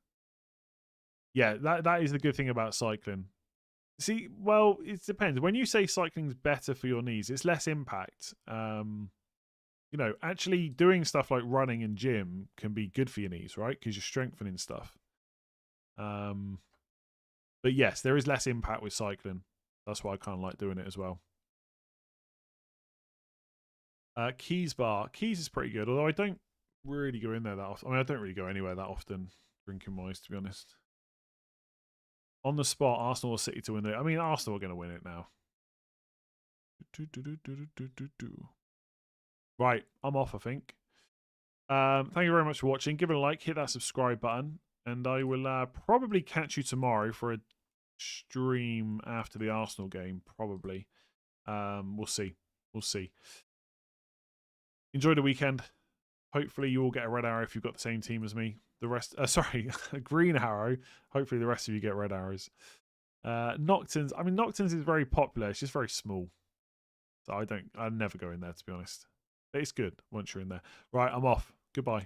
Yeah, that is the good thing about cycling. See, well, it depends. When you say cycling's better for your knees, it's less impact. You know, actually doing stuff like running and gym can be good for your knees, right? Because you're strengthening stuff. But yes, there is less impact with cycling. That's why I kind of like doing it as well. Keys Bar. Keys is pretty good, although I don't really go in there that often. I mean, I don't really go anywhere that often, drinking-wise, to be honest. On the spot, Arsenal or City to win it. I mean, Arsenal are going to win it now. Right, I'm off, I think. Thank you very much for watching. Give it a like, hit that subscribe button, and I will probably catch you tomorrow for a stream after the Arsenal game, probably. We'll see. We'll see. Enjoy the weekend. Hopefully you all get a red arrow if you've got the same team as me. The rest, sorry, a green arrow. Hopefully the rest of you get red arrows. Nocturnes. I mean, Nocturnes is very popular. It's just very small. So I'd never go in there, to be honest. But it's good once you're in there. Right, I'm off. Goodbye.